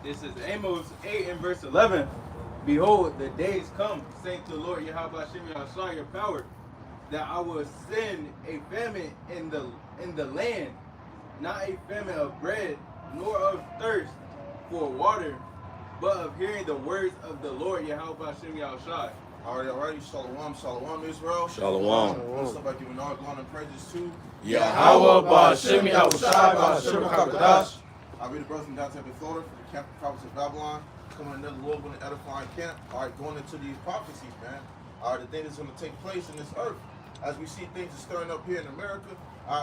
This is Amos 8 and verse 11. Behold, the days come, saith the Lord Yahweh Shem Yahshua, your power, that I will send a famine in the land, not a famine of bread, nor of thirst for water, but of hearing the words of the Lord Yahweh Shem Yahshua. Alrighty, Shalom, Shalom, Israel. Shalom. What's up, by giving all glory and praises to Yahweh Ba'Shem Yahushai Ba'Shem HaKadosh. I read the brothers from down Tampa, Florida, from the camp of prophets of Babylon, coming another Lord with an edifying camp. Alright, going into these prophecies, man. Alright, the thing that's going to take place in this earth. As we see things stirring up here in America,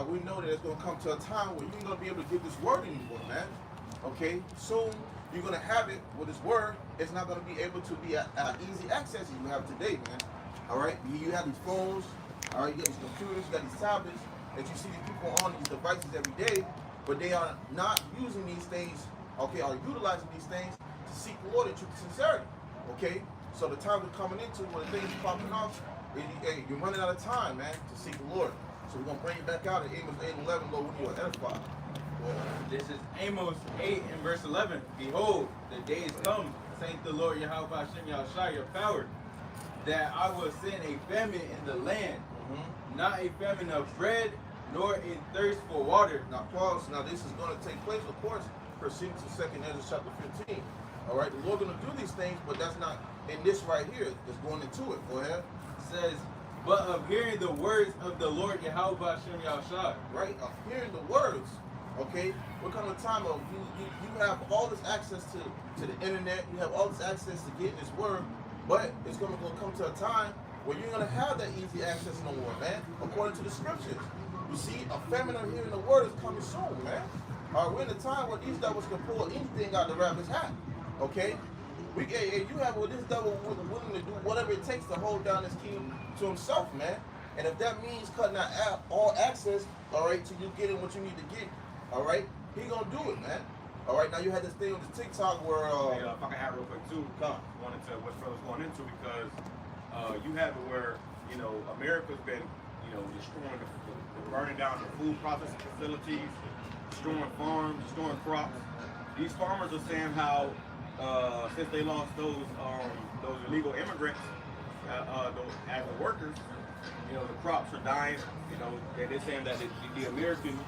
we know that it's going to come to a time where you're going to be able to get this word anymore, man. Okay? Soon, you're going to have it with this word. It's not going to be able to be at easy access as you have today, man. Alright? You have these phones, alright, you got these computers, you got these tablets, that you see these people on these devices every day, but they are not using these things, okay, are utilizing these things to seek the Lord in truth and sincerity, okay? So the time we're coming into when the things are popping off, hey, you're running out of time, man, to seek the Lord. So we're going to bring it back out at Amos 8 and 11, Lord, when you are edified. This is Amos 8 and verse 11. Behold, the days come, saith the Lord Yahweh Shem Yahshua, your power, that I will send a famine in the land, not a famine of bread, nor a thirst for water. Now pause. Now this is going to take place, of course, proceeding to 2nd Ezra chapter 15. All right, the Lord going to do these things, but that's not in this right here. It's going into it. Go ahead. It says, but of hearing the words of the Lord Yahweh Shem Yahshua. Right, of hearing the words. Okay, what kind of time of you have all this access to the internet, you have all this access to getting this word, but it's going to come to a time where you're going to have that easy access no more, man, according to the scriptures. You see, a famine of hearing the word is coming soon, man. All right, we're in a time where these devils can pull anything out of the rabbit's hat. Okay? You have this devil willing to do whatever it takes to hold down his kingdom to himself, man. And if that means cutting out all access, all right, to you getting what you need to get, all right, he gonna do it, man. All right, now you had this thing with the TikTok where if I can add real quick too, going into what Phil's going into, because you have it where, you know, America's been, you know, destroying burning down the food processing facilities, destroying farms, destroying crops. These farmers are saying how since they lost those illegal immigrants as the workers, you know, the crops are dying. You know, they're saying that the American,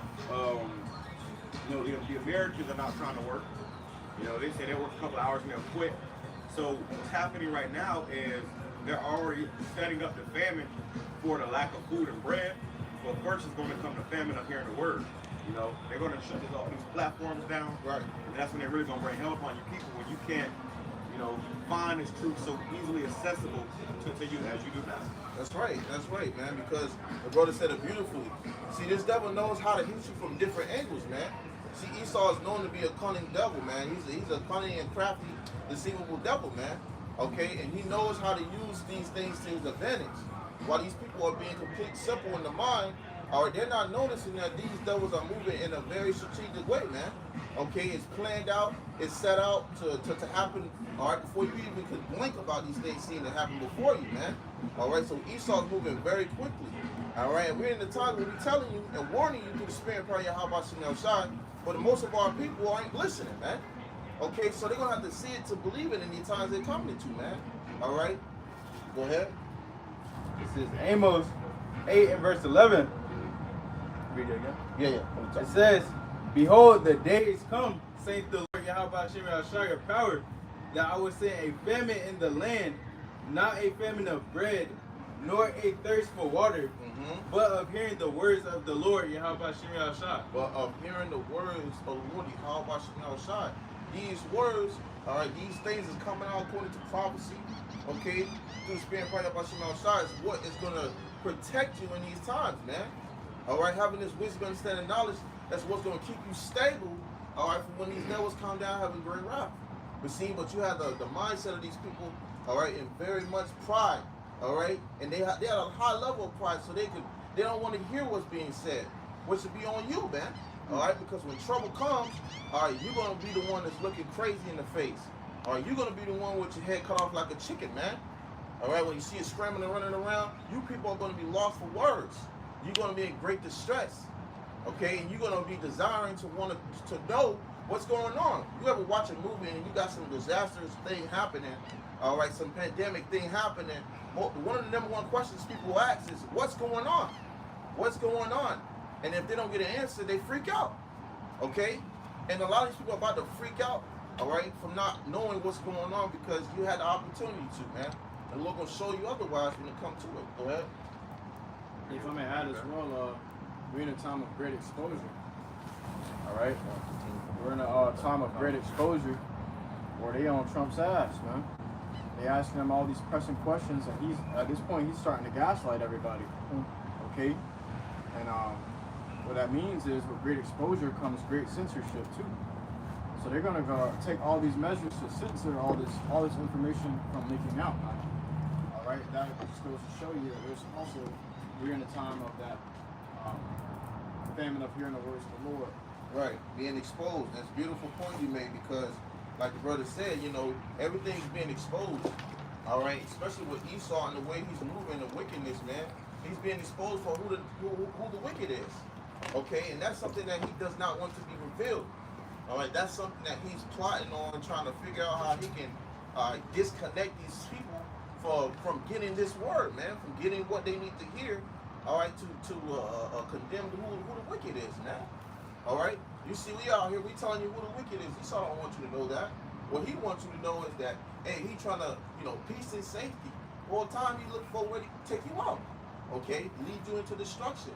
you know, the Americans are not trying to work. You know, they say they work a couple hours and they'll quit. So what's happening right now is they're already setting up the famine for the lack of food and bread. But first it's going to come to famine of hearing the word. You know, they're going to shut these platforms down. Right. And that's when they're really going to bring hell upon you people when you can't, you know, find this truth so easily accessible to you as you do now. That's right, man, because the brother said it beautifully. See, this devil knows how to hit you from different angles, man. See, Esau is known to be a cunning devil, man. He's a cunning and crafty, deceivable devil, man. Okay, and he knows how to use these things to his advantage. While these people are being complete simple in the mind, all right, they're not noticing that these devils are moving in a very strategic way, man. Okay, it's planned out, it's set out to happen, all right, before you even could blink about these things seeing to happen before you, man. All right, so Esau's moving very quickly. All right, and we're in the time where we're telling you and warning you through the spirit of prayer, Yahweh Shem Yahshua, but most of our people aren't listening, man. Okay, so they're going to have to see it to believe it in the times they're coming into, man. All right, go ahead. This is Amos 8 and verse 11. Read it again. Yeah. It says, behold, the days come, saith the Lord Yahweh Shem Yahshua, your power, that I will send a famine in the land, not a famine of bread, nor a thirst for water, but of hearing the words of the Lord Yahweh Shem Yahshua. But of hearing the words of the Lord Yahweh Shem Yahshua. These words, all right, these things is coming out according to prophecy, okay, through the spirit of prayer Yahweh Shem Yahshua is what is going to protect you in these times, man. All right, having this wisdom, understanding, knowledge, that's what's going to keep you stable, all right, for when these devils come down having great wrath. But see, but you have the mindset of these people, all right, and very much pride, all right, and they have a high level of pride, so they don't want to hear what's being said, which should be on you, man. All right, because when trouble comes, all right, you're going to be the one that's looking crazy in the face. All right, you're going to be the one with your head cut off like a chicken, man. All right, when you see it scrambling and running around, you people are going to be lost for words. You're going to be in great distress, okay? And you're going to be desiring to want to know What's going on? You ever watch a movie and you got some disastrous thing happening, all right, some pandemic thing happening, one of the number one questions people ask is, what's going on? What's going on? And if they don't get an answer, they freak out, okay? And a lot of these people are about to freak out, all right, from not knowing what's going on because you had the opportunity to, man. And the Lord gonna show you otherwise when it comes to it. Go ahead. If I may add as well, we're in a time of great exposure. All right? We're in a time of great exposure where they on Trump's ass, man. They asking him all these pressing questions, and he's at this point he's starting to gaslight everybody. Okay? And what that means is with great exposure comes great censorship too. So they're gonna go take all these measures to censor all this information from leaking out. All right, that just goes to show you that there's also we're in a time of that famine of hearing the words of the Lord. Right, being exposed. That's a beautiful point you made because, like the brother said, you know, everything's being exposed. All right, especially with Esau and the way he's moving, the wickedness, man. He's being exposed for who the wicked is. Okay, and that's something that he does not want to be revealed. All right, that's something that he's plotting on, trying to figure out how he can disconnect these people from getting this word, man, from getting what they need to hear. All right, to condemn who the wicked is, man. All right, you see, we out here, we telling you who the wicked is. Esau don't want you to know that. What he wants you to know is that, hey, he trying to, you know, peace and safety. All the time he look for where to take you out. Okay, lead you into destruction.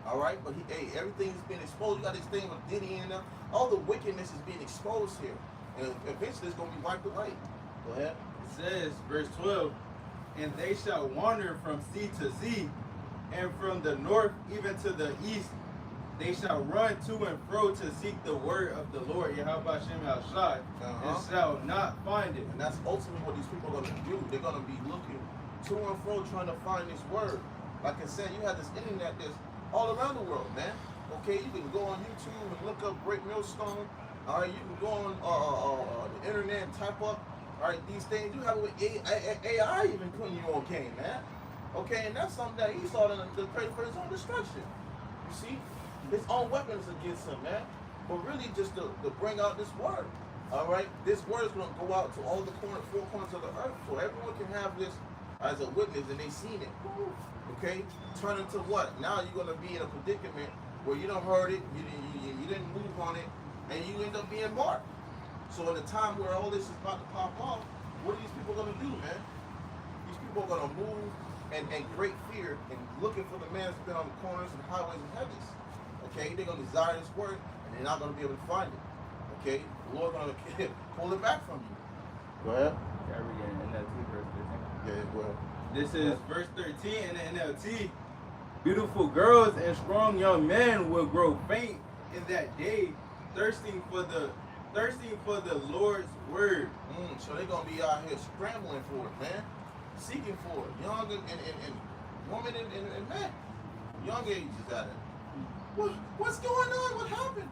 All right, but everything's been exposed. You got this thing with Diddy in there. All the wickedness is being exposed here, and eventually it's gonna be wiped away. Go ahead. It says, verse 12, and they shall wander from sea to sea, and from the north even to the east. They shall run to and fro to seek the word of the Lord, Yahweh Shem Shai, and shall not find it. And that's ultimately what these people are going to do. They're going to be looking to and fro trying to find this word. Like I said, you have this internet that's all around the world, man. Okay, you can go on YouTube and look up Great Millstone. All right, you can go on the internet and type up, all right, these things. You have it with AI even putting you on game, man. Okay, and that's something that he saw to pray for his own destruction. You see? His own weapons against him, man. But really just to bring out this word. All right? This word is going to go out to all the four corners of the earth so everyone can have this as a witness and they seen it. Okay? Turn into what? Now you're going to be in a predicament where you done heard it, you didn't move on it, and you end up being marked. So in the time where all this is about to pop off, what are these people going to do, man? These people are going to move in great fear and looking for the man that's been on the corners and highways and hedges. Okay, they're going to desire this word, and they're not going to be able to find it. Okay, the Lord's going to pull it back from you. Go ahead. Yeah, go ahead. This is verse 13 in the NLT. Beautiful girls and strong young men will grow faint in that day, thirsting for the Lord's word. So they're going to be out here scrambling for it, man. Seeking for it. Young and women and men. Young ages at it. What's going on? What happened?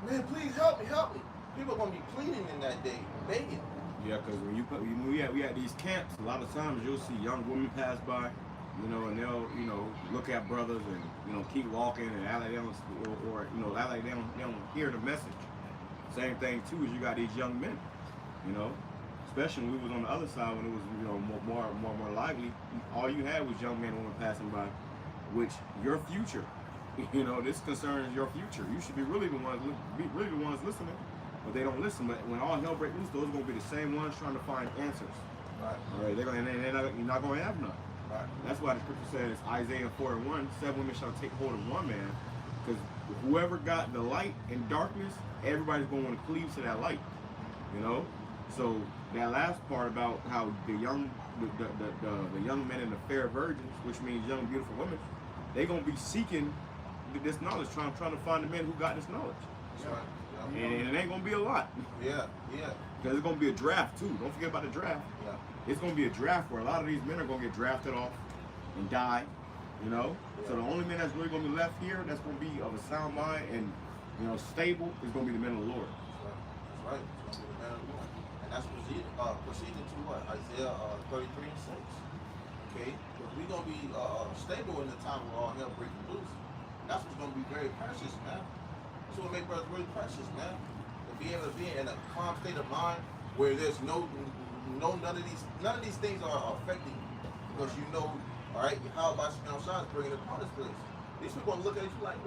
Man, please help me. People are going to be pleading in that day, begging. Yeah, because when we at these camps, a lot of times you'll see young women pass by, you know, and they'll, you know, look at brothers and, you know, keep walking and act like they don't, or you know, act like they don't hear the message. Same thing too is you got these young men, you know, especially when we was on the other side when it was, you know, more lively. All you had was young men and women passing by, which your future. You know, this concerns your future. You should be really the ones listening, but they don't listen. But when all hell breaks loose, those are going to be the same ones trying to find answers. Right. All right. You're not going to have none. Right. That's why the scripture says, Isaiah 4:1, 7 women shall take hold of one man, because whoever got the light and darkness, everybody's going to want to cleave to that light. You know. So that last part about how the young men and the fair virgins, which means young beautiful women, they're going to be seeking this knowledge, trying to find the men who got this knowledge. That's right. And it ain't gonna be a lot. Yeah. Because it's gonna be a draft too. Don't forget about the draft. Yeah. It's gonna be a draft where a lot of these men are gonna get drafted off and die. You know? Yeah. So the only men that's really gonna be left here that's gonna be of a sound mind and, you know, stable is gonna be the men of the Lord. That's right. It's gonna be the men of the Lord. And that's proceeding to what? Isaiah 33 and 6. Okay? Because we're gonna be stable in the time where all hell breaking loose. That's what's going to be very precious, man. That's what makes us really precious, man. The be able to be in a calm state of mind where there's none of these things are affecting you because you know, all right, how about you now is bringing it upon this place. These people gonna look at you like,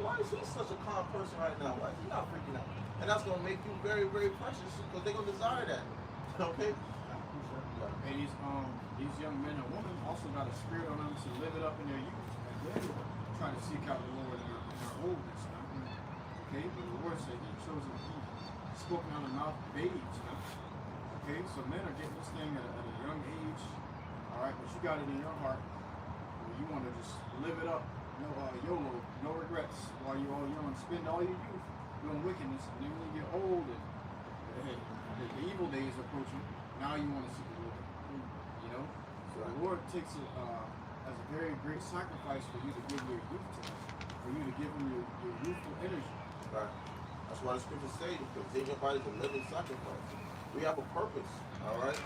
why is he such a calm person right now? Why is he not freaking out? And that's gonna make you very, very precious because they're gonna desire that. Okay. And these young men and women also got a spirit on them to live it up in their youth. And they're trying to seek out the Lord in their oldness. Okay, but the Lord said He chosen spoken out of the mouth of babes. Okay, so men are getting this thing at a young age. All right, but you got it in your heart where you want to just live it up. No YOLO, no regrets while you're all young. Spend all your youth doing wickedness, and then when you get old and the evil days approaching, now you want to seek the Lord. You know, so the Lord takes it as a very great sacrifice for you to give your youth to Him, for you to give Him your youthful energy. Right. That's why the scriptures say to present your body as a living sacrifice. We have a purpose, all right?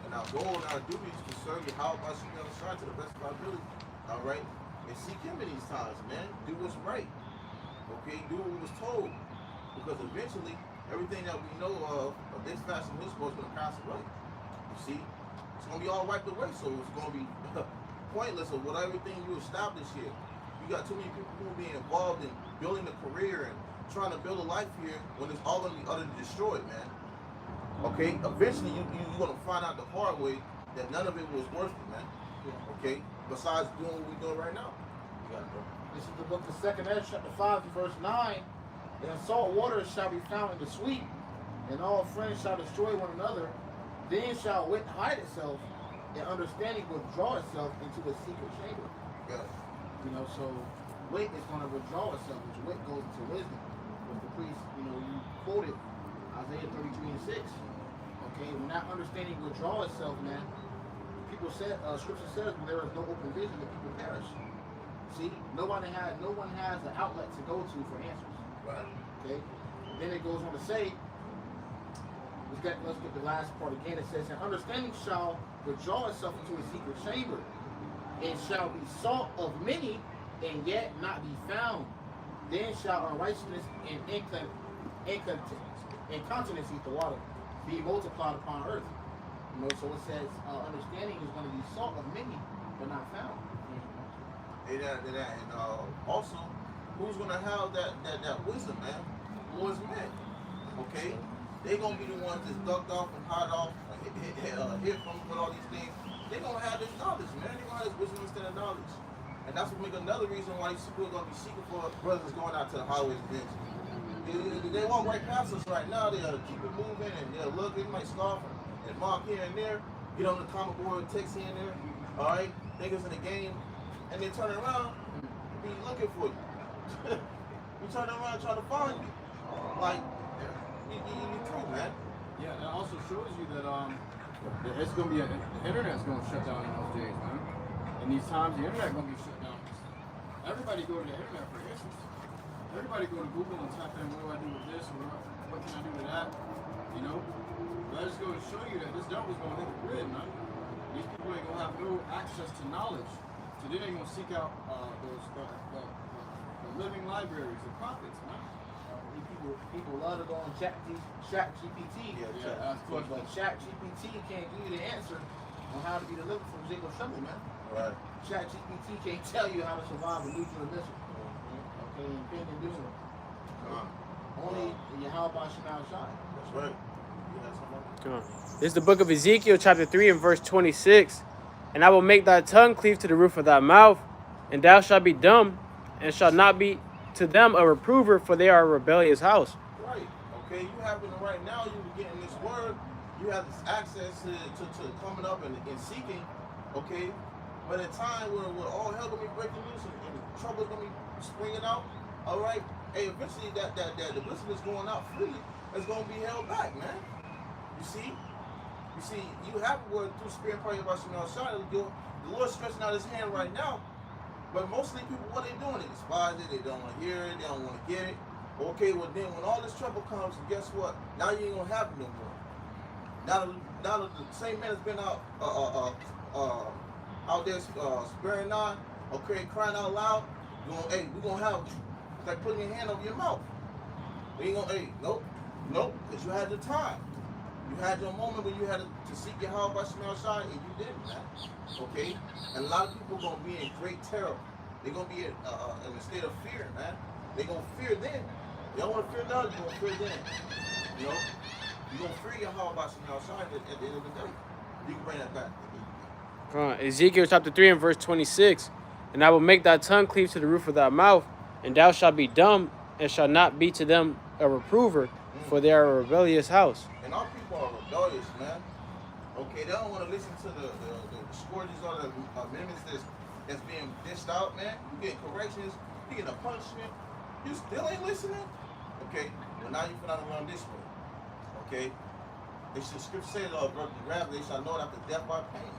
And our goal and our duty is to serve you how about you on the side to the best of our ability, all right? And seek Him in these times, man. Do what's right, okay? Do what we was told, because eventually everything that we know of this fast and this world is going to pass away. You see, it's going to be all wiped away, so it's going to be pointless of what everything you established here. You got too many people who are being involved in building a career and trying to build a life here when it's all going to be utterly destroyed, man. Okay, eventually you're going to find out the hard way that none of it was worth it, man. Okay, besides doing what we're doing right now. You got it, bro. This is the book of 2 Ezra, chapter 5, verse 9. And salt water shall be found in the sweet, and all friends shall destroy one another. Then shall wit hide itself, and understanding withdraw itself into the secret chamber. Yeah. You know, so wit is going to withdraw itself, which wit goes into wisdom. With the priest, you know, you quoted Isaiah 33:6. Okay, when that understanding withdraw itself, man, people said, scripture says, when there is no open vision, the people perish. See, no one has an outlet to go to for answers. Right. Okay. Then it goes on to say, let's get the last part again. It says, and understanding shall withdraw itself into a secret chamber, and shall be sought of many, and yet not be found. Then shall unrighteousness and incontinency, the water, be multiplied upon earth. You know, so it says understanding is going to be sought of many, but not found. And also, who's going to have that wisdom, man? Lord's men. Okay? They're going to be the ones that's ducked off and hide off, hid from with all these things. They're going to have this knowledge, man. They're going to have this wisdom instead of knowledge. And that's what make another reason why these people are going to be seeking for brothers going out to the highways and hedges. They walk right past us right now. They'll keep it moving and they'll look. They might scoff and mock here and there. Get on the comment board, text here and there. All right, think it's in the game, and they turn around, be looking for you. You turn around trying to find you. Like you true, man. Yeah, that also shows you that it's gonna be the internet's gonna shut down in those days, man. In these times, the internet gonna be shut down. Everybody go to the internet for answers. Everybody go to Google and type in, what do I do with this, or what can I do with that, you know? That just goes to show you that this devil's going to hit the grid, man. These people ain't going to have no access to knowledge, so they ain't going to seek out the living libraries, the prophets, man. People love to go on Chat GPT. That's But Chat GPT can't give you the answer on how to be delivered from Jacob's trouble, man. Right. Chat GPT can't tell you how to survive a nuclear missile. Okay, and doing it. Only Yahweh Shemel Shai. That's right. Come on. This is the book of Ezekiel, chapter 3, and verse 26. And I will make thy tongue cleave to the roof of thy mouth, and thou shalt be dumb, and shalt not be to them a reprover, for they are a rebellious house. Right. Okay, you having it right now, you getting this word, you have this access to coming up and seeking, okay? But at a time where all hell gonna be breaking loose and trouble's gonna be springing out, all right? Hey, eventually that the blessing is going out freely, it's gonna be held back, man. You see, you have a word through spirit prayer about Shemel Shai. The Lord's stretching out His hand right now, but mostly people, what they doing? They despise it. They don't want to hear it. They don't want to get it. Okay, well then when all this trouble comes, guess what? Now you ain't gonna have it no more. Now the same man has been out there sparing on, okay, crying out loud. We're gonna have it's like putting your hand over your mouth. We ain't gonna, nope. Nope, because you had the time. You had your moment when you had to seek your help by Shemel Shai, and you didn't, man. Okay? And a lot of people going to be in great terror. They're going to be in a state of fear, man. They're going to fear then. They don't want to fear now, you're going to fear then. You know? You're going to fear your help by Shemel Shai at the end of the day. You can bring that back. Ezekiel chapter 3 and verse 26. And I will make thy tongue cleave to the roof of thy mouth, and thou shalt be dumb, and shalt not be to them a reprover, for they are a rebellious house. And our people are rebellious, man. Okay, they don't want to listen to the scourges or the amendments that's being dished out, man. You getting corrections, you getting a punishment. You still ain't listening? Okay, well now you finna learn this way. Okay? The scripture says, rather they shall know that the death by pain.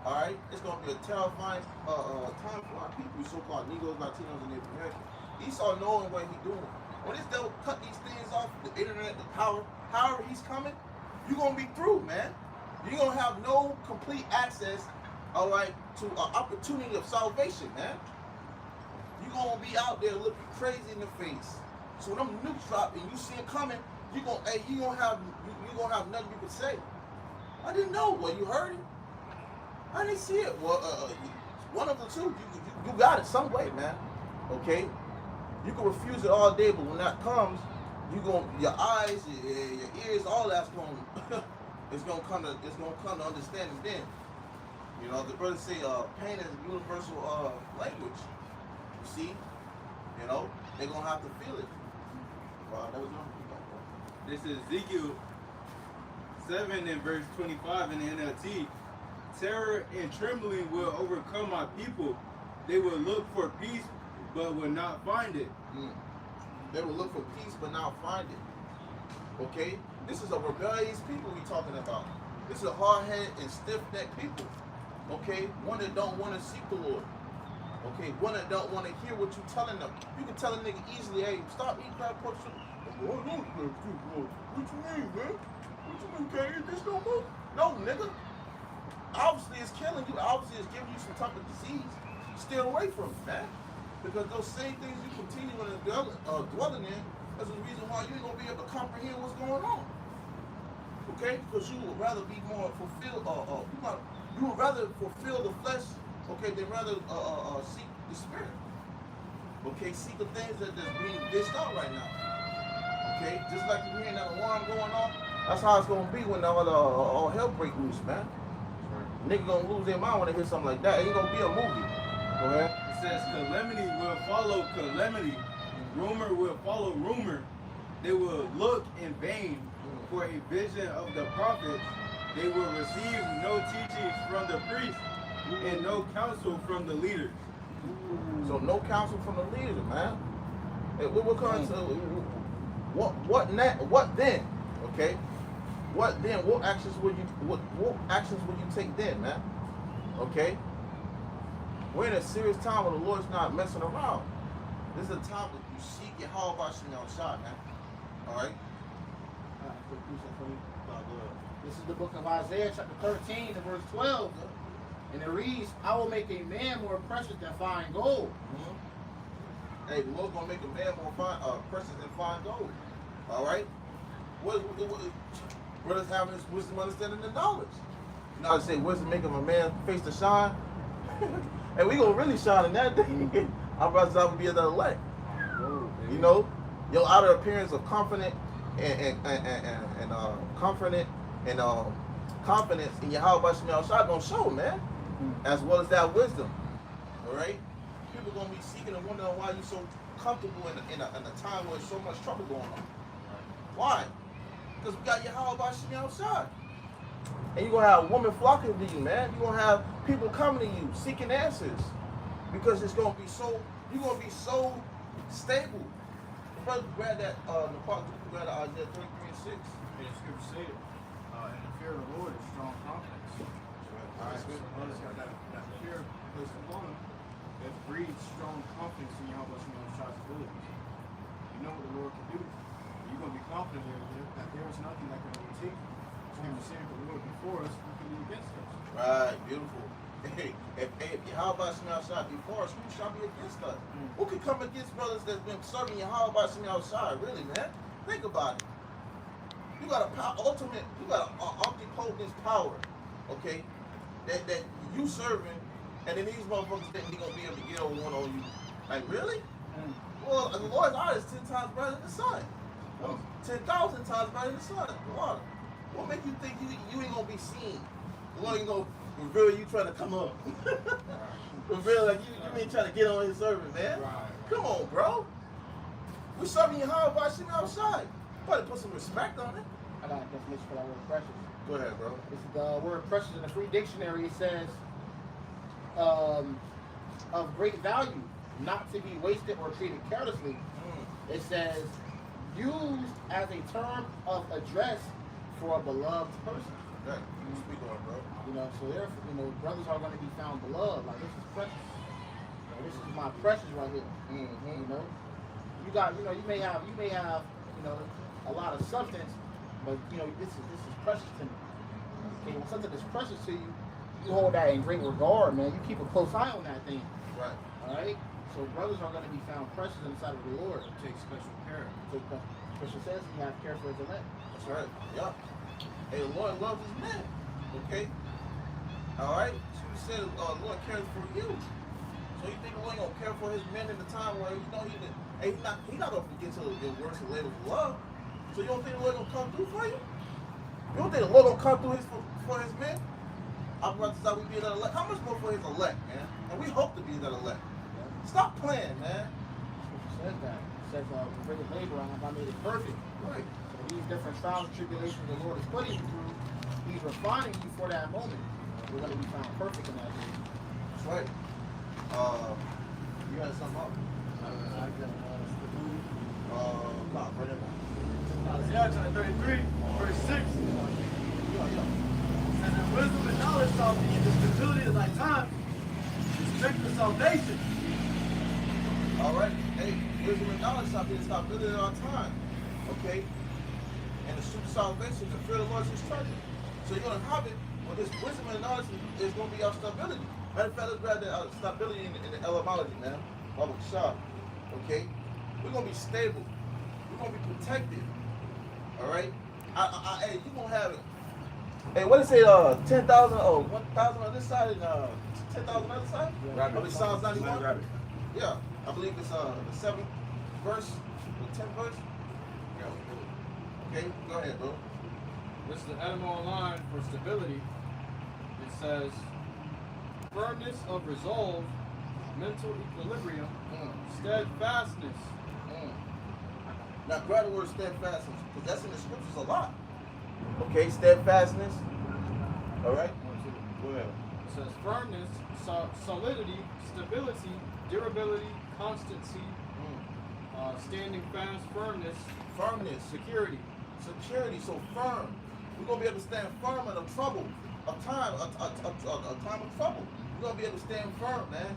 Alright? It's gonna be a terrifying time for our people, so-called Negroes, Latinos, and Native Americans. Esau knowing what he's doing. When this devil cut these things off, the internet, the power, however he's coming, you're gonna be through, man. You're gonna have no complete access, alright, to an opportunity of salvation, man. You're gonna be out there looking crazy in the face. So when them nukes drop and you see it coming, you gonna have nothing you can say. I didn't know. Well, you heard it. I didn't see it. Well, one of the two. You got it some way, man. Okay. You can refuse it all day, but when that comes, your eyes, your ears, all that's going. It's gonna come to understanding then. You know, the brothers say pain is a universal language. You see, you know, they're gonna have to feel it. That was This is Ezekiel 7 and verse 25 in the NLT. Terror and trembling will overcome my people. They will look for peace, but will not find it. They will look for peace, but not find it. Okay? This is a rebellious people we talking about. This is a hard-headed and stiff-necked people. Okay? One that don't want to seek the Lord. Okay? One that don't want to hear what you're telling them. You can tell a nigga easily, hey, stop eating crab pork soup. What you mean, man? What you mean, can't eat this no more? No, nigga. Obviously, it's killing you. Obviously, it's giving you some type of disease. Stay away from it, man. Because those same things you continue dwelling in, that's the reason why you ain't going to be able to comprehend what's going on. Okay? Because you would rather be more fulfilled, you would rather fulfill the flesh, okay, than rather seek the spirit. Okay? Seek the things that's being dished out right now. Okay? Just like you're hearing that alarm going off, that's how it's going to be when all hell break loose, man. Nigga gonna lose their mind when they hear something like that. It ain't gonna be a movie. Go ahead. It says calamity will follow calamity. Rumor will follow rumor. They will look in vain for a vision of the prophets. They will receive no teachings from the priests and no counsel from the leaders. So no counsel from the leaders, man. Hey, we're coming to what then? Okay. What then? What actions would you take then, man? Okay? We're in a serious time where the Lord's not messing around. This is a time that you seek your how about Shemel Shai, man. Alright? This is the book of Isaiah, chapter 13, and verse 12. And it reads, I will make a man more precious than fine gold. Hey, the Lord's gonna make a man more precious than fine gold. Alright? What brothers having this wisdom, understanding, and knowledge. You know how to say wisdom making a man face to shine? And we gonna really shine in that day. Our brothers will be another light. You know, your outer appearance of confident and confidence in your Yahweh Shemel Shai gonna show, man. As well as that wisdom. Alright? People gonna be seeking and wondering why you're so comfortable in a time where there's so much trouble going on. Why? Because we got Yahweh Shemel Shai. And you're going to have women flocking to you, man. You're going to have people coming to you, seeking answers. Because it's going to be so, you're going to be so stable. Brother, grab that, grab that Isaiah 33 and 6. And the scripture said, and the fear of the Lord is strong confidence. Alright, so brothers got that fear placed upon them that breeds strong confidence in Yahweh Shemel Shai's abilities. You know what the Lord can do. You're going to be confident that there is nothing that can overtake you. Scripture said, the Lord before us, who can be against us? Right, beautiful. Hey, if Yahweh Shemel Shai before us, who shall be against us? Who can come against brothers that's been serving Yahweh Shemel Shai? Really, man? Think about it. You got a ultimate, you got an omnipotent power, okay? That you serving, and then these motherfuckers think he gonna be able to get on one on you. Like, really? Well, the Lord's eye is 10 times brighter than the sun. 10,000 times brighter than the sun. The water. What make you think you ain't gonna be seen? The Lord ain't gonna reveal you trying to come up. Reveal like you ain't trying to get on his servant, man. Right. Come on, bro. We serving you how about you outside? Better put some respect on it. I got a definition for that word precious. Go ahead, bro. It's the word precious in the Free Dictionary. It says, of great value, not to be wasted or treated carelessly. It says, used as a term of address for a beloved person. Okay. You speak on it, bro. You know, so therefore, you know, brothers are going to be found beloved. Like, this is precious. You know, this is my precious right here. You know, you got, you know, you may have, you know, a lot of substance, but you know, this is precious to me. Okay, when something is precious to you, you hold that in great regard, man. You keep a close eye on that thing. Right. All right. So brothers are going to be found precious in the sight of the Lord. Take special care. Scripture says he has care for his elect. That's right. Yeah. Hey, the Lord loves his men. Okay. All right. So he said, the Lord cares for you. So you think the Lord gonna care for his men in the time where you know he's not gonna forget to your works and labors of love. So you don't think the Lord gonna come through for you? You don't think the Lord gonna come through for his men? I'm about to say we be that elect. How much more for his elect, man? And we hope to be that elect. Stop playing, man. Scripture says that. It says, with great labor, I made it perfect. Right. So these different trials and tribulations the Lord is putting you through, he's refining you for that moment. We're going to be found perfect in that day. That's right. You got something up? No, bring it back. Isaiah chapter 33, verse 6. And the wisdom and knowledge shall be the stability of thy time, the strength of salvation. All right. Hey, wisdom and knowledge shall be the stability of our time. Okay? And the truth of salvation, the fear of the Lord is his treasure. So you're going to have it, but this wisdom and knowledge is going to be our stability. Matter of fact, let's grab the stability in the etymology, man. Baba Shah. Okay? We're going to be stable. We're going to be protected. All right? Hey, you're going to have it. Hey, what did it say? 10,000, 1,000 on this side and 10,000 on the other side? Grab it. I mean, Psalms 91? Grab it. Yeah. I believe it's the 7th verse, the 10th verse. Okay, go ahead, bro. This is the etymology line for stability. It says, firmness of resolve, mental equilibrium, steadfastness. Now, grab the word steadfastness, because that's in the scriptures a lot. Okay, steadfastness. All right? Go ahead. It says firmness, solidity, stability, durability, constancy, standing fast, firmness, Firmness, security. security, so firm. We're going to be able to stand firm in a trouble, a time of trouble. We're going to be able to stand firm, man.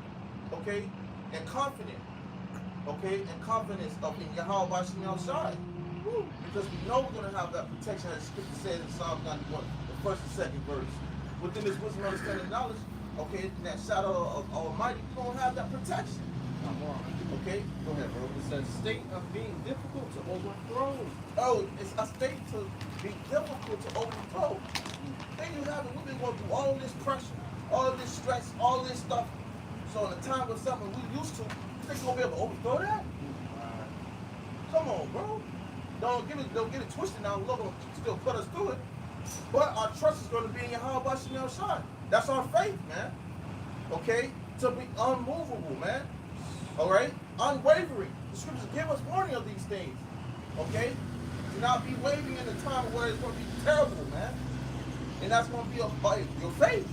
Okay? And confident. Okay? And confidence of in Yahweh Bashim outside. Because we know we're going to have that protection as the scripture says in Psalm 91, the first and second verse. Within this wisdom, understanding, knowledge, okay, in that shadow of Almighty, we're going to have that protection. Okay? Go ahead, bro. It says state of being difficult to overthrow. Oh, it's a state to be difficult to overthrow. Then you have it, we've been going through all this pressure, all this stress, all this stuff. So in the time of something we used to, you think you're going to be able to overthrow that? Come on, bro. Don't get it twisted now. We're going to still put us through it. But our trust is going to be in Yahweh Bashim Shai. That's our faith, man. Okay? To be unmovable, man. All right? Unwavering. The scriptures give us warning of these things. Okay? Do not be wavering in the time where it's going to be terrible, man. And that's going to be your faith.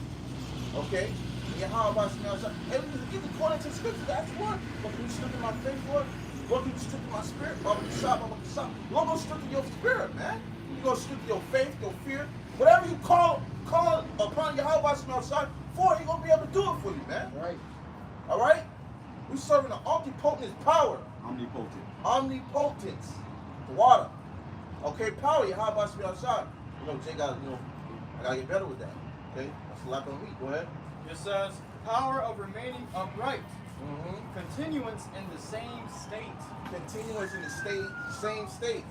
Okay? Yahweh Bashim Shai. And even according to the scriptures, that's what. What can you strengthen my faith, Lord? What can you strengthen my spirit? Lord, going to strengthen your spirit, man. You're going to strengthen your faith, your fear. Whatever you call upon Yahweh Bashim Shai for, he's going to be able to do it for you, man. Right. All right? We're serving an omnipotent power. Omnipotent. Omnipotence. The water. Okay, power, Yahweh Bashim Shai. You know, Jay got, I got to get better with that. Okay? That's a lot on me. Go ahead. It says power of remaining upright. Continuance in the same state. Continuous in the same state.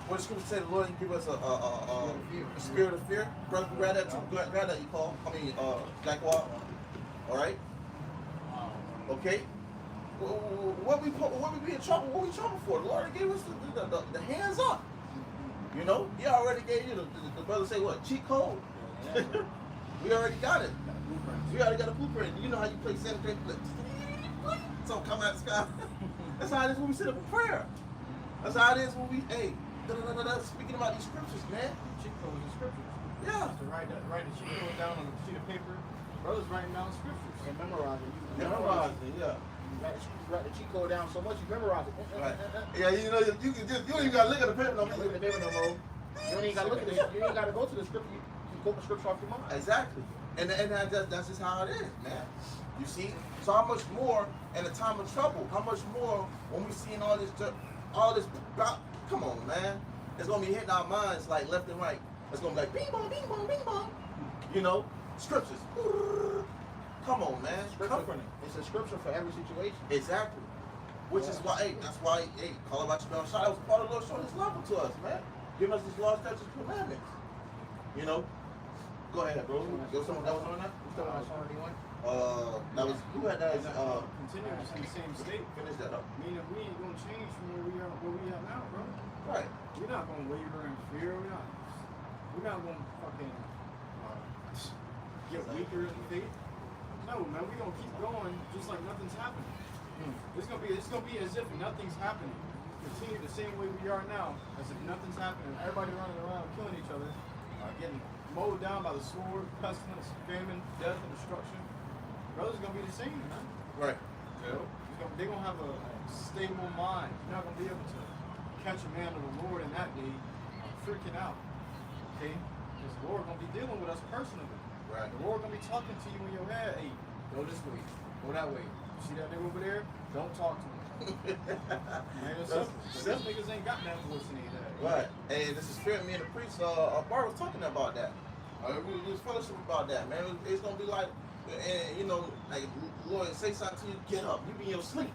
What the scripture say, the Lord give us a spirit of fear. Brother, grab that too. Grab that, you call. Blackwall. All right. Okay. What we be in trouble? What we in trouble for? The Lord gave us the hands up. You know, He already gave you the brother say what? Cheat code. We already got it. We already got a blueprint. You know how you play Santa Claus? So come out the sky. That's how it is when we sit up in prayer. That's how it is when we speaking about these scriptures, man. Cheat codes and scriptures. Yeah. To write the cheat code down on a sheet of paper. Brothers writing down scriptures. And memorizing. Memorize it, yeah. You write the cheat code down so much you memorize it. Right. Yeah, you know, you can just, you don't even gotta look at the paper no more. Look at the paper no more. You don't even gotta look at it. You ain't gotta go to the scripture. You quote the scripture off your mind. Exactly. And that's just how it is, man. You see? So how much more in a time of trouble? How much more when we seeing all this, come on, man. It's gonna be hitting our minds like left and right. It's gonna be like bing bong, bing bong, bing bong. You know, scriptures. Come on, man. Comforting. It's a scripture for every situation. Exactly. Which is why, that's why, call about your bell shot. That was part of the Lord showing His love to us, man. Giving us His laws, statutes, commandments. You know. Go ahead, bro. There was someone that was on that? That was, who had that? Continuous in the same state. Finish that up. Meaning we ain't gonna change from where we are now, bro. Right. We're not gonna waver in fear. We're not gonna fucking get weaker in faith. No, man, we're gonna keep going just like nothing's happening. It's gonna be as if nothing's happening. Continue the same way we are now, as if nothing's happening. Everybody running around killing each other, getting mowed down by the sword, pestilence, famine, death, and destruction. Brothers gonna be the same, man. Right. You know, they're gonna have a stable mind. You're not gonna be able to catch a man of the Lord in that day freaking out. Okay? Because the Lord gonna be dealing with us personally. Right. The Lord gonna be talking to you in your head. Hey, go this way, go that way. You see that nigga over there? Don't talk to him. Man, some niggas ain't got that voice in their head. Right. Hey, this is spirit. Me and the priest, Bar was talking about that. We was fellowship about that, man. It's gonna be like, and you know, like Lord say something to you, get up. You be in your sleep.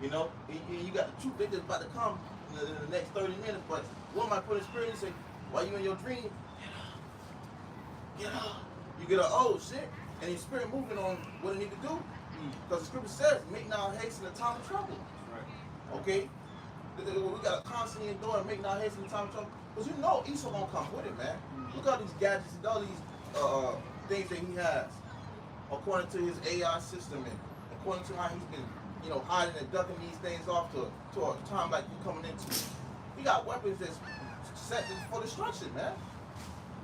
You know, you got the truth. They just about to come in the next 30 minutes. But one might put in spirit and say, while you in your dream, get up. You get up. Oh shit, and your spirit moving on what it need to do. Because the scripture says, make now haste in the time of trouble. Right. Okay? We got to constantly endure and make now haste in the time of trouble. Because you know Esau gonna come with it, man. Look at all these gadgets and all these things that he has. According to his AI system and according to how he's been, you know, hiding and ducking these things off to a time like you coming into. He got weapons that's set for destruction, man.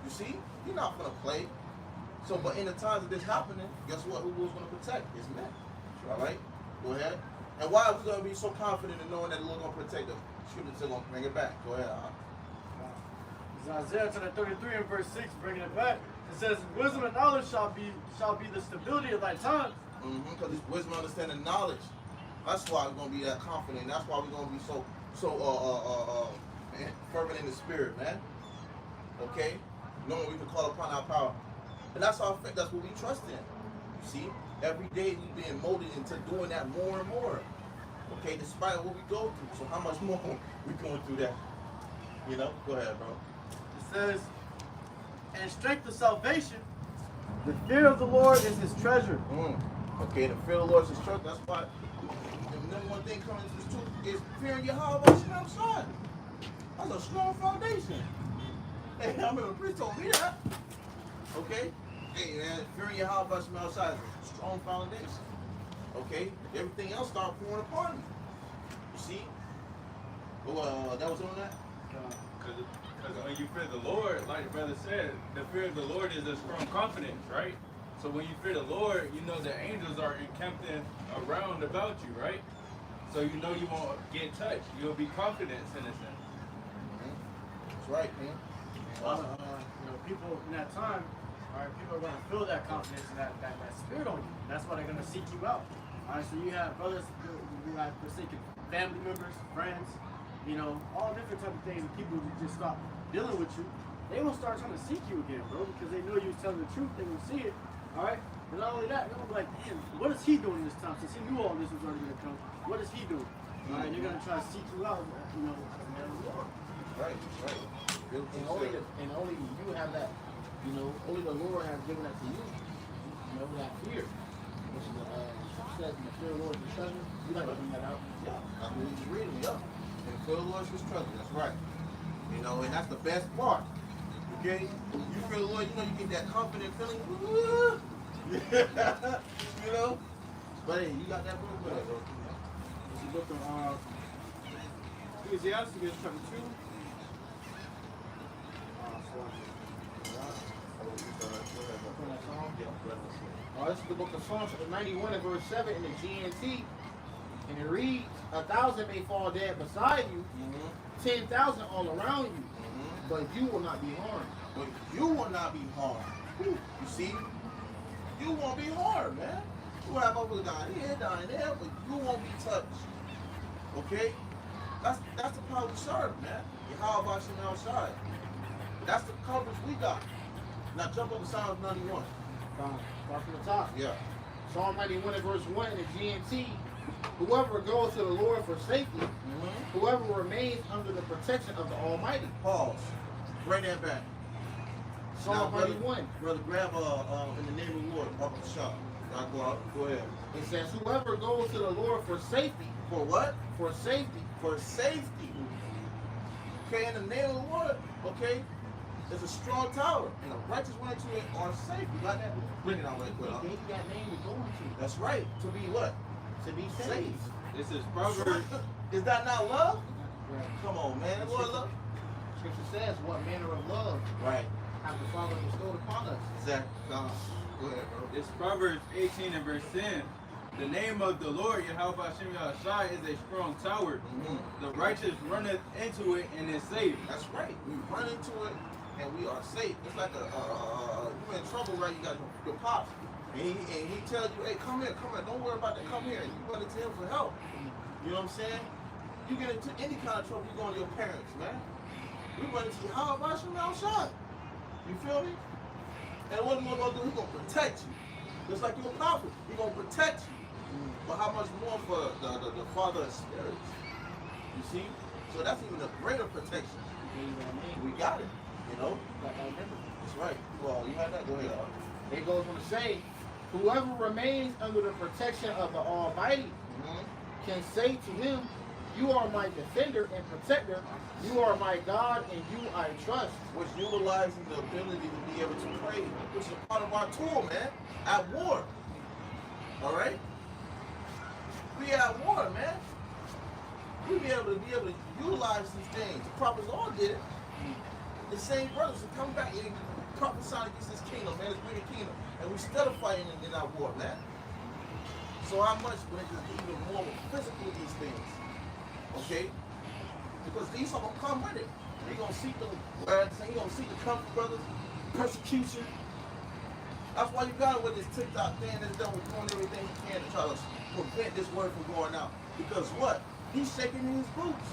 You see? He's not gonna play. So, but in the times of this happening, guess what? Who was going to protect? It's men. All right? Go ahead. And why are we going to be so confident in knowing that the Lord going to protect them? Scripture still going to bring it back. Go ahead. It's Isaiah chapter 33 and verse 6, bringing it back. It says, wisdom and knowledge shall be the stability of thy tongue. Because it's wisdom, understanding, knowledge. That's why we're going to be that confident. That's why we're going to be so fervent in the spirit, man. Okay? Knowing we can call upon our power. And that's our faith. That's what we trust in. You see, every day we're being molded into doing that more and more. Okay, despite what we go through. So how much more we going through that? You know? Go ahead, bro. It says, and strength of salvation, the fear of the Lord is his treasure. Okay, the fear of the Lord is his treasure. That's why the number one thing coming into this truth is fearing Yahweh Shem Son. That's a strong foundation. Hey, I remember the priest told me that. Okay? Hey, man, fearing Yahweh Shem outside is a strong foundation. Okay? Everything else start pouring upon you. You see? Oh, that was on that? Because when you fear the Lord, like the brother said, the fear of the Lord is a strong confidence, right? So when you fear the Lord, you know the angels are encamped around about you, right? So you know you won't get touched. You'll be confident in a sense. That's right, man. People in that time, people are going to feel that confidence and that spirit on you. That's why they're going to seek you out. All right, so you have brothers who have forsaken family members, friends, you know, all different type of things. And people who just stop dealing with you, they will start trying to seek you again, bro, because they know you're telling the truth. They will see it. All right, but not only that, they're gonna be like, damn, what is he doing this time? Since he knew all this was already gonna come, what is he doing? All right, they're gonna try to seek you out, you know, as a man of the Lord. Right. And only you have that, you know, only the Lord has given that to you. You know, that fear. Which is says in the fear of the Lord is treasure. You like to bring that out. Yeah, I'm just reading, yeah. And the fear of the Lord is his treasure, that's right. You know, and that's the best part. Okay? You feel the Lord, you know, you get that confident feeling. You know? But hey, you got that book with it, bro. It's the book of Ecclesiastes, chapter 2. This is the book of Psalms, chapter 91 and verse 7 in the GNT. And it reads, 1,000 may fall dead beside you, 10,000 all around you, but you will not be harmed. But you will not be harmed. You see? You won't be harmed, man. You will have others down here, but you won't be touched. Okay? That's the power we serve, man. How about you outside? That's the coverage we got. Now jump over Psalms 91. Start from the top. Yeah. Psalm 91 and verse 1 in the GNT. Whoever goes to the Lord for safety, whoever remains under the protection of the Almighty. Pause. Bring that back. Psalm Now, 91. Brother, grab in the name of the Lord, up the shop. Go ahead. It says, whoever goes to the Lord for safety. For what? For safety. For safety. Okay, in the name of the Lord, okay, there's a strong tower, and the righteous went into it are safe. You got that? Bring it out right quick. He gave you that name you're going to. That's right. To be what? To be Safe. safe. This is Proverbs. Is that not love? Right. Come on, man. Lord, love. Scripture says, what manner of love Right. have the Father bestowed upon us. Exactly. Go ahead, bro. It's Proverbs 18 and verse 10. The name of the Lord, Yahweh Hashem Yahushai, is a strong tower. The righteous runneth into it and is safe. That's right. We run into it and we are safe. It's like you're in trouble, right? You got your pops. And he tells you, hey, come here. Don't worry about that. Come here. And you run into him for help. You know what I'm saying? You get into any kind of trouble, you go to your parents, man. We run into how about you outside? You feel me? And what he's gonna do, he's gonna protect you. Just like you're a prophet, he's gonna protect you. But how much more for the Father of spirits? You see? So that's even a greater protection. We got it, you know? That's right. Well, you had that, go ahead. It goes on to say, whoever remains under the protection of the Almighty can say to him, you are my defender and protector. You are my God, and you I trust. Which utilizing the ability to be able to pray, which is part of our tool, man. At war. All right? We at war, man. We be able to utilize these things. The prophets all did it. The same brothers are coming back and prophesying against this kingdom, man, this wicked kingdom. And we still fighting in our war, man. So how much when it's even more physical these things? Okay? Because these are gonna come with it. They're gonna seek the words, and you're gonna seek the comfort, brothers, persecution. That's why you got it with this TikTok thing that's done with doing everything he can to try to prevent this word from going out. Because what? He's shaking in his boots.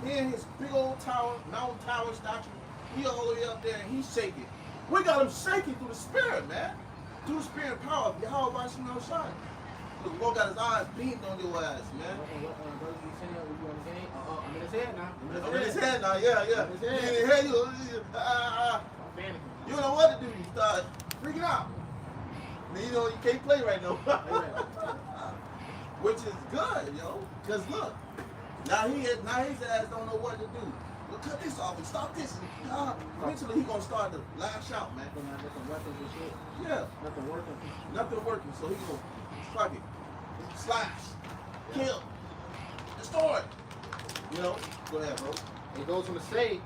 He in his big old tower, mountain tower statue. He all the way up there and he's shaking. We got him shaking through the spirit, man. Through the spirit and power of Yahweh Hashem Yahushai. The Lord got his eyes beamed on your ass, man. I'm in his head now. I'm in his head now, yeah. I'm in his head. In his head, you don't know what to do. You start freaking out. And you know you can't play right now. Which is good, yo. Cause look, now his ass don't know what to do. Well, cut this off and stop this. Eventually he gonna start to lash out, man. Yeah. Nothing working. So he gonna fuck it, slash, kill, destroy. You know. Go ahead, bro. It goes on to say,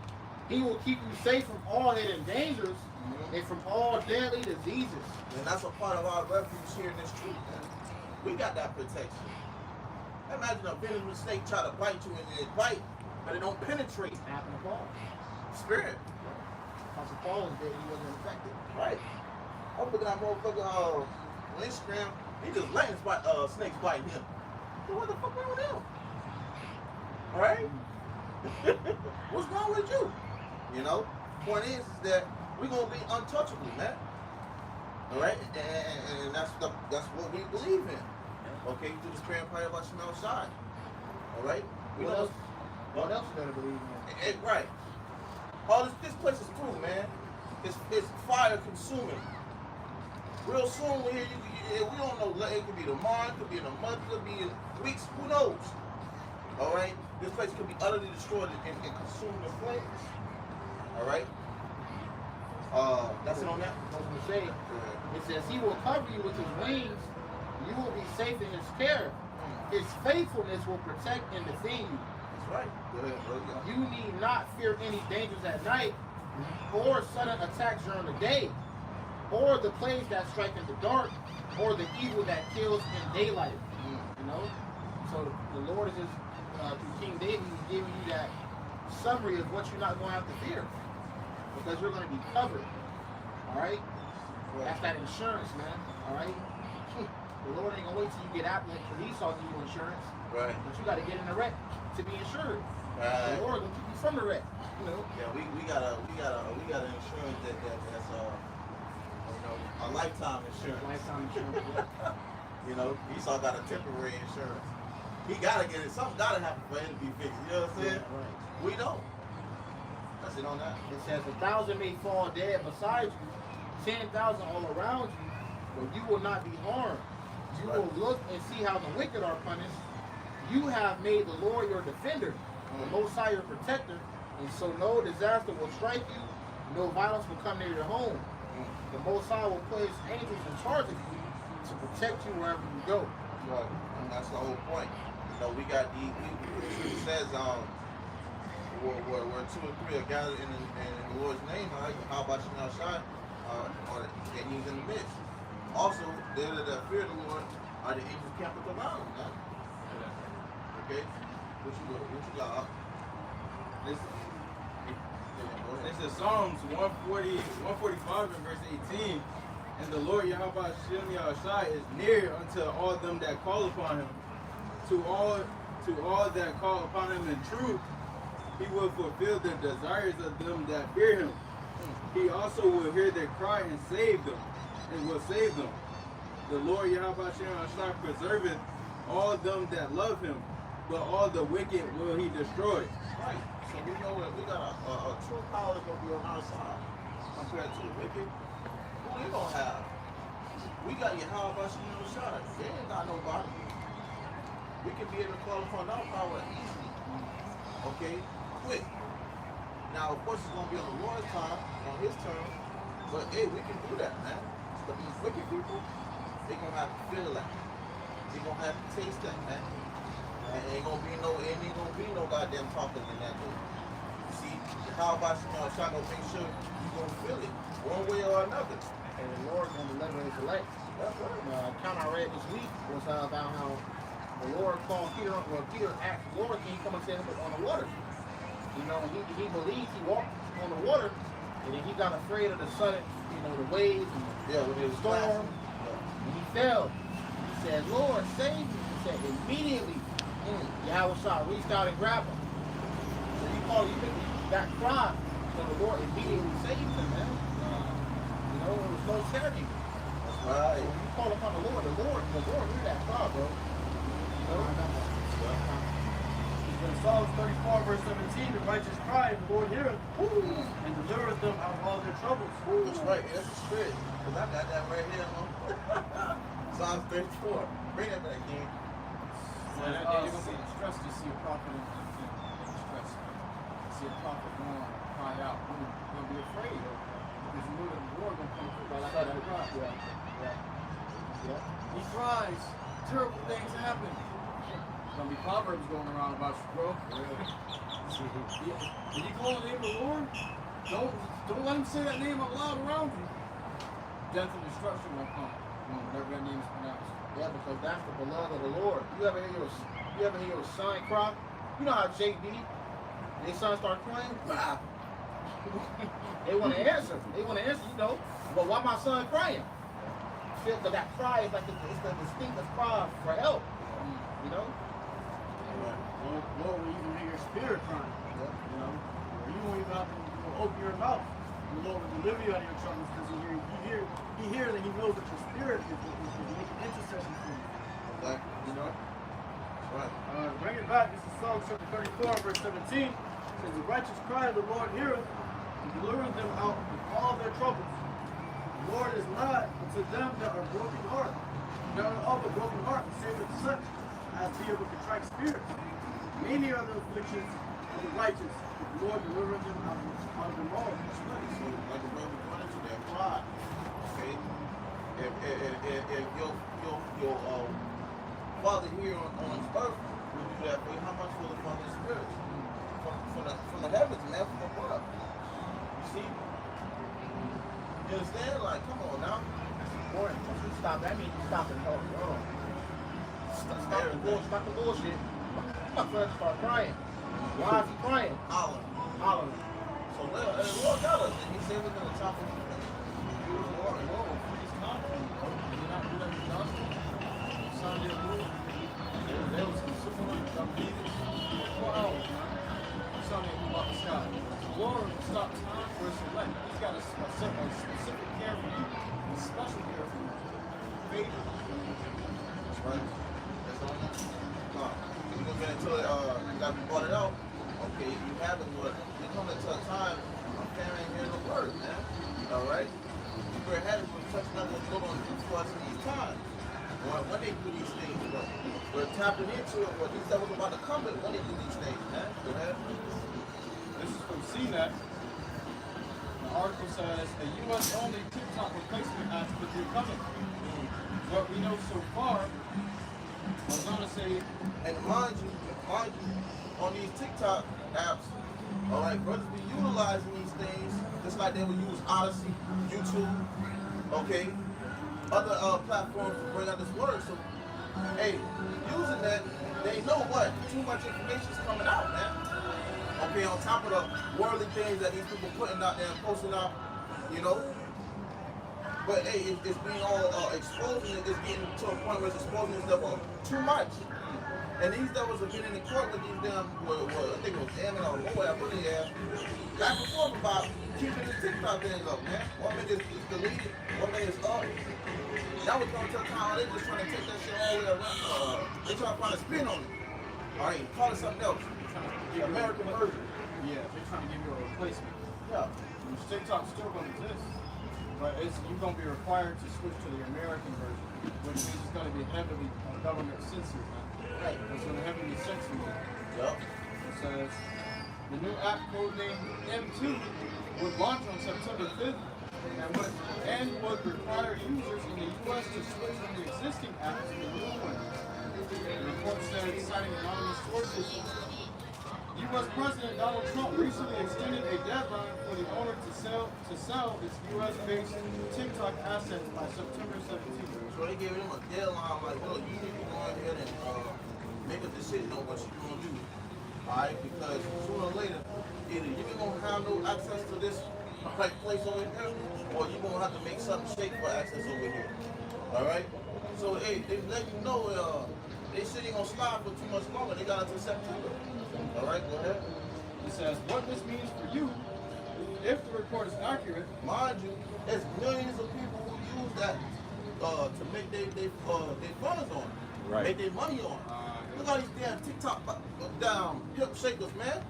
he will keep you safe from all hidden dangers and from all deadly diseases. And that's a part of our refuge here in this truth, man. We got that protection. Imagine a venomous snake try to bite you and it bite, but it don't penetrate. It happened to Paul. Spirit. Apostle Paul was dead, he wasn't infected. Right. I'm looking at motherfucker on Instagram. He just letting snakes biting him. So what the fuck wrong with him? Alright? What's wrong with you? You know? Point is that we're gonna be untouchable, man. Alright? And that's what we believe in. Okay, through the spirit and power of Hashem outside. Alright? What else? What else you gotta believe in? Right. All this place is cool, man. It's fire consuming. Real soon we hear we don't know. It could be tomorrow, it could be in a month, it could be in weeks. Who knows? All right. This place could be utterly destroyed and consumed in flames. All right. That's it on that. I was gonna say, it says he will cover you with his wings. You will be safe in his care. His faithfulness will protect and defend you. That's right. Go ahead, bro. You need not fear any dangers at night, or sudden attacks during the day, or the plagues that strike in the dark, or the evil that kills in daylight. You know? So the Lord is just, through King David, he's giving you that summary of what you're not going to have to fear. Because you're going to be covered. Alright? That's that insurance, man. Alright? The Lord ain't going to wait till you get out and police all give you insurance. Right. But you got to get in a wreck to be insured. Right. The Lord will keep you from the wreck. You know? Yeah, we got an insurance that's a lifetime insurance. Lifetime insurance. You know, Esau got a temporary insurance. He gotta get it. Something gotta happen for him to be fixed. You know what I'm saying? Yeah, right. We don't. That's it on that. It says 1,000 may fall dead beside you, 10,000 all around you, but you will not be harmed. You will look and see how the wicked are punished. You have made the Lord your defender, the Most High your protector, and so no disaster will strike you, no violence will come near your home. The Most High will place angels in charge of you to protect you wherever you go. Right. And that's the whole point. You know, we got it says where two or three are gathered in the Lord's name, how about you now shine? And he's in the midst. Also, they that fear the Lord are the angels camped around him. Man. Okay? What you got? This is Psalms 145 and verse 18. And the Lord Yahweh Shem Yahushai is near unto all them that call upon him. To all that call upon him in truth, he will fulfill the desires of them that fear him. He also will hear their cry and save them, and will save them. The Lord Yahweh Shem Yahushai preserveth all them that love him, but all the wicked will he destroy. Right. So we know that we got a true power that's going to be on our side compared to the wicked. Who we going to have? We got Yahweh Shem Yahushai. They ain't got nobody. We can be able to call upon our power easily. Okay? Quick. Now, of course, it's going to be on the Lord's time, on his term. But, hey, we can do that, man. But these wicked people, they're going to have to feel that. They're going to have to taste that, man. And ain't gonna be no goddamn talking in that dude. See, how about you trying to make sure you gonna feel it one way or another. And the Lord going to deliver his elect. That's right. Account I read this week was about how the Lord called Peter. Well, Peter asked the Lord, can he come and set him on the water? You know, he believed he walked on the water, and then he got afraid of the sudden, the waves and When it was storm, and he fell. He said, Lord, save me. He said, immediately, Yahweh reached out and grabbed him. So he called, that cry, so the Lord immediately saved him, man. There was no charity. That's right. So when you call upon the Lord hear that cry, bro. In Psalms 34, verse 17, the righteous cry, and the Lord heareth, and delivereth them out of all their troubles. That's right. That's the spirit. Because I got that right here, man. Psalms 34. Bring that back, King. You're going to be distressed to see a prophet in distress. See a prophet going to cry out. You're going to be afraid. Because you know that the Lord going to come through by the side of the cry. He cries. Terrible things happen. There's going to be proverbs going around about you, bro. When you call the name of the Lord, don't let him say that name out loud around you. Death and destruction will come whenever that name is pronounced. Yeah, because that's the beloved of the Lord. You ever hear your son cry? You know how Jake be? Their son start crying? They want to answer. But why my son crying? But that cry is like it's the distinctive cry for help. Lord will even hear your spirit crying. Or you won't even have to open your mouth. The Lord will deliver you out of your troubles because he hears and he knows that your spirit is making intercession for you. Exactly. Right. Bring it back. This is Psalm chapter 34, verse 17. It says, the righteous cry, the Lord heareth, and delivereth them out of all their troubles. The Lord is nigh unto them that are broken heart. They are of a broken heart, saveth such as be of a contrite spirit. Many are the afflictions of the righteous, but the Lord delivereth them out of them all. So, like the brother pointed to that pride, okay? If your Father here on this earth will do that for you, how much will the Father Spirit? From the heavens, man, from above. You see? You understand? Like, come on now. Important. Once you stop, that means you stop and help. Hold on. Stop the bullshit. My friend start crying. Why is he crying? Hollering. So the Lord got us. He said we're going to chop him. He was the Lord. Lord will free his confidence. Did you not do that in Johnson? Son of their rule. There was some super diabetes. 4 hours. Son of their rule about the sky. The Lord will stop time for his elect. He's got a specific care for you. A special care for you. Favor. That's right. That's all that. We're going to get into it. Like we brought it out. Okay, you have it, but you're coming to a time of famine hearing the word, man. All right? People are having such not what's going on for us in these times. When they do these things, but we're tapping into it. What these that was about to come, but when they do these things, man. Go ahead. This is from CNET. The article says a U.S. only TikTok replacement app could be coming. What we know so far, I was gonna say, And mind you, on these TikTok apps, all right, brothers be utilizing these things just like they would use Odyssey, YouTube, okay, other platforms to bring out this word. So, hey, using that, they know what? Too much information is coming out, man. Okay, on top of the worldly things that these people putting out there and posting out, you know. But hey, it's being all exposed, and it's getting to a point where it's exposing stuff too much. And these devils have been in the court with these damn, I think it was Ammon or whatever they have, back and forth about keeping the TikTok things up, man. One minute it's deleted, one minute it's up. Now we're going to a time where they're just trying to take that shit all the way around. They're trying to find a spin on it. All right, call it something else. The American version. yeah, they're trying to give you a replacement. Yeah. TikTok's still gonna exist, but you're gonna be required to switch to the American version, which means it's gonna be heavily government censored. Right. It's gonna heavily censor you. Yep. It says the new app codenamed M2 would launch on September 5th and would require users in the U.S. to switch from the existing app to the new one. The report said, citing anonymous sources, U.S. President Donald Trump recently extended a deadline for the owner to sell its U.S.-based TikTok assets by September 17th. So they gave him a deadline, like, look, you need to go ahead and make a decision on what you're going to do. All right? Because sooner or later, either you're going to have no access to this place over here, or you're going to have to make something shake for access over here. All right? So, hey, they let you know they said they're going to slide for too much longer. They got until September. All right, go ahead. It says, what this means for you, if the report is accurate, Mind you, there's millions of people who use that to make their funds on, Right. make their money on. Look at all these damn TikTok down hip shakers, man.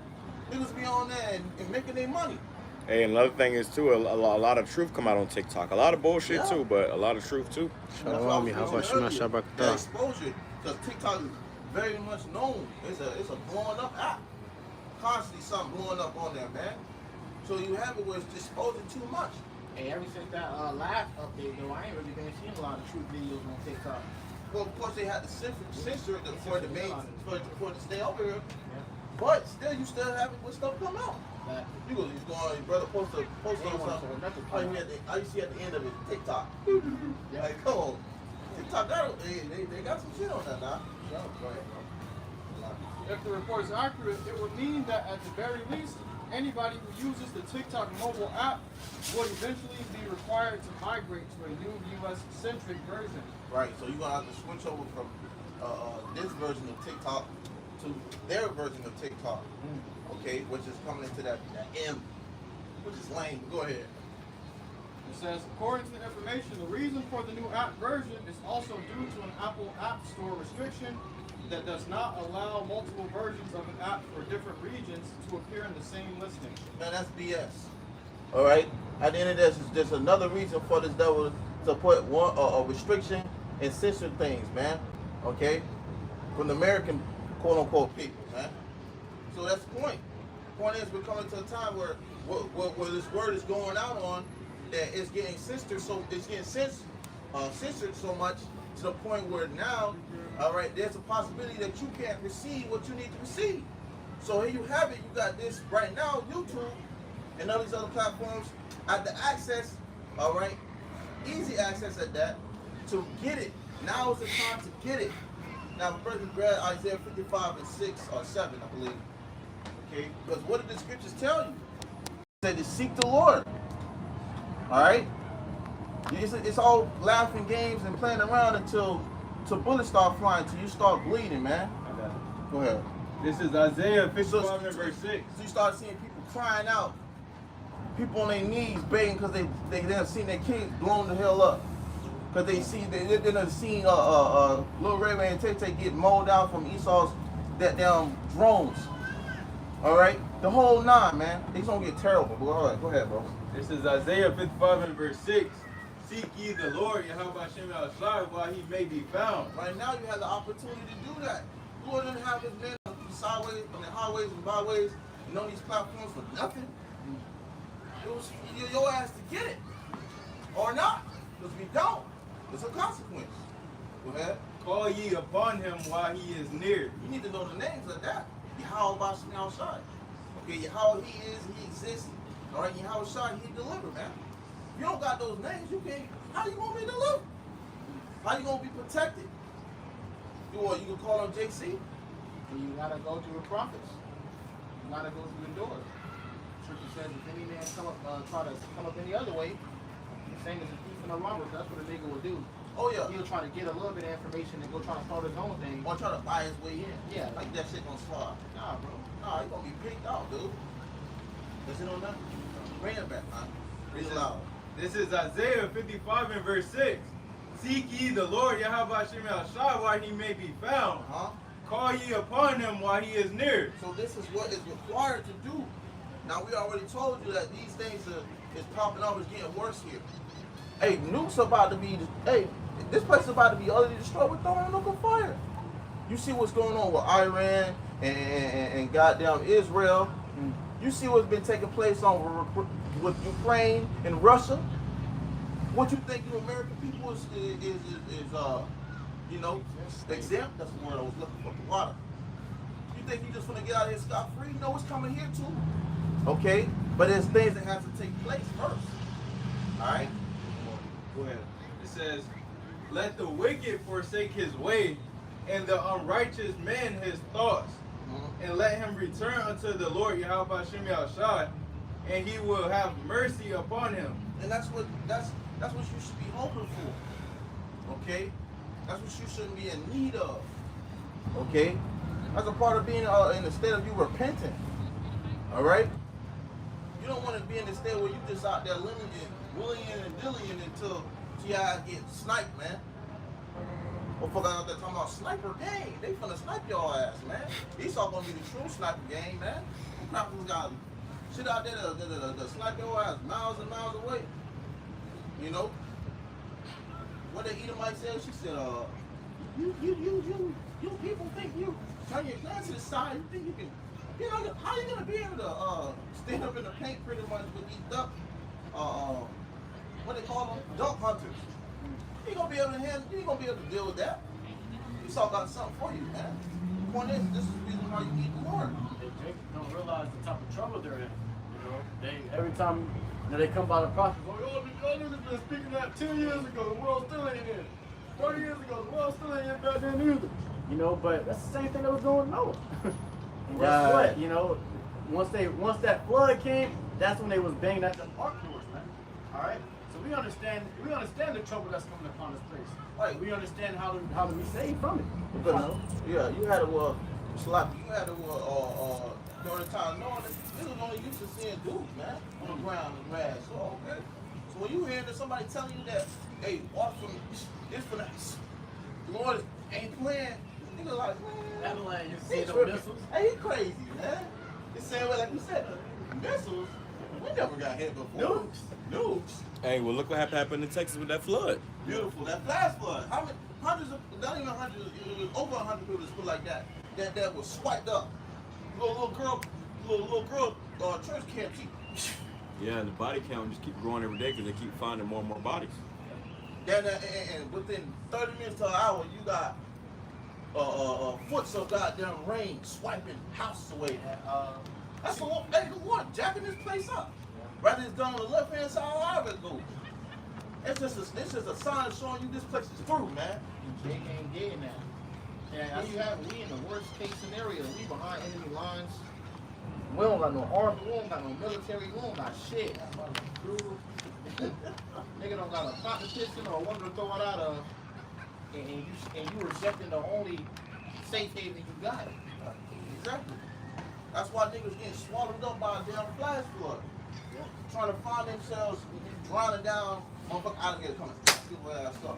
Niggas be on there and making their money. Hey, and another thing is too, a lot of truth come out on TikTok. A lot of bullshit Yeah. too, but a lot of truth too. Shalom, how about Shema The Shabbat? exposure, because TikTok is very much known. It's a blowing up app. Constantly something blowing up on there, man. So you have it where it's exposing too much. Hey, ever since that last update, though, I ain't really been seeing a lot of truth videos on TikTok. Well, of course, they had to censor it for the main for it to stay over here. Yeah. But still, you still have it when stuff come out. That, You go, he's going, brother, post on something. All you see at the end of it, TikTok. Like, come on. TikTok, they got some shit on that now. yo, go ahead. if the report is accurate, it would mean that at the very least, anybody who uses the TikTok mobile app would eventually be required to migrate to a new U.S.-centric version. Right, so you're going to have to switch over from this version of TikTok to their version of TikTok. Okay, which is coming into that M, which is lame. Go ahead. It says, according to the information, the reason for the new app version is also due to an Apple App Store restriction that does not allow multiple versions of an app for different regions to appear in the same listing. Man, that's BS. All right. At the end of this, there's another reason for this devil to put a restriction and censor things, man. Okay, from the American quote unquote people, man. So that's the point. The point is, we're coming to a time where this word is going out on that it's getting censored, so it's getting censored so much to the point where now, all right, there's a possibility that you can't receive what you need to receive. So here you have it. You got this right now, YouTube and all these other platforms at the access, all right, easy access at that, to get it. Now is the time to get it. Now, brother, grab Isaiah 55 and 6 or 7, I believe. Okay, because what did the scriptures tell you? It said to seek the Lord. All right, it's all laughing games and playing around until bullets start flying, till you start bleeding, man. Go ahead. This is Isaiah 55 and verse 6. So you start seeing people crying out, people on their knees begging because they have seen their kids blown the hell up. Because they done seen Lil Ray Ray and Tay Tay get mowed down from Esau's that damn drones. All right, the whole nine, man. It's gonna get terrible. But all right, go ahead, bro. This is Isaiah 55 and verse 6. Seek ye the Lord, Yahweh Shem Yahshua, while he may be found. Right now, you have the opportunity to do that. The Lord didn't have his men on the sideways, on the highways and byways, and on these platforms for nothing. It was your ass to get it, or not. Because if you don't, there's a consequence. Go ahead. Call ye upon him while he is near. You need to know the names of that. Yahweh Shem Yahshua. Okay, Yahweh, he is, he exists. All right, Yahweh Shai, he delivered, man. If you don't got those names, you can't. How you gonna be delivered? How you gonna be protected? You can call them JC. You gotta go through the prophets. You gotta go through the doors. Scripture says if any man try to come up any other way, the same as a thief and a robber, that's what a nigga will do. Oh yeah. He'll try to get a little bit of information and go try to start his own thing. Or try to buy his way in. Yeah. Like that shit gonna slide. Nah, bro. Nah, you gonna be picked out, dude. Is it on that? Bring it back, man. Read it loud. This is Isaiah 55 and verse 6. Seek ye the Lord, Yahweh Shem Yahshua, while he may be found. Call ye upon him while he is near. So this is what is required to do. Now we already told you that these things is popping up, it's getting worse here. Hey, nukes about to be, hey, this place is about to be utterly destroyed. We're throwing nuclear fire. You see what's going on with Iran and goddamn Israel. You see what's been taking place with Ukraine and Russia. What you think you American people is you know, exempt? That's the word I was looking for. Water. You think you just gonna get out of here scot-free? You know what's coming here too. Okay, but there's things that have to take place first. All right. Go ahead. It says, let the wicked forsake his way, and the unrighteous man his thoughts. And let him return unto the Lord Yahweh Shem Yahshua, and he will have mercy upon him. And that's what you should be hoping for. Okay? That's what you shouldn't be in need of. Okay? That's a part of being in the state of you repenting. Alright? You don't want to be in the state where you just out there willing and dillying until you get sniped, man. Motherfuckers out there talking about sniper gang. They finna snipe your ass, man. These all gonna be the true sniper gang, man. Crackers got shit out there to snipe your ass miles and miles away. You know? What the Edomite said, she said, you people think you turn your glance to the side, you think you can, you know, how you gonna be able to stand up in the paint pretty much with these duck, what they call them? Duck hunters. You ain't gonna be able to handle, you ain't gonna be able to deal with that. Esau got something for you, man. The point is, this is the reason why you need the Lord. They don't realize the type of trouble they're in. You know, every time they come by the prophet, y'all niggas been speaking that 10 years ago, the world still ain't in. 30 years ago, the world still ain't in back then either. You know, but that's the same thing that was going on. And guess what? You know, once that flood came, that's when they was banging at the ark doors, man. All right. So we understand the trouble that's coming upon this place. Right. We understand how to be saved from it. You know, yeah, you had to slap. You had to during the time knowing that this was only used to seeing dudes, man, on the ground and grass. So okay. So when you hear that somebody telling you that, hey, walk from this for the Lord ain't playing, nigga like, man. That like you He see the tripping. missiles. Hey, he crazy, man. The same way, like you said, missiles. We never got hit before. Nukes. Hey, well, look what happened in Texas with that flood. Beautiful. That flash flood. How many? Hundreds of, not even hundreds. It was over 100 people that put like that. That was swiped up. Little girl, church camp. Yeah, and the body count just keep growing every day because they keep finding more and more bodies. And within 30 minutes to an hour, you got foots of goddamn rain swiping houses away. That's the one jacking this place up. Rather it's done on the left hand side, however it goes. It's just a sign showing you this place is through, man. Jake ain't getting that. And you have we in the worst case scenario. We behind enemy lines. We don't got no army. We don't got no military. We don't got shit. Nigga don't got a pocket piston or one to throw it out of. And you rejecting the only safe haven you got. Exactly. That's why niggas getting swallowed up by a damn flash flood. Trying to find themselves drowning down, motherfucking alligator coming. Stupid ass stuff.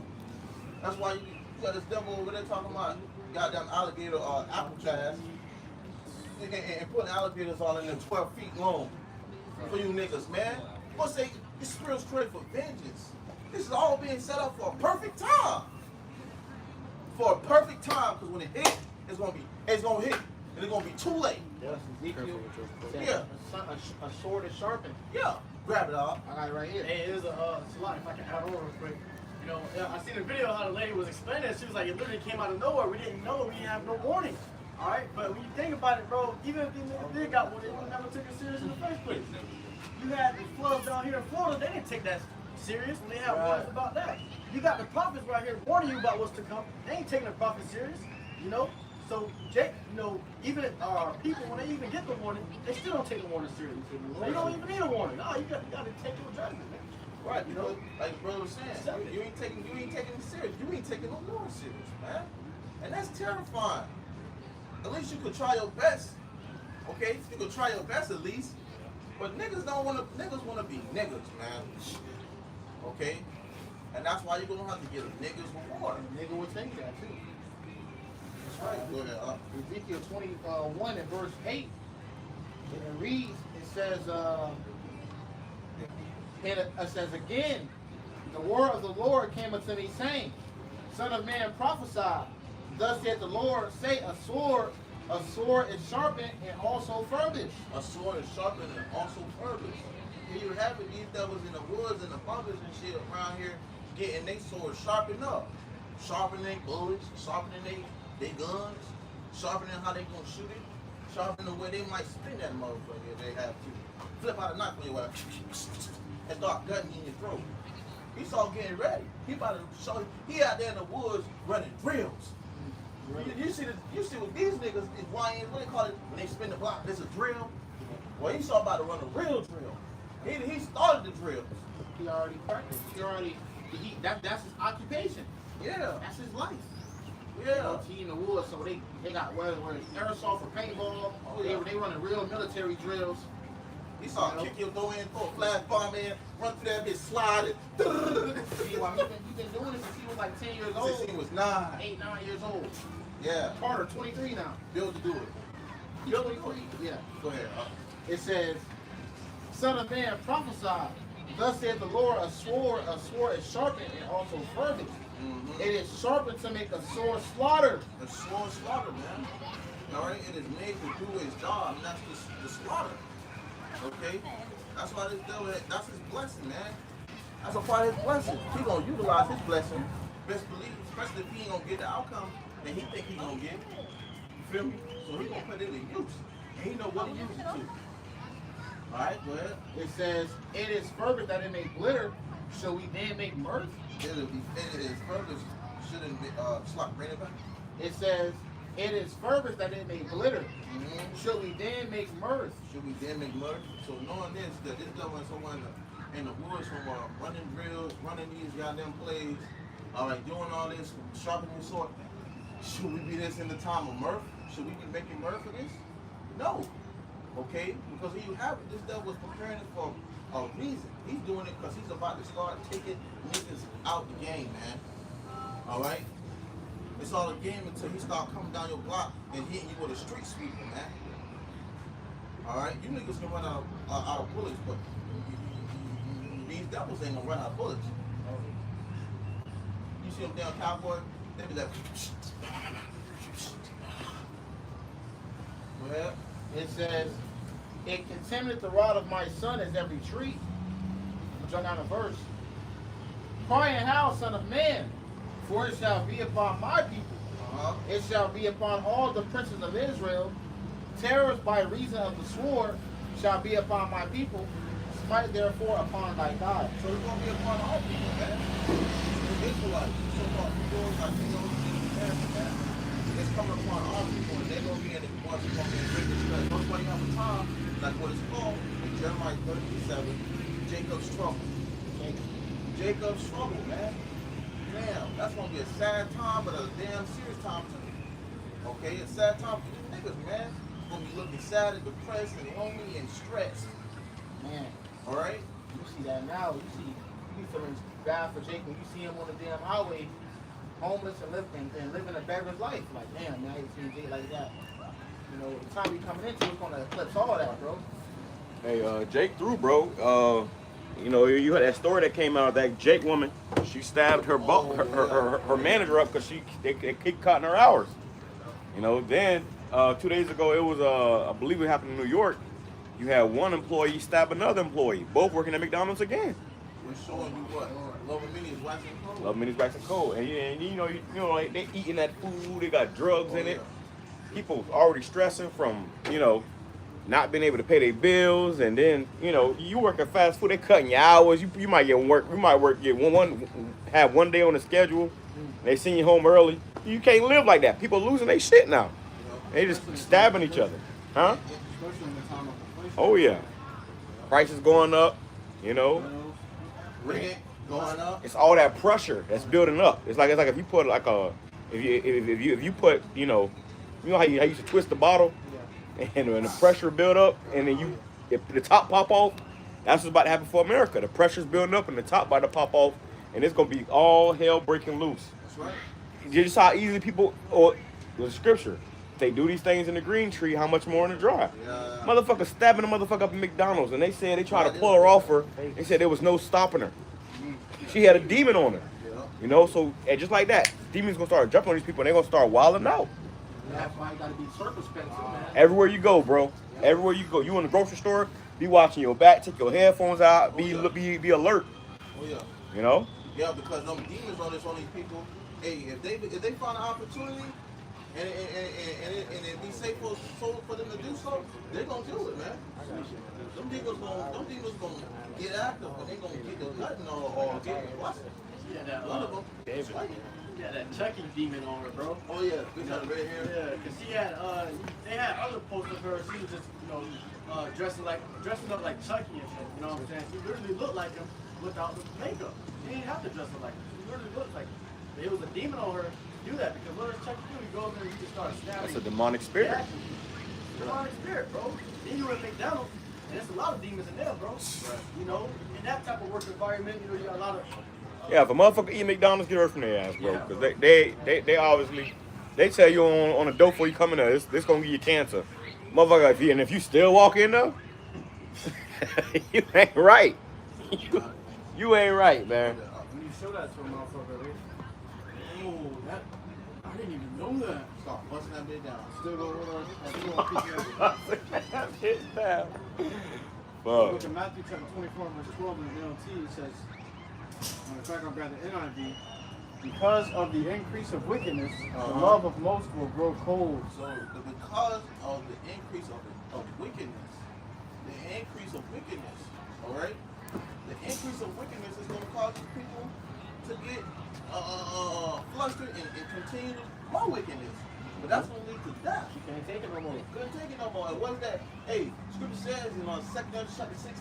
That's why you got this devil over there talking about goddamn alligator apple jazz and putting alligators all in there 12 feet long for you niggas, man. What's say this spiritual created for vengeance? This is all being set up for a perfect time. For a perfect time, because when it hit, it's gonna hit, and it's gonna be too late. Yes, Ezekiel. Yeah. A sword is sharpened. Yeah. Grab it all. I got it right here. Hey, it was a lot. If I can add on real quick. You know, I seen a video how the lady was explaining it. She was like, it literally came out of nowhere. We didn't know. We didn't have no warning. All right, but when you think about it, bro, even if these niggas did got one, they would never took it serious in the first place. You had the floods down here in Florida. They didn't take that serious when they had warnings about that. You got the prophets right here warning you about what's to come. They ain't taking the prophets serious, you know. So, Jake, you know, even people, when they even get the warning, they still don't take the warning serious. They don't even need a warning. No, you got to take your judgment, man. Right, you know, like the brother was saying, you ain't taking it serious. You ain't taking no more serious, man. And that's terrifying. At least you could try your best. Okay? You could try your best at least. But niggas wanna be niggas, man. Okay? And that's why you're gonna have to get a niggas reward. Nigga would think that too. That's right. Go ahead. Ezekiel 21 and verse 8. And it reads, it says again, the word of the Lord came unto me, saying, Son of man, prophesy. Thus saith the Lord, say a sword is sharpened and also furbished. A sword is sharpened and also furbished. Here you have it, these devils in the woods and the bunkers and shit around here getting their swords sharpened up. Sharpening their bullets, sharpening their guns, sharpening how they gonna shoot it, sharpening the way they might spin that motherfucker if they have to. Flip out a knife on your way and start cutting in your throat. He's all getting ready. He about to show you. He out there in the woods running drills. You see what these niggas is YNs, what they call it when they spin the block, this a drill. Well, he saw about to run a real drill. He started the drills. He already practiced. That's his occupation. Yeah. That's his life. Yeah. He in the woods, so they got whether it's aerosol for paintball, they running real military drills. He saw kick your door in, throw a flash bomb in, run through that bitch, slide it. See, well, he been doing it since he was like 10 years old. Since he was 9. 8, 9 years old. Yeah. Carter, 23 now. Built to do it. He's 23? Yeah. Go ahead. It says, Son of man, prophesy. Thus saith the Lord, a sword is sharpened and also furbished. Mm-hmm. It is sharpened to make a sword slaughter. A sword slaughter, man. All right? It is made to do its job, and that's the slaughter. Okay? That's why this devil, that's his blessing, man. That's a part of his blessing. He gonna utilize his blessing, best believe, especially if he ain't gonna get the outcome that he think he gonna get. You feel me? So he gonna put it in use. And he know what to use it to. Alright, go ahead. It says, it is furbished that it may glitter. Shall we then make mirth? It is purpose shouldn't be bring it back. It says, it is furbished that it may glitter. Mm-hmm. Shall we then make mirth? Should we then make murder? So knowing this, that this devil is someone in the woods from running drills, running these goddamn plays, all right, doing all this, sharpening his sword. Should we be this in the time of mirth? Should we be making mirth for this? No. Okay? Because here you have it. This devil is preparing it for a reason. He's doing it because he's about to start taking niggas out the game, man. All right? It's all a game until he start coming down your block and hitting you with a street sweeper, man. Alright? You niggas can run out of bullets, but these devils ain't gonna run out of bullets. You see them down cowboy, they be like, Well, it says, it contaminate the rod of my son as every tree. Jump down a verse. Cry and howl, son of man, for it shall be upon my people. It shall be upon all the princes of Israel. Terrors by reason of the sword shall be upon my people. Smite therefore upon thy God. so it's gonna be upon all people, man. The Israelites, so-called people, like you know, man. It's coming upon all people, and they're gonna be in the ones who gonna be in great distress. That's why you have a time, like what it's called in Jeremiah 37, Jacob's trouble. Jacob's trouble, man. Damn, that's gonna be a sad time, but a damn serious time too. Okay, a sad time for these niggas, man. Gonna be looking sad and depressed and lonely and stressed. Man, Alright? you see that now. You be feeling bad for Jacob. You see him on the damn highway, homeless and living a beggar's life. Like, damn, man, I ain't seen Jake like that. You know, the time we coming into is gonna eclipse all that, bro. Hey, Jake threw, bro. You know, you had that story that came out of that Jake woman. She stabbed her her manager up because they keep cutting her hours. You know, then 2 days ago, it was I believe it happened in New York. You had one employee stab another employee, both working at McDonald's again. We're showing you what? Love and Mini is waxing cold. Love Mini's waxing cold, and you know, like, they eating that food. They got drugs in it. People already stressing from not being able to pay their bills, and then you work at fast food. They cutting your hours. You might get work. You might have one day on the schedule. They send you home early. You can't live like that. People losing their shit now. They just stabbing each other, huh? Especially in the time of inflation. Oh yeah, prices going up. Rent going up. It's all that pressure that's building up. It's like if you put if you put you know how you used to twist the bottle, and when the pressure build up, and then if the top pop off, that's what's about to happen for America. The pressure's building up, and the top about to pop off, and it's gonna be all hell breaking loose. That's right. Just how easily people, or the scripture, they do these things in the green tree, how much more in the dry? Yeah. Motherfucker stabbing a motherfucker up in McDonald's, and they said they tried to pull her off her. They said there was no stopping her. She had a demon on her. So and just like that, demons gonna start jumping on these people, and they're gonna start wilding out. That's why you gotta be circumspect too, man. Everywhere you go, bro. Everywhere you go. You in the grocery store, be watching your back, take your headphones out, be alert. Oh yeah. Yeah, because them demons on these people. Hey, if they find an opportunity and it be safe for them to do so, they're gonna do it, man. Them demons gonna get active, and they gonna get the cutting or get busted. Yeah, One of them. David. Yeah, that Chucky demon on her, bro. Oh yeah, we got red hair. Yeah, cause she had they had other posts of her. She was just dressing up like Chucky and shit. You know what I'm saying? She literally looked like him without the makeup. She didn't have to dress up like him. She literally looked like him. But it was a demon on her to do that because what does Chucky do? He goes in and he just starts stabbing. That's a demonic spirit. Yeah, demonic spirit, bro. Then you were at McDonald's, and there's a lot of demons in there, bro. In that type of work environment, you got a lot of. Yeah, if a motherfucker eat McDonald's, get her from their ass, bro. Because they obviously, they tell you on the door before you come in there, this gonna give you cancer. Motherfucker, if you still walk in there, you ain't right. You ain't right, man. When you show that to a motherfucker, I didn't even know that. Stop busting that bitch down. Still gonna pick it up. Look at Matthew chapter 24, verse 12 in the NLT. It says, in fact, I'll grab the NIV. Because of the increase of wickedness, the love of most will grow cold. So because of the increase of wickedness, all right? The increase of wickedness is going to cause people to get flustered and continue more wickedness. But that's going to lead to death. You can't take it no more. Couldn't take it no more. And what's that? Hey, Scripture says in 2 Corinthians chapter 16,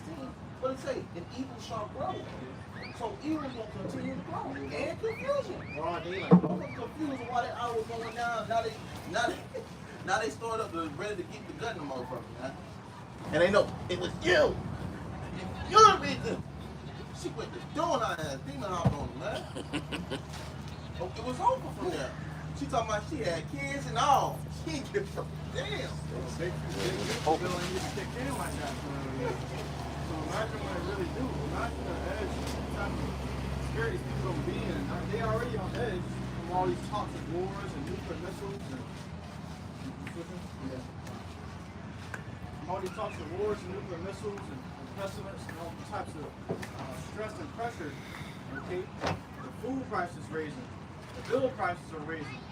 what it say? An evil shall grow. So evil is going to continue to grow. And confusion. Broad daylight. I'm confused why that hour was going down. Now they started up ready to get the gun in the motherfucker, man. And they know it was you. You're the reason. She went to doing her ass, demon hopped on him, man. It was over from there. She talking about she had kids and all. She ain't give a damn. Big bill ain't get to kick in like that. So imagine what it really do. Imagine the edge, the type of spirit these people gonna be in. They already on edge from all these talks of wars and nuclear missiles and all these talks of wars and nuclear missiles and pestilence and all types of stress and pressure. Okay, the food prices raising, the bill prices are raising.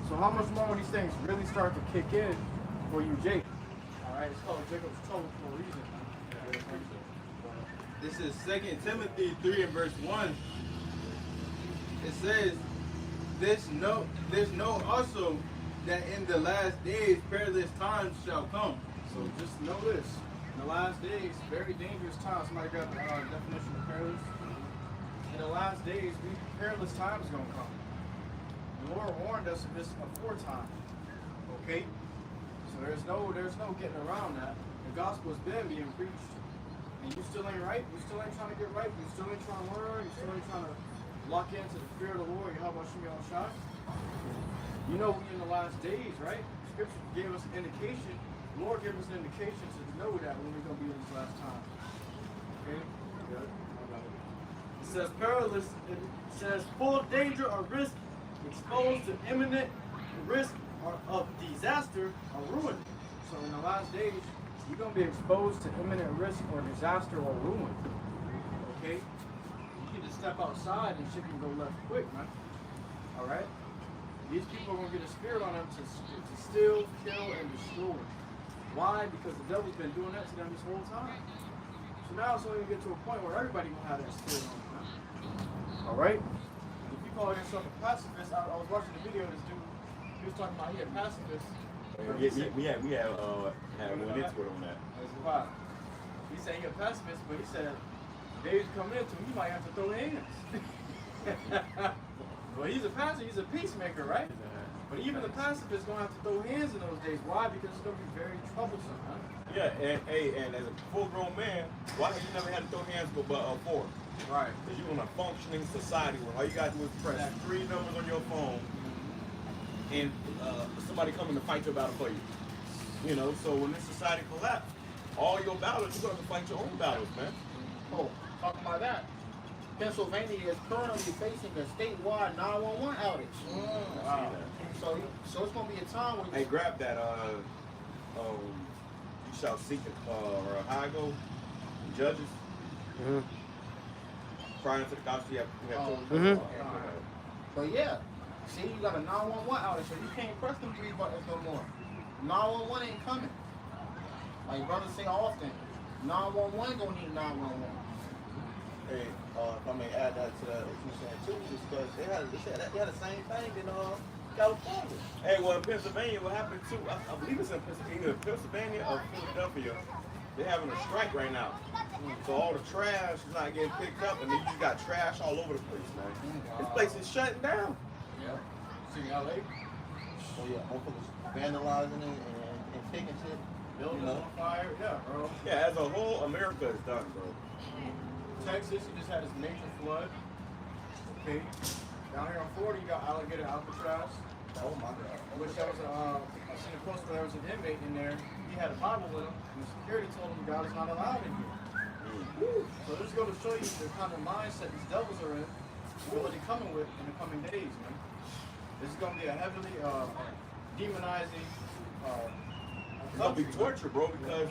So how much more when these things really start to kick in for you, Jake? All right, it's called Jacob's trouble for a reason. This is 2 Timothy 3 and verse 1. It says, This know also that in the last days perilous times shall come. So just know this: in the last days, very dangerous times. Somebody got the definition of perilous. In the last days, perilous times gonna come. The Lord warned us of this aforetime. Okay, so there's no getting around that. The gospel has been being preached, and you still ain't right. You still ain't trying to get right. You still ain't trying to learn. You still ain't trying to lock into the fear of the Lord. How about you on shot? You know we in the last days, right? Scripture gave us an indication. The Lord gave us an indication to know that when we're gonna be in this last time. Okay? Good. It says perilous. It says full of danger or risk, exposed to imminent risk or of disaster or ruin. So in the last days, you're gonna be exposed to imminent risk or disaster or ruin. Okay? You can just step outside and shit can go left quick, man. All right? These people are gonna get a spirit on them to steal, kill, and destroy. Why? Because the devil's been doing that to them this whole time. So now it's only gonna get to a point where everybody gonna have that spirit on them. All right? If you call yourself a pacifist, I was watching the video of this dude. He was talking about he a pacifist. We had one into it on that. He said he a pacifist, but he said days coming into him, you might have to throw hands. Well, he's a pacifist, he's a peacemaker, right? But even the pacifist gonna have to throw hands in those days. Why? Because it's gonna be very troublesome, huh? Yeah, and as a full-grown man, why have you never had to throw hands before? Right. Because you're in a functioning society where all you gotta do is press 3 numbers on your phone, and somebody coming to fight your battle for you. You know, so when this society collapses, all your battles, you're gonna fight your own battles, man. Oh, talking about that. Pennsylvania is currently facing a statewide 911 outage. Wow. So it's gonna be a time when Hey, grab that. You shall seek it, or how I go, Judges. Mhm. Prior to the gospel, you have to. Mhm. But yeah, see, you got a 911 outage, so you can't press them 3 buttons no more. 911 ain't coming. Like brothers say often, 911 gonna need 911. Hey, if I may add that to that, what you saying too, is because they had the same thing in California. Hey, well, in Pennsylvania, what happened too? I believe it's in Pennsylvania or Philadelphia. They're having a strike right now. So all the trash is not getting picked up, and then you got trash all over the place, man. This place is shutting down. Yeah. See LA? So yeah, motherfuckers vandalizing it and taking shit. Buildings on fire. Yeah, bro. Yeah, as a whole, America is done, bro. Texas, you just had this major flood. Okay. Down here in Florida, you got alligator Alcatraz. Oh my God. Which there was I seen a post where there was an inmate in there. He had a Bible with him, and the security told him God is not allowed in here. So this goes to show you the kind of mindset these devils are in, what they're coming with in the coming days, man. This is going to be a heavily demonizing It's gonna be torture, bro, because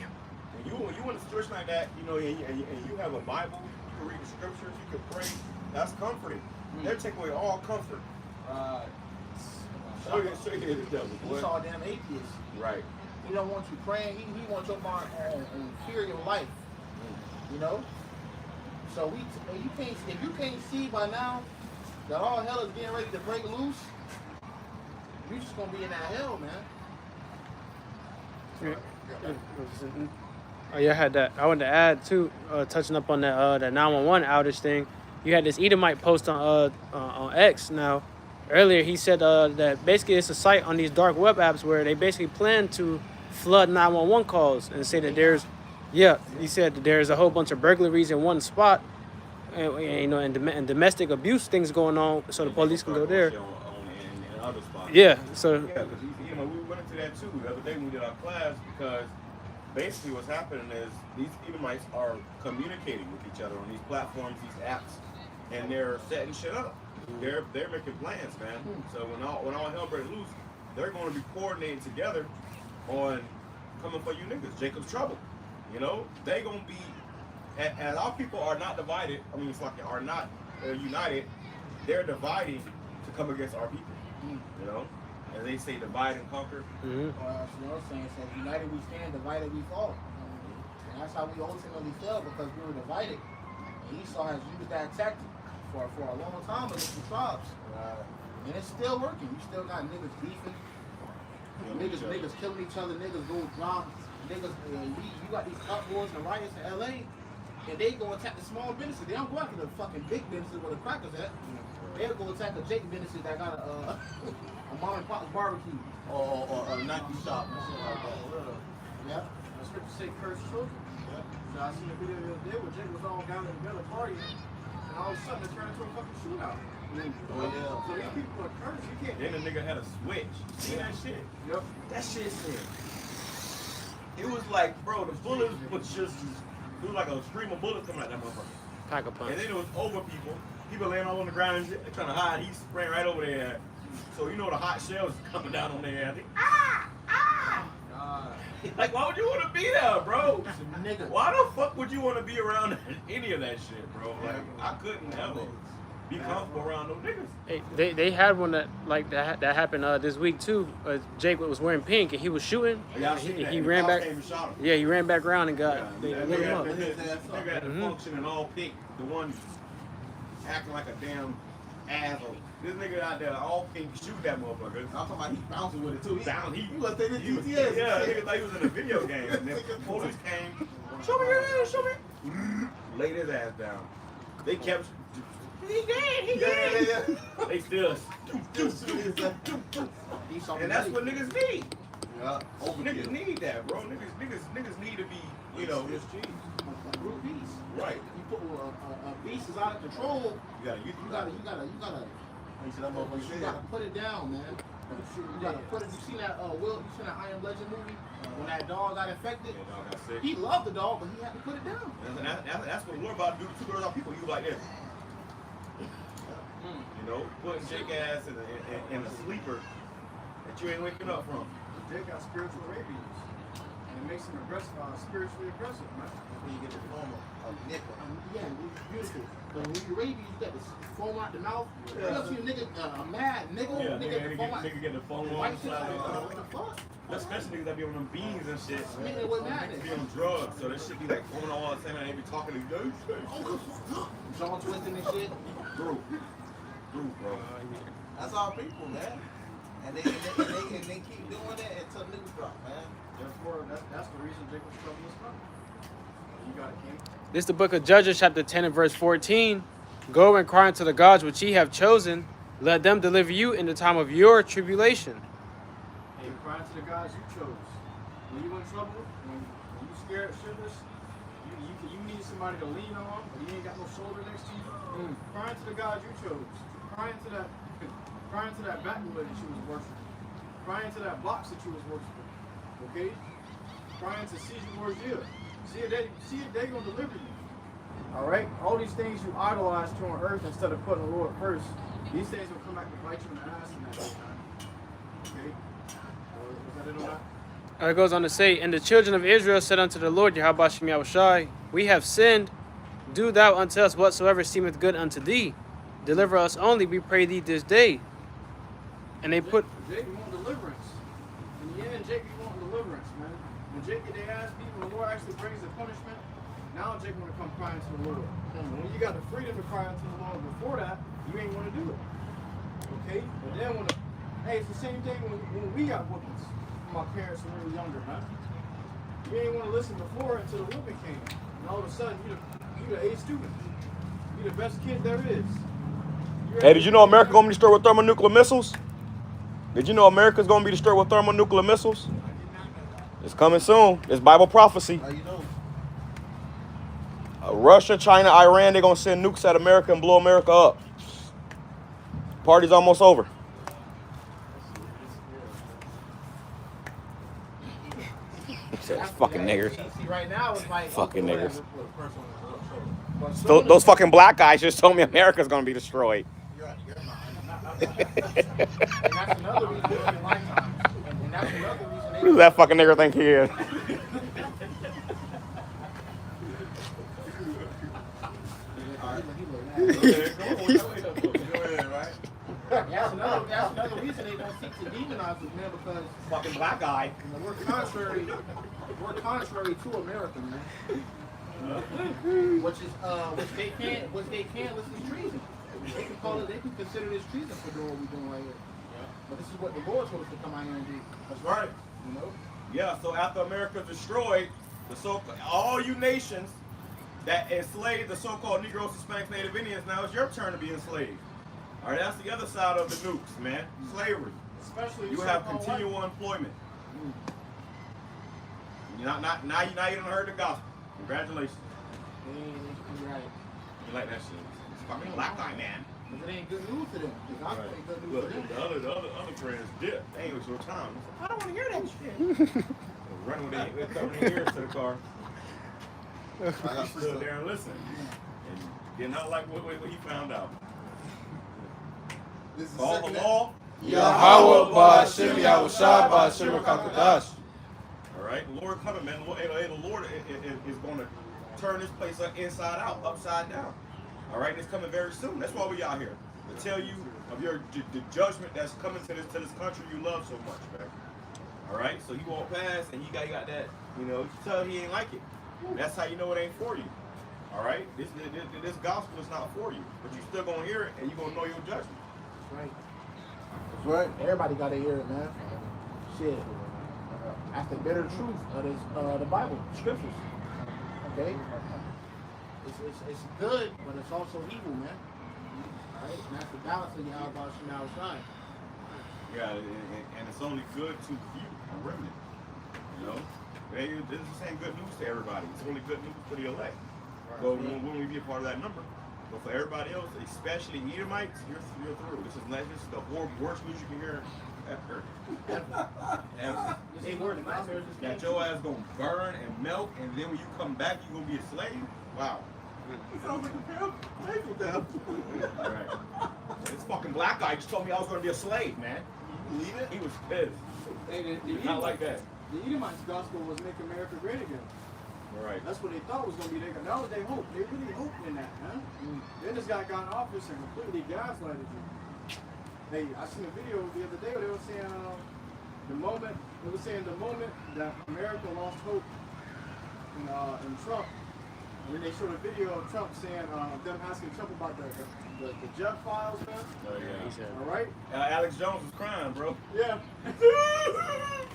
when you in a situation like that, you know, and you have a Bible, you can read the scriptures, you can pray. That's comforting. They're taking away all comfort. Show you the devil, boy. He's all damn atheist. Right. He don't want you praying. He wants your mind on fear your life. You know. So if you can't see by now that all hell is getting ready to break loose, you just gonna be in that hell, man. Oh yeah, I had that. I wanted to add too, touching up on that 911 outage thing. You had this Edomite post on X now. Earlier he said that basically it's a site on these dark web apps where they basically plan to flood 911 calls and say that he said that there's a whole bunch of burglaries in one spot, and you know, and domestic abuse things going on, so the police can go there. In other spots. Yeah. So Yeah, because you know we went into that too the other day when we did our class because basically what's happening is these Edomites are communicating with each other on these platforms, these apps, and they're setting shit up. They're making plans, man. So when all hell breaks loose, they're going to be coordinating together on coming for you niggas. Jacob's trouble. You know, they gonna be, and our people are not divided. I mean, it's like are not united. They're dividing to come against our people. You know, as they say, divide and conquer. mhm. That's what I'm saying. So united we stand, divided we fall. And that's how we ultimately fell because we were divided. And Esau has used that tactic for a long time against the tribes. And it's still working. You still got niggas beefing. Niggas killing each other. Niggas go drop. Niggas, you got these uproars and riots in LA. And they go attack the small businesses. They don't go after the fucking big businesses where the crackers at. They'll go attack the Jake businesses that got a mom and pop barbecue or a Nike shop and shit like that. Yeah. The scripture say curse children. So I seen a video the other day where Jake was all down in the middle partying, and all of a sudden it turned into a fucking shootout. So these people are cursed. You can't. Then the nigga had a switch. See that shit? Yep. That shit said. It was like, bro, the bullets was just, it was like a stream of bullets coming out that motherfucker. Pack a punch. And then it was over people. People laying all on the ground and shit. They're trying to hide. He spraying right over their head. So you know the hot shells coming down on their head. They, like, why would you want to be there, bro? Why the fuck would you want to be around any of that shit, bro? Like, I couldn't ever be comfortable around those niggas. Hey, they had one that like that happened this week too. Jake was wearing pink and he was shooting. Yeah, I seen that. He The ran cops back. came and shot him. Yeah, he ran back around and got Yeah, they that lit him up. nigga had the function in all pink. The one acting like a damn asshole. This nigga out there all pink shoot that motherfucker. I'm talking about he bouncing with it too. He was taking he was- GTS. Yeah, nigga thought he was in a video game. And then police came, show me your hand, show me. Laid his ass down. They kept, he dead. Yeah. They still, and that's what niggas need. Yeah. Niggas need that, bro. Niggas need to be, you know, A group beast. right. You put a beast is out of control. You gotta, You gotta put it down, man. You gotta put it. You seen that you seen that I Am Legend movie when that dog got infected? Yeah, dog got sick. He loved the dog, but he had to put it down. That's what we're about to do to 2 girls out people. You like this. You know, putting Jake ass in a sleeper that you ain't waking up from. Jake got spiritual rabies, and it makes him aggressive, spiritually aggressive, man. When you get the form of nickel. Yeah, it's beautiful. But when you rabies, you got the foam out the mouth. You ever see a nigga, a mad nigga, Yeah, nigga get the phone on white the shit side. out. What the fuck? Especially niggas that be on them beans and shit. Nigga with madness. Be on drugs, so that shit be like foaming all the time and they be talking to you. Jaw twisting and shit. Bro. Bro. That's our people, man. And they keep doing it until niggas drop, man. Therefore, that's the reason Jacob's trouble is coming. You got it, King. This is the book of Judges, chapter 10 and verse 14. Go and cry unto the gods which ye have chosen. Let them deliver you in the time of your tribulation. Hey, cry to the guys you chose. When you in trouble, when you scared shitless, you need somebody to lean on, but you ain't got no shoulder next to you. Crying to the God you chose. Crying to that backwood that you was worshiping. Crying to that box that you was worshiping. Okay? Crying to Caesar Borgia. See if they gonna deliver you. Alright? All these things you idolize to on earth instead of putting the Lord first, these things will come back to bite you in the ass in that time. Okay? Was that it or not? It goes on to say, and the children of Israel said unto the Lord, Yahweh Shem Yahushai, we have sinned. Do thou unto us whatsoever seemeth good unto thee. Deliver us only, we pray thee this day. And they put... Jake want deliverance. In the end, Jake want deliverance, man. When Jake get their ass beat, when the Lord actually brings the punishment, now Jake want to come crying to the Lord. When you got the freedom to cry unto the Lord before that, you ain't want to do it. Okay? But then hey, it's the same thing when we got whoopings from our parents when we were younger, man. You ain't want to listen before until the whooping came. And all of a sudden, you the A student. You the best kid there is. Hey, did you know America gonna be destroyed with thermonuclear missiles? Did you know America's gonna be destroyed with thermonuclear missiles? It's coming soon. It's Bible prophecy. How you know? Russia, China, Iran, they're gonna send nukes at America and blow America up. Party's almost over. Fucking niggers. See, right now it's like Fucking okay, niggers. whatever. But soon Those as- fucking black guys just told me America's gonna be destroyed. You're and that's another reason they don't like times. And that's another reason they Who does that fucking nigger think he is? That's another reason they don't seek to demonize us, man, because Fucking black guy. you know, we're contrary to America, man. Which they can't listen to treason. They can consider this treason for doing what we're doing right here. But this is what the Lord told us to come out here and do. That's right. You know? Yeah, so after America destroyed all you nations that enslaved the so-called Negroes, Hispanics, Native Indians, now it's your turn to be enslaved. All right, that's the other side of the nukes, man. Slavery. Especially You have continual employment. Now you done heard the gospel. Congratulations. You're right. You like that shit? It's fucking black guy, man. But it ain't good news to them. The gospel ain't good news Look, to them. the other friends dip. They ain't with your time. I don't want to hear that shit. Run with their 30 years to the car. He stood there and listened. And did not like what he found out. This is All the second law. Yahweh Ba'Shem Yahushua Ba'Shem Kakadash. All right, the Lord coming, man. The Lord is going to turn this place inside out, upside down. All right, it's coming very soon. That's why we out here to tell you of the judgment that's coming to this country you love so much, man. All right, so he won't pass, and you got that. You know, you tell he ain't like it. That's how you know it ain't for you. All right, this gospel is not for you, but you still gonna hear it, and you gonna know your judgment. Right. That's right. Everybody got to hear it, man. Shit. That's the bitter truth of this, the Bible, scriptures. Okay? It's good, but it's also evil, man. Right? And that's the balance of Yahweh Shai. Yeah, and it's only good to you, a remnant. You know, this ain't good news to everybody. It's only good news for the elect. So when we be a part of that number. But for everybody else, especially Edomites, you're through. This is the worst news you can hear ever. Got your ass gonna burn and melt, and then when you come back, you gonna be a slave. Wow. It sounds like a painful death. Right. This fucking black guy just told me I was gonna be a slave, man. You believe it? He was pissed. Not like that. The Edomites' gospel was make America great again. All right. That's what they thought was going to be their. That was their hope. They really hoped in that, man. Then this guy got in office and completely gaslighted you. I seen a video the other day where they were saying the moment that America lost hope in Trump. And then they showed a video of Trump saying them asking Trump about the jet files, man. Oh yeah. All right. Alex Jones was crying, bro. Yeah.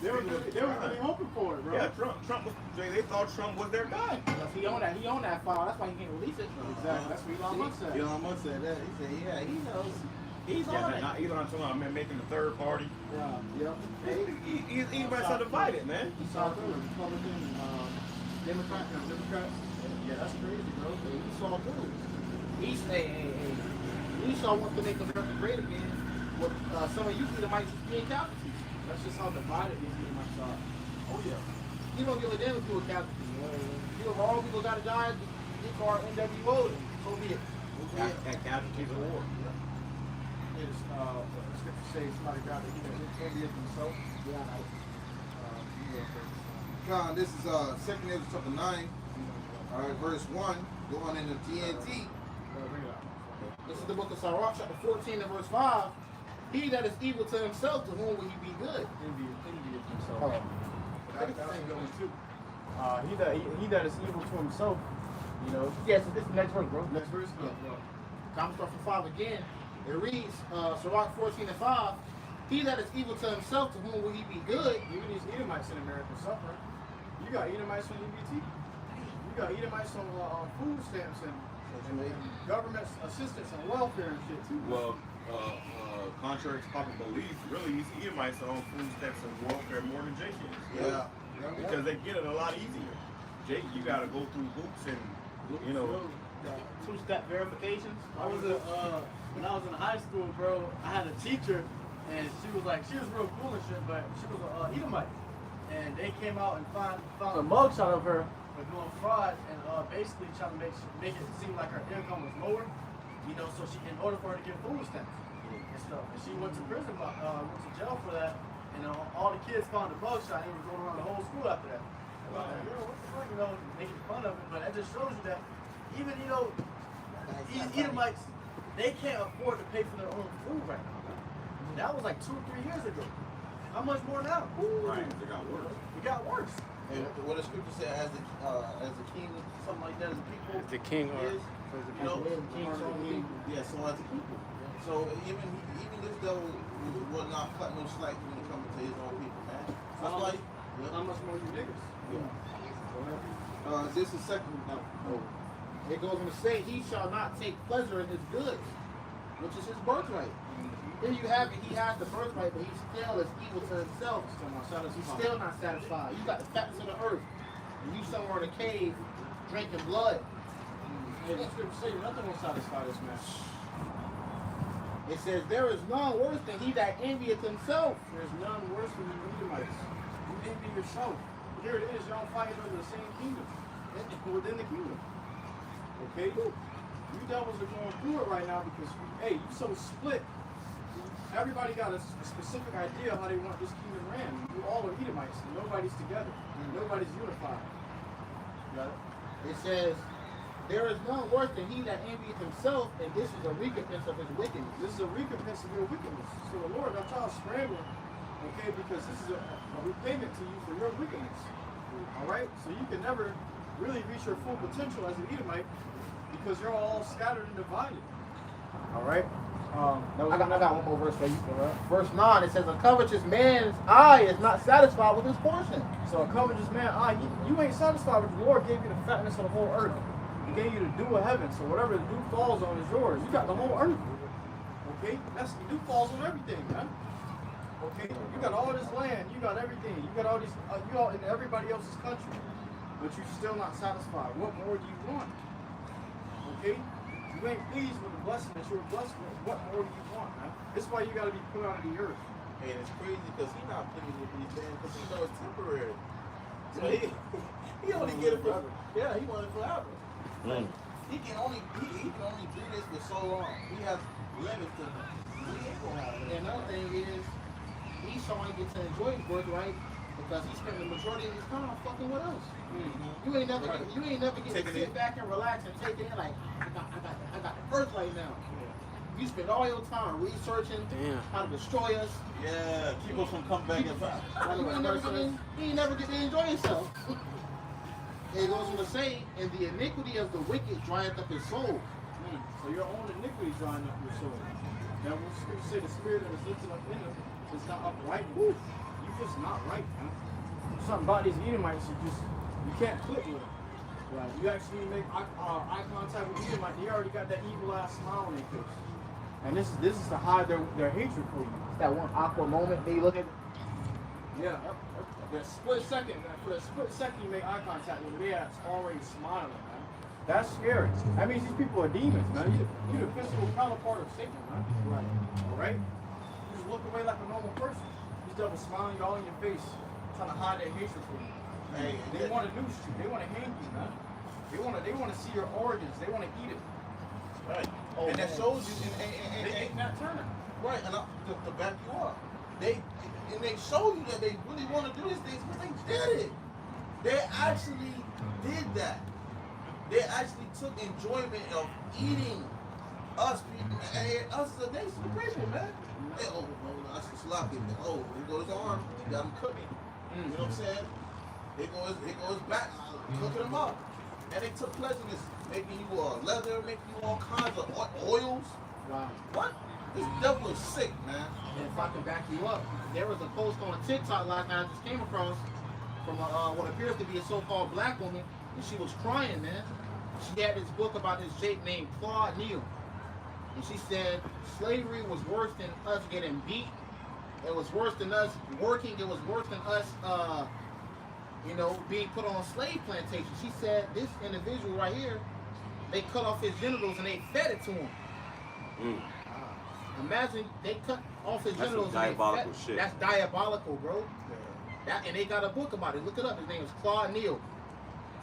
They were really hoping for it, bro. Yeah, they thought Trump was their guy. Because he owned that file. That's why he can't release it. Exactly. That's what Elon Musk said. Elon Musk said that. He said, yeah, he knows. He's on Yeah, it. not Elon talking about making the third party. Yeah. Yep. Everybody's so divided, man. He saw through Republican, Democrats. Yeah, that's crazy, bro. He saw through. Esau wants to make America great again. With some of you Edomites being captives. That's just how divided these Edomites are. Oh yeah. You don't give a damn if you're a captive. You know, all people gotta die. You call NWO. So be it. Casualties of war. Is scripture says somebody got to envious themselves. Con, this is 2nd Ezra chapter 9, all right, verse 1, going into TNT. This is the book of Sirach, chapter 14 and verse 5. He that is evil to himself, to whom will he be good? Envious themselves. That's a good one too. He that is evil to himself, you know. Yes, this is the next verse, bro. Next verse. Yeah. I'm start from 5 again. It reads, Sirach 14 and 5. He that is evil to himself, to whom will he be good? Even these Edomites in America suffering. You got Edomites on EBT. You got Edomites on food stamps and government assistance and welfare and shit too. Well, contrary to popular belief, really, these Edomites are on food stamps and welfare more than Jake is. Yeah. Because they get it a lot easier. Jake, you got to go through hoops and, you know. Two-step verifications. When I was in high school, bro, I had a teacher, and she was real cool and shit, but she was an Edomite. and they came out and found a mugshot of her for doing fraud and basically trying to make it seem like her income was lower, you know, so she, in order for her to get food stamps and stuff. And she went to prison, went to jail for that, and all the kids found the mugshot and they were going around the whole school after that. What the fuck, you know, making fun of it, but that just shows you that even, you know, these Edomites, they can't afford to pay for their own food right now. That was like 2 or 3 years ago. How much more now? Right, it got worse. It got worse. And what the scripture said, as the king, something like that, as the people. As the king is, you know, yeah, so as the people. So even this devil will not cut no slack when it comes to his own people, man. So that's like, How much more you niggas? this is second. No. It goes on to say, he shall not take pleasure in his goods, which is his birthright. Here you have it, he has the birthright, but he still is evil to himself. He's still not satisfied. You got the fatness of the earth, and you somewhere in a cave drinking blood. Yeah, the scripture say nothing will satisfy this man. It says, there is none worse than he that envieth himself. There's none worse than you Edomites. You envy yourself. Here it is, y'all fighting under the same kingdom, within the kingdom. Okay? You devils are going through it right now because, hey, you so split. Everybody got a specific idea of how they want this kingdom ran. You all are Edomites, and nobody's together. Nobody's unified. Got it? It says, there is none worse than he that envieth himself, and this is a recompense of his wickedness. This is a recompense of your wickedness. So the Lord, our child scrambling, okay, because this is a repayment to you for your wickedness. All right? So you can never really reach your full potential as an Edomite because you're all scattered and divided. All right? I got one more verse for you. Verse 9, it says, a covetous man's eye is not satisfied with his portion. So a covetous man, you ain't satisfied with the Lord gave you the fatness of the whole earth. He gave you the dew of heaven. So whatever the dew falls on is yours. You got the whole earth. Okay? The dew falls on everything, man. Okay? You got all this land. You got everything. You got all these, you all in everybody else's country. But you're still not satisfied. What more do you want? Okay? You ain't pleased with the blessing that you're blessed with. What more do you want, man? This is why you got to be put out of the earth. And it's crazy because he's not pleased with these things because he knows it's temporary. So he only get it for, yeah, he wants it forever. Like, he can only do this for so long. He has limits to him. We ain't gonna have it. And another thing is, Esau ain't get to enjoy his birthright because he spent the majority of his time fucking with us. You ain't never get to sit back and relax and take it in like, I got the birthright now. You spend all your time researching how to destroy us. Yeah, keep us from coming back and back. You ain't never get to enjoy yourself. It goes on to say, and the iniquity of the wicked drieth up his soul. So your own iniquity drying up your soul. Now when scripture say the spirit that is lifted up in him is not upright. You're just not right, man. Something about these Edomites, you can't click with them. Right. You actually make eye contact with them, like they already got that evil ass smile on their face. And this is to hide their hatred for you. It's that one awkward moment they look at. Yeah. That split second, for that split second you make eye contact with them, they are already smiling, man. That's scary. That means these people are demons, man. You're the physical counterpart of Satan, man. Right. Alright? You just look away like a normal person. These devils smiling all in your face, trying to hide their hatred for you. Hey, they want to noose you. They want to hang you, man. They want to see your organs. They want to eat it. Right. And that shows you, They ain't not turning. right, and to back you up, they show you that they really want to do these things because they did it. They actually did that. They actually took enjoyment of eating us people, and us as a nation of people, man. Hey, that's just lucky. Oh, here goes his arm. He got him cooking. You know what I'm saying? Here goes back, cooking them up. And they took pleasure in this, making you leather, making you all kinds of oils. Wow. What? This devil is sick, man. And if I can back you up, there was a post on TikTok last night I just came across from what appears to be a so-called black woman, and she was crying, man. She had this book about this Jake named Claude Neal. And she said slavery was worse than us getting beat. It was worse than us working. It was worse than us, being put on slave plantations. She said this individual right here, they cut off his genitals and they fed it to him. Imagine they cut off his genitals. That's diabolical shit. That's diabolical, bro. That, and they got a book about it. Look it up. His name is Claude Neal.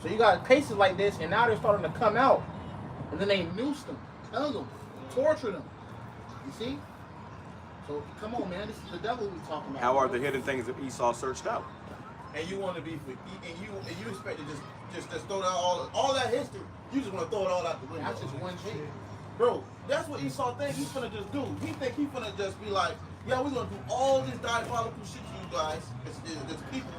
So you got cases like this, and now they're starting to come out. And then they noose them, hung them, torture them. You see? So come on, man. This is the devil we talking about. How are the hidden things of Esau searched out? And you want to be for and you expect to just throw down all that history. You just want to throw it all out the window. That's just one thing. Bro, that's what Esau thinks he's gonna just do. He think he's gonna just be like, yeah, we're gonna do all this diabolical shit to you guys, as people,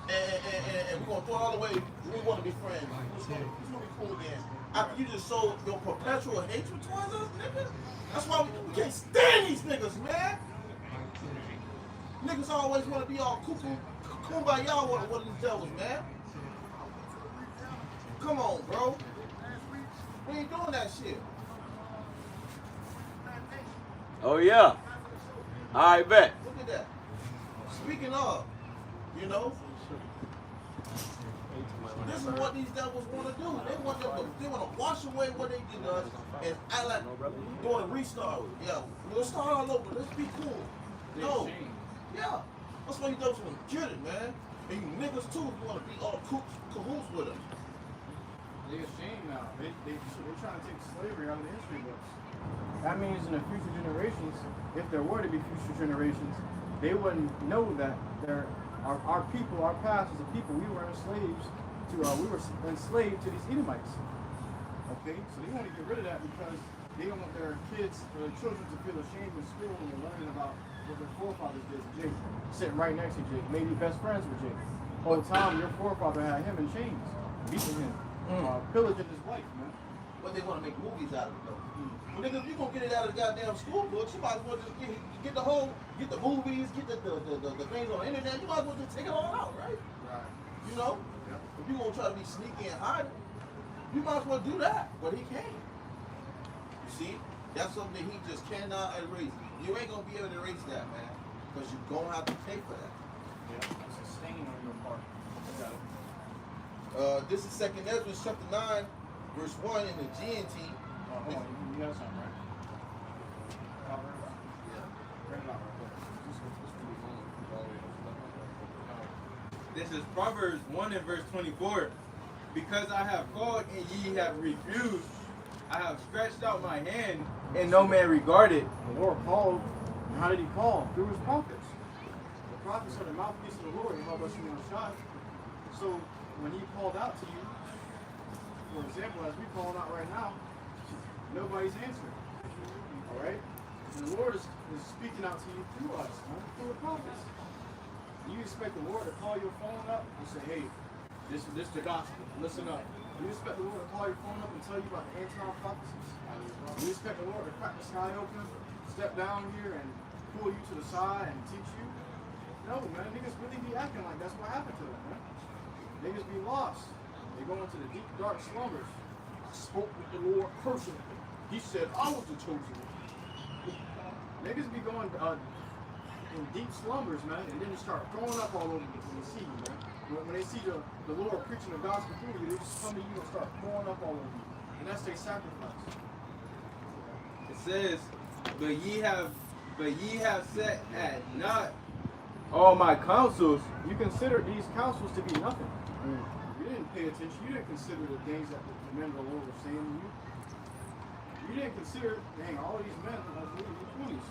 and we're gonna throw it all away. We want to be friends. It's gonna be cool again. After you just show your perpetual hatred towards us, nigga. That's why we can't stand these niggas, man. Niggas always want to be all cuckoo, kumbaya with one of these devils, man. Come on, bro. We ain't doing that shit. Oh yeah. I bet. Look at that. Speaking of, you know, this is what these devils want to do. They want to wash away what they did to us and act like doing a restart. Yeah, we'll start all over. Let's be cool. No. Yeah. That's why you devils want to get it, man. And you niggas too want to be all cahoots with them. They're ashamed now. They're trying to take slavery out of the history books. That means in the future generations, if there were to be future generations, they wouldn't know that our people, our past as a people, we were enslaved to these Edomites. Okay, so they want to get rid of that because they don't want their kids or their children to feel ashamed in school when they're learning about what their forefathers did to Jake, sitting right next to Jake, maybe best friends with Jake. Whole time your forefather had him in chains, beating him, pillaging his wife, man. But they want to make movies out of it, though. Well, nigga, if you gonna get it out of the goddamn school book, you might as well just get the movies, get the things on the internet. You might as well just take it all out, right? Right. You know? Yeah. If you gonna try to be sneaky and hide it, you might as well do that. But he can't. You see? That's something he just cannot erase. You ain't gonna be able to erase that, man. Because you're gonna have to pay for that. Yeah. It's a stain on your part. I got it. This is 2nd Ezra chapter 9, verse 1 in the GNT. Hold on, you got something, right? Bring it out right there. This is Proverbs 1 and verse 24. Because I have called and ye have refused, I have stretched out my hand and no man regarded. The Lord called, and how did he call? Through his prophets. The prophets are the mouthpiece of the Lord and help us in our shot. So when he called out to you, for example, as we calling out right now, nobody's answering. Alright? And the Lord is speaking out to you through us, through the prophets. You expect the Lord to call your phone up and say, hey, this is the gospel, listen up. You expect the Lord to call your phone up and tell you about the end-time prophecies. You expect the Lord to crack the sky open, step down here and pull you to the side and teach you. No, man, niggas really be acting like that's what happened to them, man. Niggas be lost. They go into the deep, dark slumbers. I spoke with the Lord personally. He said I was the chosen one. Niggas be going in deep slumbers, man, and then they start throwing up all over you when they see you, man. When they see the Lord preaching the gospel through you, they just come to you and start throwing up all over you. And that's their sacrifice. It says, but ye have set at naught all my counsels. You consider these counsels to be nothing. You didn't pay attention. You didn't consider the things that the men of the Lord were saying to you. You didn't consider, dang, all of these men are in their 20s,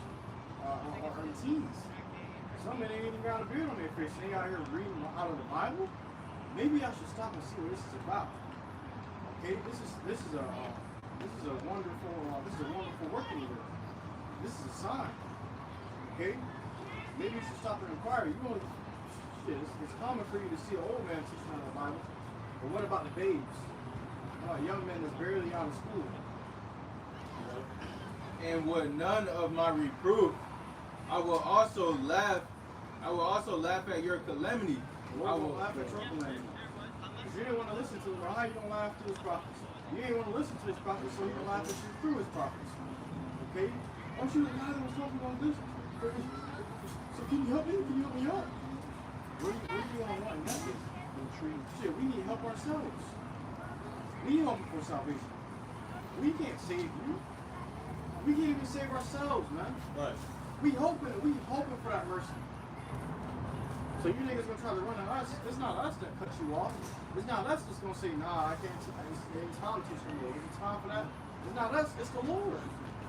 are in teens. Some men ain't even got a beard on their face. They out here reading out of the Bible. Maybe I should stop and see what this is about. Okay, this is a wonderful working event. This is a sign. Okay, maybe you should stop and inquire. You know, shit, it's common for you to see an old man teaching out of the Bible, but what about the babes? A young man that's barely out of school. And with none of my reproof, I will also laugh at your calamity. I will laugh at your calamity. Because you didn't want to listen to him. How you don't laugh to his prophets? You didn't want to listen to his prophets, so he can laugh at you through his prophets. Okay? Aren't you the guy that was talking about this? So can you help me? Can you help me out? Where do you want to want nothing? Shit, we need help ourselves. We need help for salvation. We can't save you. We can't even save ourselves, man. Right. We hoping for that mercy. So you niggas gonna try to run at us. It's not us that cut you off. It's not us that's gonna say, nah, I can't. It's time to teach you. It's time for that. It's not us. It's the Lord.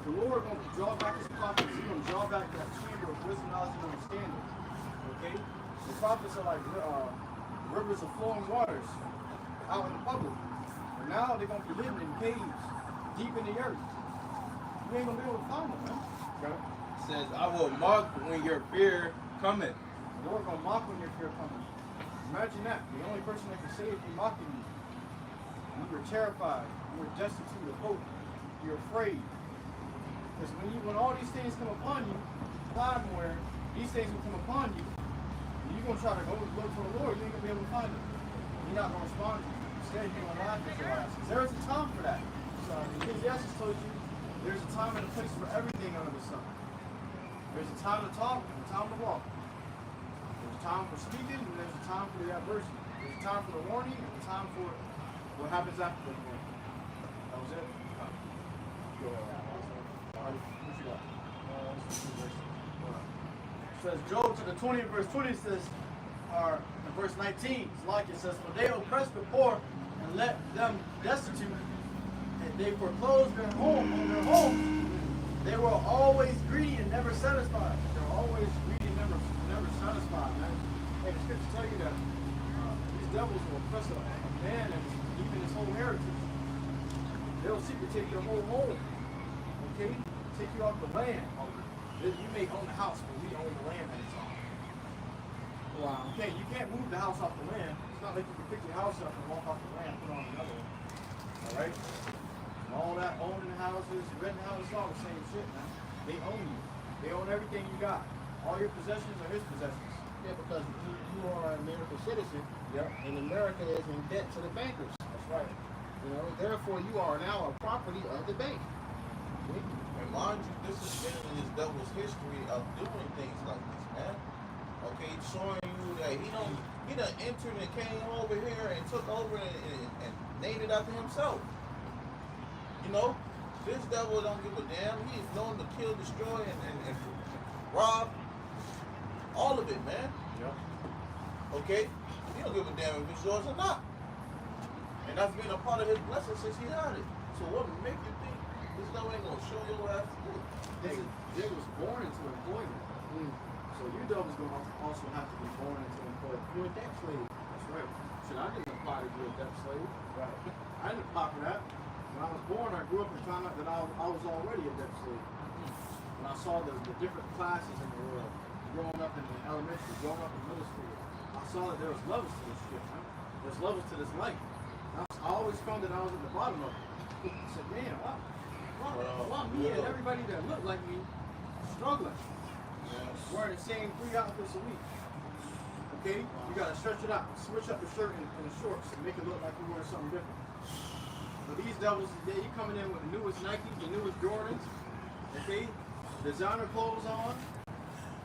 The Lord gonna draw back His prophets. He's gonna draw back that chamber of wisdom, knowledge, and understanding. Okay. The prophets are like rivers of flowing waters out in the public. And now they're gonna be hidden in caves, deep in the earth. You ain't gonna be able to find them, man. Okay. It says, I will mock when your fear cometh. The Lord gonna mock when your fear coming. Imagine that. The only person that can save you mocking you. You were terrified. You were destitute of hope. You're afraid. Because when all these things come upon you, somewhere, these things will come upon you. And you're gonna try to go look for the Lord. You ain't gonna be able to find Him. You're not gonna respond to Him. Instead, you're gonna laugh at your ass. There is a time for that. So Ecclesiastes told you there's a time and a place for everything under the sun. There's a time to talk and a time to walk. There's a time for speaking and there's a time for the adversity. There's a time for the warning and a time for what happens after the warning. That was it. Go ahead. All right, what you got? It says Job to the 20th verse 20 says, in verse 19, it's like it says, for they oppress the poor and let them destitute, and they foreclose their homes. They were always greedy and never satisfied. They're always greedy and never satisfied, man. Hey, the scriptures tell you that these devils will oppress a man and even his whole heritage. They'll seek to take your whole home. Okay? Take you off the land. You may own the house, but we own the land at the time. Wow. Okay, you can't move the house off the land. It's not like you can pick your house up and walk off the land and put on another one. Alright? All that owning houses, renting houses, all the same shit, man. They own you. They own everything you got. All your possessions are his possessions. Yeah, because you are an American citizen, Yep. and America is in debt to the bankers. That's right. You know, therefore you are now a property of the bank. And mind you, this is in this devil's history of doing things like this, man. Okay, showing you that he done entered and came over here and took over and named it after himself. You know, this devil don't give a damn. He is known to kill, destroy, and rob. All of it, man. Yep. Okay? He don't give a damn if it's yours or not. And that's been a part of his blessing since he had it. So what make you think this devil ain't gonna show your ass good? They was born into employment. So you devils gonna also have to be born into employment. You're a debt slave. That's right. Shit, I didn't apply to be a debt slave. Right. I didn't apply for that. When I was born, I grew up and found out that I was already a debt slave. When I saw the different classes in the world, growing up in elementary, growing up in middle school, I saw that there was levels to this shit, man. There's levels to this life. I always found that I was at the bottom of it. I said, man, why me and everybody that looked like me struggling? Wearing the same 3 outfits a week. Okay? You gotta stretch it out. Switch up the shirt and the shorts and make it look like you're wearing something different. But these devils, you coming in with the newest Nikes, the newest Jordans, okay? Designer clothes on.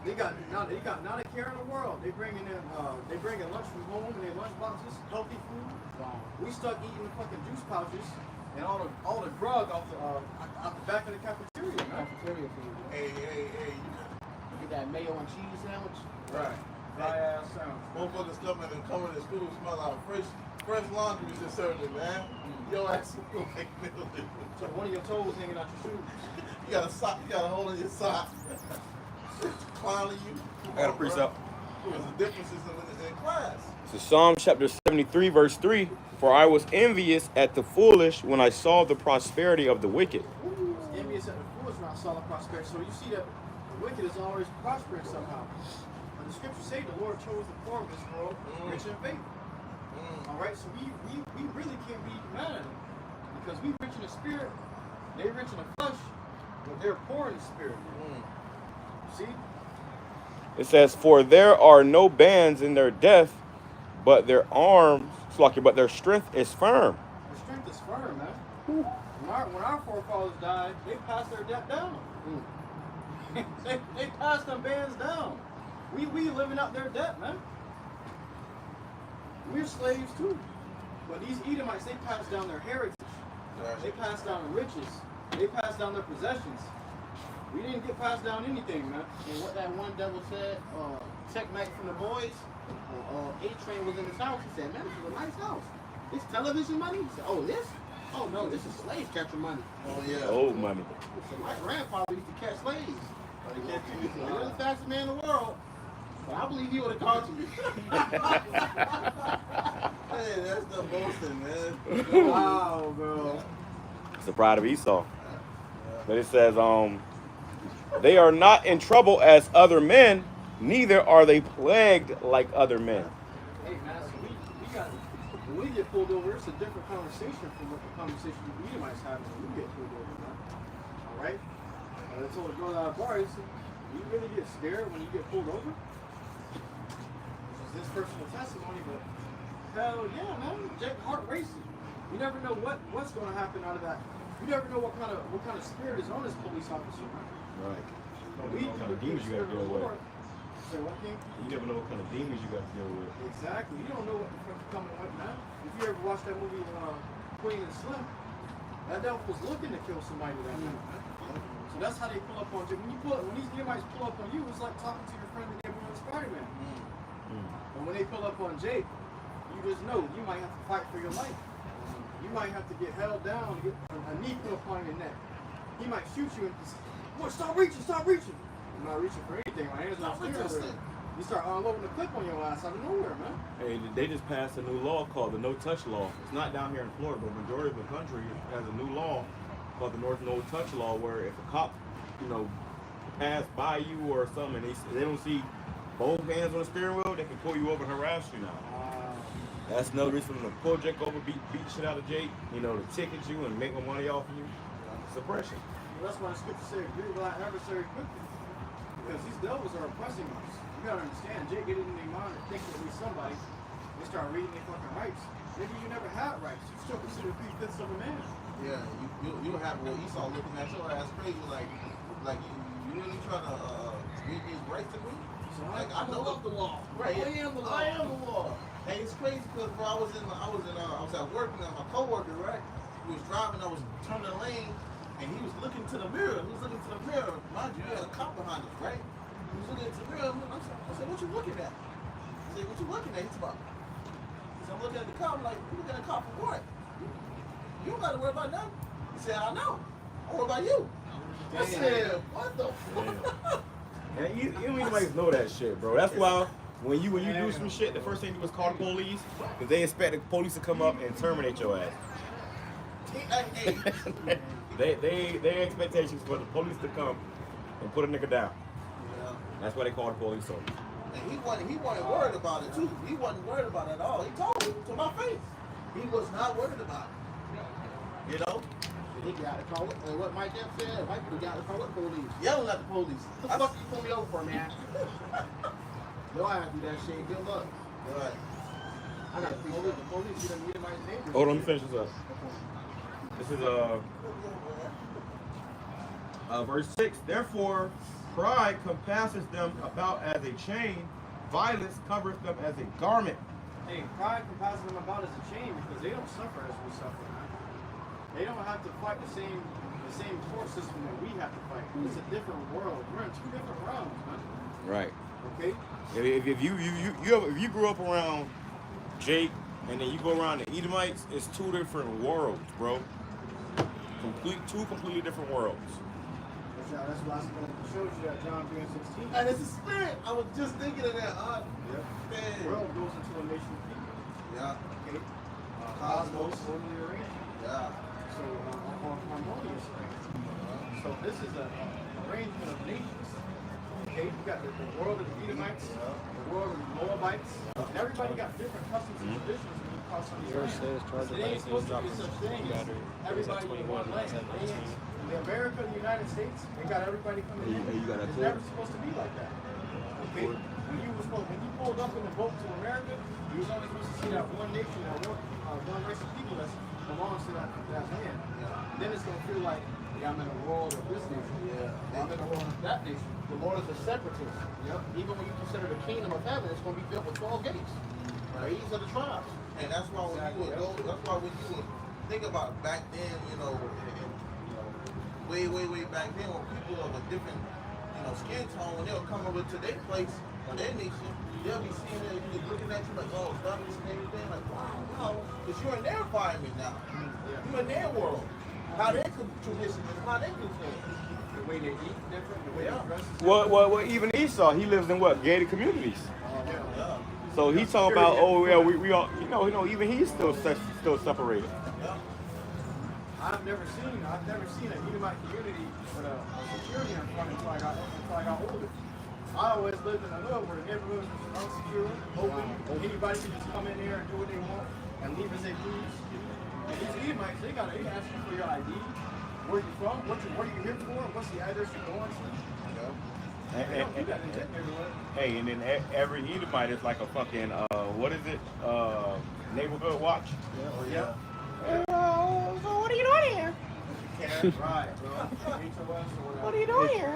They got not a care in the world. They bringing lunch from home in their lunch boxes, healthy food. Wow. We stuck eating the fucking juice pouches and all the grug off the back of the cafeteria, man. Cafeteria food. Hey. You get that mayo and cheese sandwich. Right. Dry ass sandwich. Motherfuckers coming to school smell like fresh laundry just serving, man. Your ass look like mildew. So one of your toes hanging out your shoes. You got a hole in your sock. Clowning you. I got a precept. There's a differences in class. So Psalm chapter 73, verse 3. For I was envious at the foolish when I saw the prosperity of the wicked. Envious at the foolish when I saw the prosperity. So you see that the wicked is always prospering somehow. And the scriptures say the Lord chose the poor of this world, rich in faith. Alright, so we really can't be mad at them. Because we rich in the spirit, they rich in the flesh, but they're poor in the spirit. See? It says, for there are no bands in their death, but their arms, but their strength is firm. Their strength is firm, man. When our forefathers died, they passed their debt down. they passed them bands down. We living out their debt, man. We're slaves too. But these Edomites, they passed down their heritage. They passed down the riches. They passed down their possessions. We didn't get passed down anything, man. And what that one devil said, checkmate from the boys, A-Train was in his house. He said, man, this is a nice house. This television money? He said, oh, this? Oh, no, this is slave catcher money. Oh, yeah. Old money. He said, my grandfather used to catch slaves. He said, you're the fastest man in the world. But I believe he would have caught you. Hey, that's the boasting, man. Wow, bro. It's the pride of Esau. But it says, they are not in trouble as other men, neither are they plagued like other men. Hey, man, so we got, when we get pulled over, it's a different conversation from what the conversation the Edomites have when we get pulled over, man. All right? I told a girl at a bar, I said, you really get scared when you get pulled over? This is his personal testimony, but hell yeah, man. Jake, heart racing. You never know what's going to happen out of that. You never know what kind of spirit is on this police officer, man. Right. But we What kind of demons you got to deal with. Say what, King? You never know what kind of demons you got to deal with. Exactly. You don't know what the fuck is coming with, man. If you ever watched that movie, Queen and Slim, that devil was looking to kill somebody that night, man. So that's how they pull up on you. When these Edomites pull up on you, it's like talking to your friend in the neighborhood Spider-Man. And when they pull up on Jake, you just know you might have to fight for your life. You might have to get held down, get a knee put upon your neck. He might shoot you and just, boy, stop reaching, stop reaching. I'm not reaching for anything. My hands are steering wheel. You start unloading the clip on your ass out of nowhere, man. Hey, they just passed a new law called the no-touch law. It's not down here in Florida, but majority of the country has a new law called the North No-Touch Law, where if a cop, pass by you or something, and they don't see both hands on the steering wheel, they can pull you over and harass you now. That's another reason for them to pull Jake over, beat shit out of Jake, to ticket you and make more money off of you. Suppression. Well, that's why the scripture said, agree with our adversary quickly. Because these devils are oppressing us. You gotta understand, Jake get it in their mind and think that we're somebody. They start reading their fucking rights. Maybe you never had rights. You still consider 3/5 of a man. Yeah, you have what Esau looking at your ass crazy, like you really trying to read these rights to me? So Like I know the law. Right, I am the law. I am the law. And it's crazy because bro, I was at work and my coworker, right? He was driving, I was turning the lane, and he was looking to the mirror. He was looking to the mirror. Mind you, he had a cop behind us, right? He was looking to the mirror. I said, what you looking at? I said, what you looking at? He's about. He said, I'm looking at the cop. I'm like, you looking at the cop for what? You don't got to worry about nothing. He said, I know. What about you? I said, what the fuck? And you don't even know that shit, bro. That's why when you do some shit, the first thing you do is call the police, because they expect the police to come up and terminate your ass. Their expectations for the police to come and put a nigga down. Yeah. That's why they call the police over. And he wasn't worried about it too. He wasn't worried about it at all. He told me to my face. He was not worried about it. You know? He got to call it. What Mike F said, Mike got to call it police. Yelling at the police. What the fuck you pull me over for, man? Don't have to do that shit. Good luck. Right. I got to appreciate the police. You done my name. Hold on, let me finish this up. This is verse 6. Therefore, pride compasses them about as a chain, violence covers them as a garment. Hey, pride compasses them about as a chain because they don't suffer as we suffer, man. They don't have to fight the same court system that we have to fight. It's a different world. We're in two different realms, man. Right. Okay? If you grew up around Jake and then you go around the Edomites, it's two different worlds, bro. Two completely different worlds. That's why I showed you that John 3:16. And it's a spirit. I was just thinking of that. Yep. Man. The world goes into a nation of people. Yeah. Okay? Cosmos. Totally arranged. Yeah. So, harmonious arrangement. So this is an arrangement of nations. Okay? You got the world of the Edomites, the world of the Moabites, and everybody got different customs and traditions when you cross on the land. So they ain't supposed to be such thing as everybody in one land. In America, the United States, they got everybody coming in. It's never supposed to be like that. Okay? When you pulled up in the boat to America, you was only supposed to see that one nation, that one race of people that belongs to that land. Then it's gonna feel like, yeah, I'm in the world of this nation. Yeah. I'm in the world of that nation. The Lord is a separatist. Yep. Even when you consider the kingdom of heaven, it's going to be built with 12 gates. Right. These are the tribes. And that's why when you would go, that's why when you would think about back then, way back then, when people of a different, skin tone, when they would come over to their place, When they nation, they'll be seeing it, and looking at you like, oh, government and everything, like, wow, no, because you're in their environment now. You're in their world. How they could tradition is how they do things. The way they eat different, the way they dress is Well, even Esau, he lives in what? Gated communities. Yeah. So he talking about, oh yeah, we all, even he's still separated. I've never seen an Edomite community with a security in front until I got older. I always lived in a hood where the neighborhood was unsecure, open. Anybody can just come in there and do what they want and leave as they please. And these Edomites, they ask you for your ID, where you from, what are you here for, what's the address you're going to. They don't do that in that neighborhood. Hey, and then every Edomite is like a fucking what is it? Neighborhood watch. Yeah. So what are you doing here? Right, bro. What are you doing here?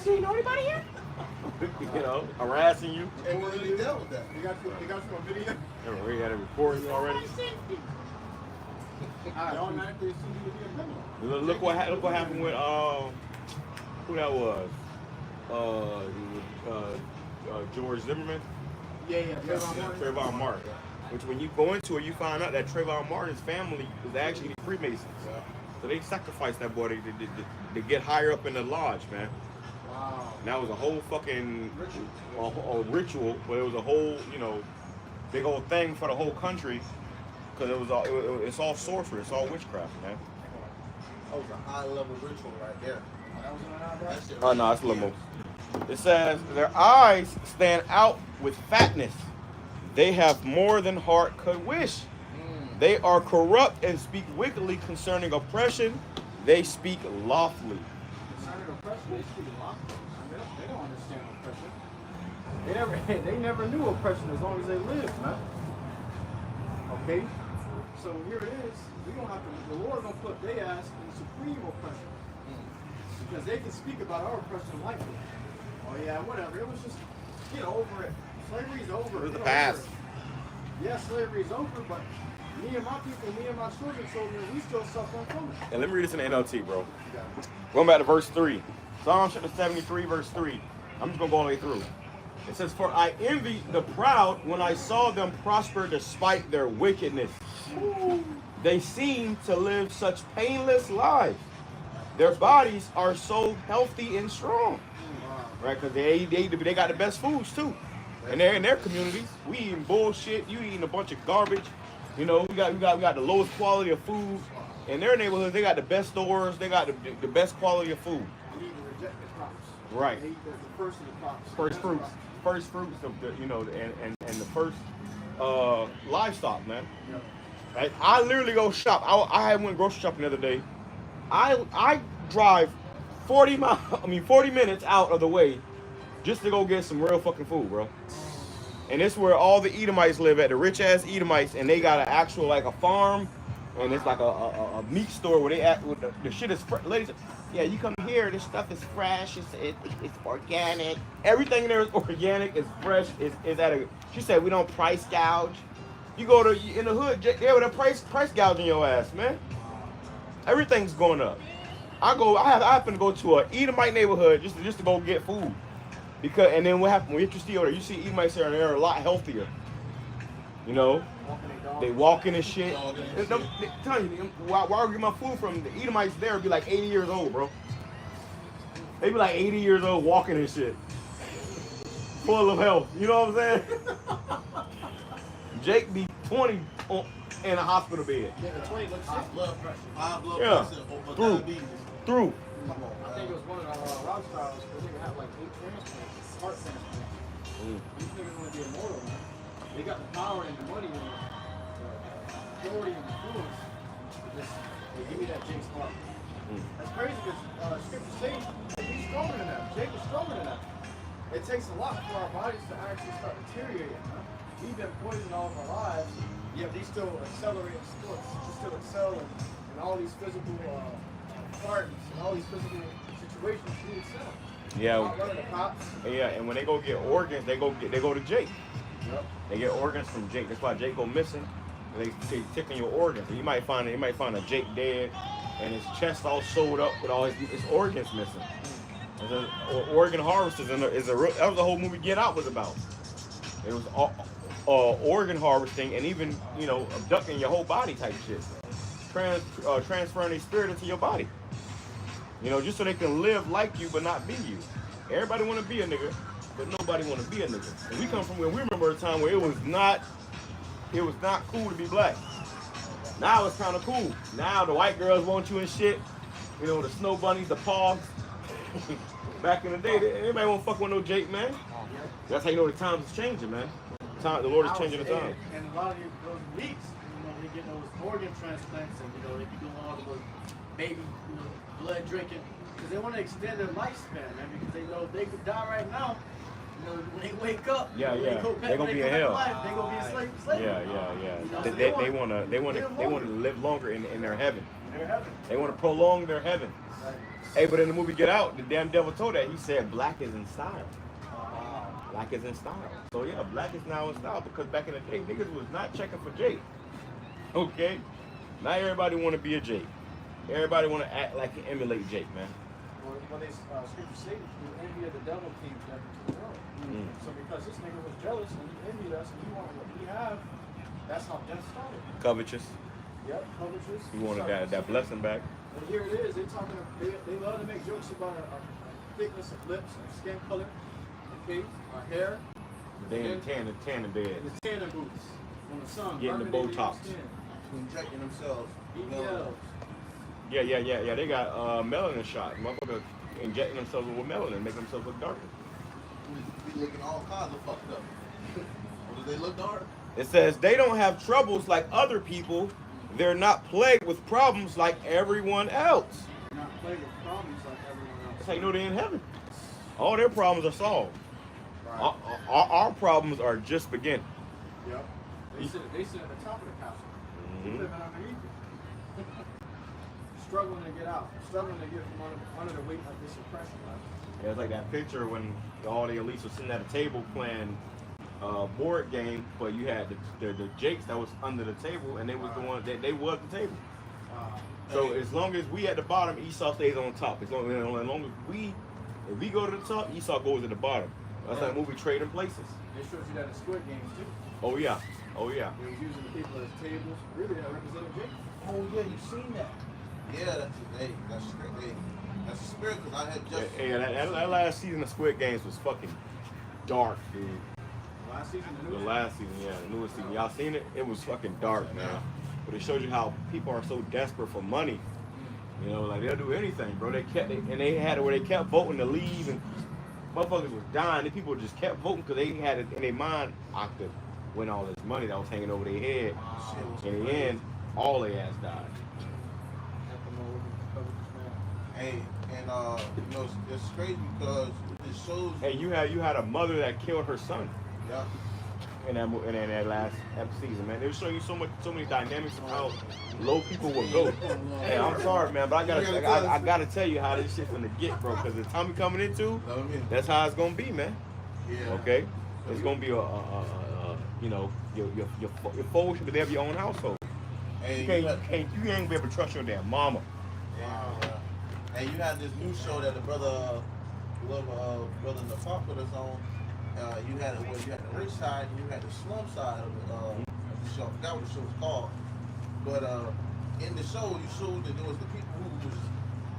Do you know anybody here? Harassing you. And we really dealt with that. They got you on video. We had a report you already. They automatically assume you to be a criminal. Look what happened with who that was? George Zimmerman. Yeah. Trayvon Martin. Which when you go into it, you find out that Trayvon Martin's family was actually Freemasons. So they sacrificed that boy to get higher up in the lodge, man. Wow. And that was a whole fucking a ritual, but it was a whole, big old thing for the whole country. Because it's all sorcery, it's all witchcraft, man. That was a high level ritual right there. Oh no, it's a little more. It says their eyes stand out with fatness. They have more than heart could wish. They are corrupt and speak wickedly concerning oppression. They speak lawfully. Concerning oppression, they speak lawfully. They don't understand oppression. They never knew oppression as long as they lived, man. Okay? So here it is. The Lord gonna put their ass in supreme oppression. Because they can speak about our oppression lightly. Oh yeah, whatever. It was just, get over it. Slavery's over. It was the Get past. over it. Yeah, slavery's over, but me and my people, me and my children, we still suffering from it. And let me read this in the NLT, bro. Going back to verse 3. Psalm chapter 73, verse 3. I'm just going to go all the way through. It says, for I envied the proud when I saw them prosper despite their wickedness. They seem to live such painless lives. Their bodies are so healthy and strong. Right? Because they got the best foods, too. And they're in their communities. We eating bullshit. You eating a bunch of garbage. We got the lowest quality of food. In their neighborhoods, they got the best stores. They got the best quality of food. They need to reject the crops. Right. They eat the first of the crops. First fruits of the and the first livestock, man. Yep. Right? I literally go shop. I went grocery shopping the other day. I drive 40 minutes out of the way just to go get some real fucking food, bro. And it's where all the Edomites live at, the rich ass Edomites, and they got an actual like a farm, and it's like a meat store where they at with the shit is ladies. Yeah, you come here, this stuff is fresh, it's organic. Everything there is organic, it's fresh, is at a. She said we don't price gouge. You go to in the hood, they would have price gouging your ass, man. Everything's going up. I happen to go to an Edomite neighborhood just to go get food. And then what happened when you see over there, you see Edomites there and they're a lot healthier. They walking and shit. Tell you, why I get my food from the Edomites there be like 80 years old, bro. They be like 80 years old walking and shit. Full of health. You know what I'm saying? Jake be 20 in a hospital bed. Yeah, the 20 looks High sick. blood pressure. High blood Yeah. pressure. Over Through. diabetes. Through. Come on, I think it was one of the Rothschilds where they had like 8 transplants, heart transplants. These niggas want to be immortal, man. They got the power and the money and the authority and influence. They give me that Jake's heart. That's crazy because scripture says he's stronger than that. Jake is stronger than that. It takes a lot for our bodies to actually start deteriorating. Huh? We've been poisoned all of our lives, yet we still accelerate in sports. We still excel in all these physical parties and all these physical situations. We excel. Yeah. Not running the cops. Yeah, and when they go get organs, they go to Jake. Yep. They get organs from Jake. That's why Jake go missing. They taking your organs. So you might find a Jake dead, and his chest all sewed up with all his organs missing. Oregon Harvesters is a real, that was the whole movie Get Out was about. It was organ harvesting and even, you know, abducting your whole body type shit. Transferring a spirit into your body. You know, just so they can live like you but not be you. Everybody want to be a nigga, but nobody want to be a nigga. And we come from where we remember a time where it was not cool to be black. Now it's kind of cool. Now the white girls want you and shit. You know, the snow bunnies, the pogs. Back in the day, everybody won't fuck with no Jake, man. That's how you know the times is changing, man. The Lord is changing the time. And a lot of those leaks, you know, they get those organ transplants, and you know, they be doing all those baby, you know, blood drinking, because they want to extend their lifespan, man. Because they know if they could die right now, you know, when they wake up, Yeah, when yeah, they go back, they're gonna be in hell. They're gonna be in slavery. Yeah. You know, so They want to live longer in their heaven. they're heaven. They want to prolong their heaven. Right. Hey, but in the movie Get Out, the damn devil told that. He said black is in style. Black is in style. So yeah, black is now in style because back in the day, niggas was not checking for Jake. Okay? Not everybody want to be a Jake. Everybody want to act like and emulate Jake, man. When they scripture say the envy of the devil came down to the world. So because this nigga was jealous and he envied us and he wanted what we have, that's how death started. Covetous. Yep, covetous. He wanted that blessing back. And here it is. They love to make jokes about our thickness of lips, our skin color, okay, our hair, They in the tanning bed. and the tanning boots from the sun. Getting the burning their Botox. skin. Injecting themselves. BBLs. Yeah. They got melanin shot. Motherfucker injecting themselves with melanin, making themselves look darker. Be looking all kinds of fucked up. Or do they look dark? It says they don't have troubles like other people. They're not plagued with problems like everyone else. Not plagued with problems like everyone else. That's how you know they're in heaven. All their problems are solved. Right. Our problems are just beginning. Yep. They sit at the top of the castle. They living underneath it. Struggling to get out. Struggling to get from under the weight of this oppression. Right? Yeah, it's like that picture when all the elites were sitting at a table playing board game, but you had the Jakes that was under the table, and they was the ones that they was the table. So as long as we at the bottom, Esau stays on top. As long as if we go to the top, Esau goes at the bottom. That's that movie Trading Places. They showed you that in Squid Games too. Oh yeah. They was using the people as tables. Really, that represented Jake. Oh yeah, you seen that? Yeah, that's straight. Hey, that's a spirit because I had just. Hey, that last season of Squid Games was fucking dark, dude. Last season, The last season, yeah, the newest season. Y'all seen it? It was fucking dark, man. But it shows you how people are so desperate for money. You know, like they'll do anything, bro. They had it where they kept voting to leave, and motherfuckers was dying. The people just kept voting because they had it in their mind, I could win all this money that was hanging over their head. In the end, all their ass died. Hey, and you know, it's crazy because it shows. Hey, you had a mother that killed her son. Yeah. In that last season, man. They were showing you so many dynamics of how low people will go. Hey, I'm sorry, man, but I gotta tell you how this shit gonna get, bro. Because the time we coming into, that's how it's gonna be, man. Yeah. Okay, it's gonna be you know, your foes should be there for your own household. And You ain't gonna be able to trust your damn mama. Yeah. And you had this new show that the brother Napapa put us on. You had the rich side and you had the slum side of the show. I forgot what the show was called. But in the show, you showed that there was the people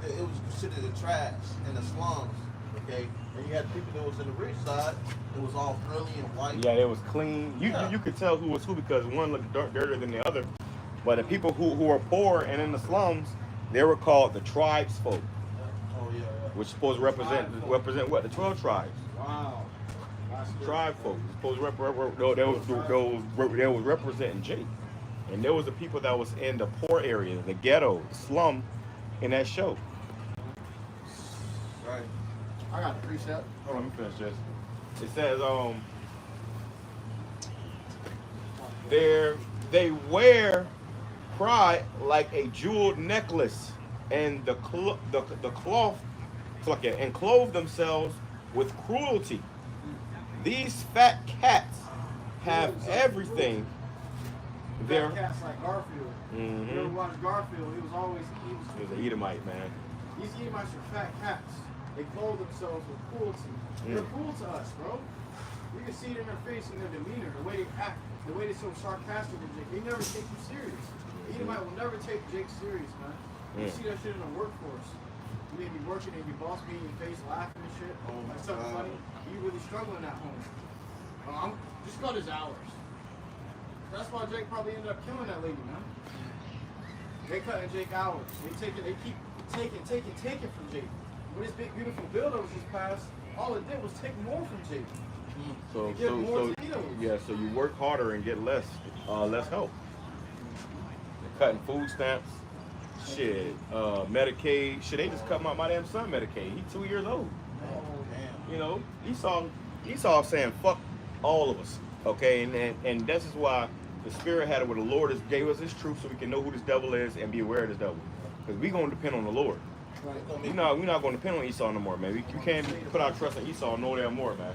it was considered the trash in the slums. Okay, and you had people that was in the rich side. It was all pearly and white. Yeah, it was clean. You could tell who was who because one looked dirtier than the other. But the people who were poor and in the slums, they were called the tribes folk. Oh yeah. Which is supposed to represent what? The 12 tribes. Wow. Tribe folk. Supposed to they was representing Jake. And there was the people that was in the poor areas, the ghetto, the slum, in that show. Right. I got a precept. Hold on, let me finish this. It says, they wear pride like a jeweled necklace, and the cloth, and clothe themselves with cruelty. These fat cats have everything. They're cats like Garfield. Mm-hmm. You ever watch Garfield? He was He was an Edomite, man. These Edomites are fat cats. They clothe themselves with cruelty. They're cruel to us, bro. You can see it in their face and their demeanor, the way they act, the way they're so sarcastic with Jake. They never take you serious. Anybody will never take Jake serious, man. You see that shit in the workforce. You may be working and your boss be in your face laughing and shit. Like something funny. You really struggling at home. Just cut his hours. That's why Jake probably ended up killing that lady, man. They cutting Jake hours. They keep taking from Jake. When this big beautiful build was just passed, all it did was take more from Jake. So you work harder and get less help. They're cutting food stamps, shit, Medicaid. Shit, they just cut my damn son Medicaid. He's 2 years old. Oh, damn. You know, Esau saying fuck all of us. Okay, and this is why the Spirit had it where the Lord has gave us His truth so we can know who this devil is and be aware of this devil. Because we're gonna depend on the Lord. Right. We're not gonna depend on Esau no more, man. We can't put our trust in Esau no damn more, man.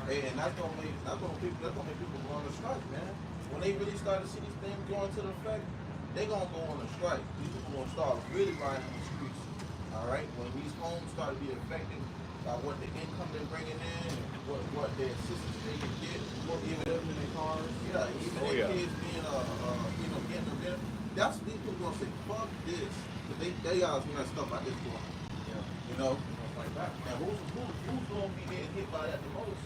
Hey, and that's gonna make people go on the strike, man. When they really start to see these things going to the effect, they gonna go on a strike. These people gonna start really riding the streets. All right, when these homes start to be affected by what the income they're bringing in, and what their assistance they can get, even in their cars, their kids being getting the rent. That's what these people gonna say, fuck this. They always messed up at this point. Yeah. You know? Like that. Now who's gonna be getting hit by that the most?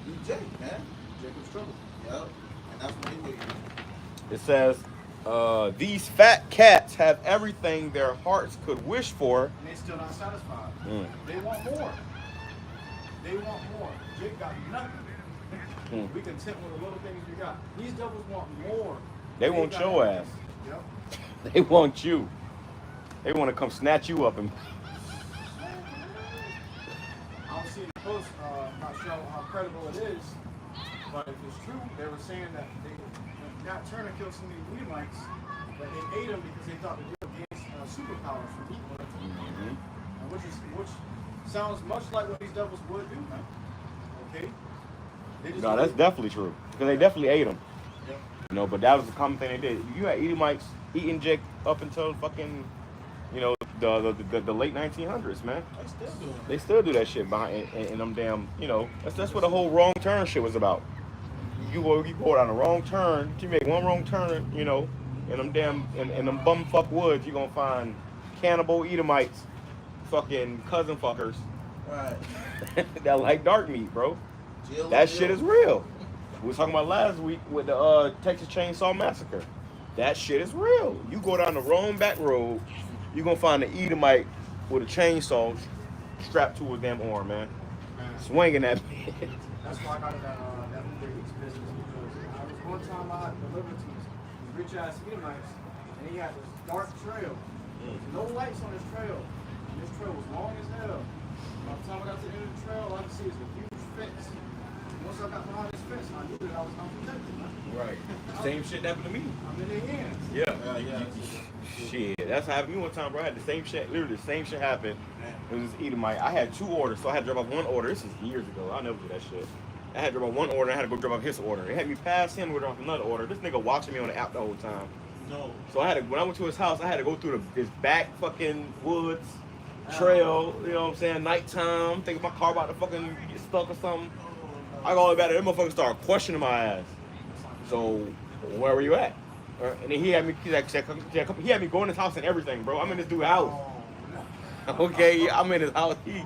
You Jake, man. Jacob's trouble. Yep. And that's what they waiting. It says, these fat cats have everything their hearts could wish for. And they're still not satisfied. They want more. They want more. Jake got nothing. We content with the little things we got. These devils want more. They want your ass. Yep. They want you. They want to come snatch you up and. I don't see the post. Not sure how credible it is, but if it's true, they were saying that Nat Turner killed so many Edomites, but they ate them because they thought that they would gain superpowers from people. Which sounds much like what these devils would do, man. Okay. No, that's definitely true because they definitely ate them. Yep. You know, but that was the common thing they did. You had Edomites eating Jake up until fucking, the late 1900s, man. They still do that shit behind in them damn, that's what the whole wrong turn shit was about. You go down the wrong turn, you make one wrong turn, in them damn, in them bumfuck woods, you're gonna find cannibal Edomites, fucking cousin fuckers. Right. That like dark meat, bro. That shit is real. We were talking about last week with the Texas Chainsaw Massacre. That shit is real. You go down the wrong back road, you're gonna find an Edomite with a chainsaw strapped to his damn arm, man. Swinging that bitch. That's why I got that Uber Eats business because one time I delivered to these rich ass Edomites and he had this dark trail. No lights on this trail. And this trail was long as hell. By the time I got to the end of the trail, all I could see is a huge fence. Once I got behind this fence, I knew that I was unprotected, man. Right. Same shit happened to me. I'm in their hands. Yeah. Shit, that's happened to me one time, bro. I had the same shit, literally the same shit happened. It was this Edomite. I had 2 orders, so I had to drop off 1 order. This is years ago. I'll never do that shit. I had to drop off 1 order, and I had to go drop off his order. It had me pass him, go drop off another order. This nigga watching me on the app the whole time. No. So when I went to his house, I had to go through this back fucking woods trail, you know what I'm saying, nighttime, thinking my car about to fucking get stuck or something. I go all the way back there, them motherfuckers started questioning my ass. So, where were you at? And then he had me go in his house and everything, bro. I'm in this dude's house. Okay, I'm in his house. He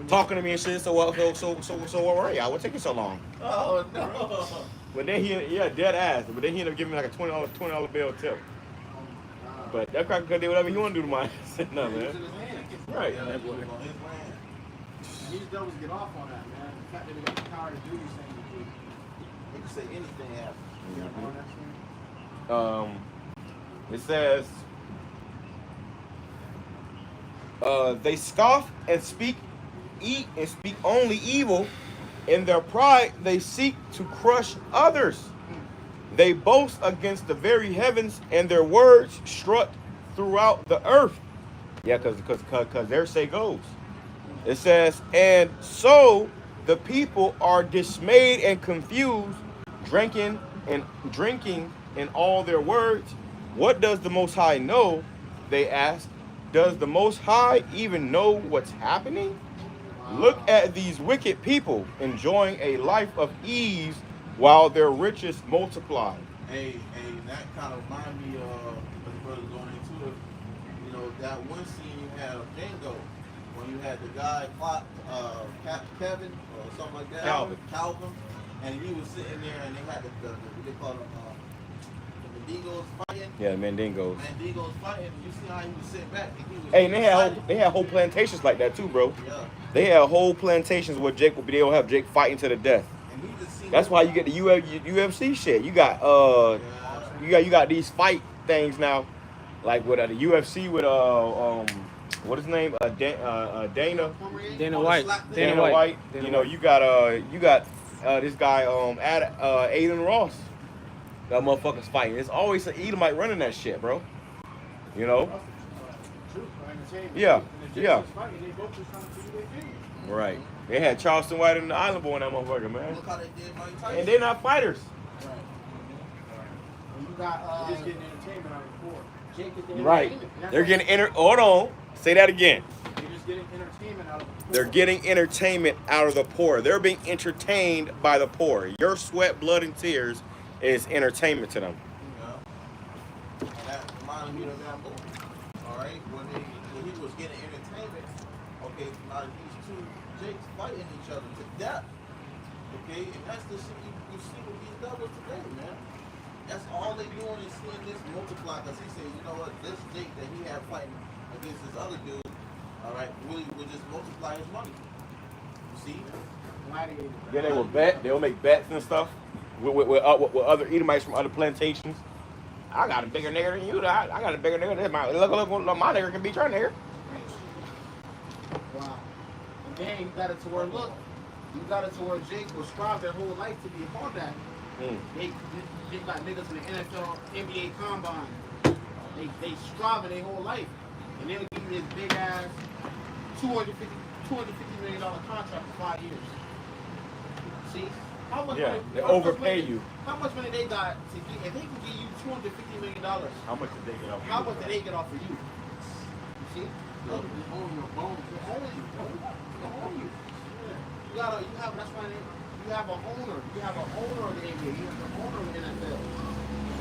talking to me and shit. So where were you? What took you so long? Oh no. But then dead ass. But then he ended up giving me like a $20 bill tip. But that cracker could do whatever he want to do to my ass. No, man. Right. Yeah, These devils get off on that, man. The fact that they got the power to do these things. They can say anything happens. It says, they scoff and speak only evil. In their pride, they seek to crush others. They boast against the very heavens, and their words strut throughout the earth. Yeah, because their say goes. It says, and so the people are dismayed and confused, drinking in all their words. What does the Most High know? They ask. Does the Most High even know what's happening? Look at these wicked people enjoying a life of ease while their riches multiply. Hey, that kind of remind me of the brother going into it. You know, that one scene you had of Django, when you had the guy, Kevin, or something like that. Calvin. And he was sitting there and they had the what they call them, the Mendigos fighting. Yeah, the Mandingos. Mendigos fighting. You see how he was sitting back and he was Hey, and they had whole plantations like that too, bro. Yeah. They had whole plantations where Jake would be. They'll have Jake fighting to the death. And he just seen That's why you get the UFC shit. You got you got these fight things now, like with the UFC with what is his name? Dana White. Dana White. You know, you got this guy Aiden Ross. That motherfucker's fighting. It's always an Edomite running that shit, bro. You know? Yeah. Right. They had Charleston White and the Island Boy in that motherfucker, man. Look how they did Mike Tyson. And they're not fighters. And you got Just getting entertainment out of the poor. Jake is getting Right. entertainment. They're getting hold on. Say that again. They're just getting entertainment out of the poor. They're getting entertainment out of the poor. They're being entertained by the poor. Your sweat, blood, and tears is entertainment to them. Yeah. And that reminded me of that movie. All right, when he was getting entertainment. Okay, now these two Jakes fighting each other to death. Okay, and that's the shit you see with these devils today, man. That's all they doing is seeing this multiply. Cause he said, you know what, this Jake that he had fighting against this other dude, all right, really would just multiply his money. You see? Yeah, they will bet. They'll make bets and stuff with other Edomites from other plantations. I got a bigger nigger than you. I got a bigger nigger than my look, my nigger can beat your nigger. Wow. And then you got it to where Jake was striving their whole life to be a quarterback. They got niggas in the NFL, NBA combine. They striving their whole life. And they'll give you this big ass $250 million contract for 5 years. See? How much Yeah, money, they overpay you. How much money they got to get? If they can give you $250 million, How much did they get off? how much did they get off of you? You see? They own your bones. They own you. They own you. You have an owner. You have an owner of the NBA. You have an owner of the NFL.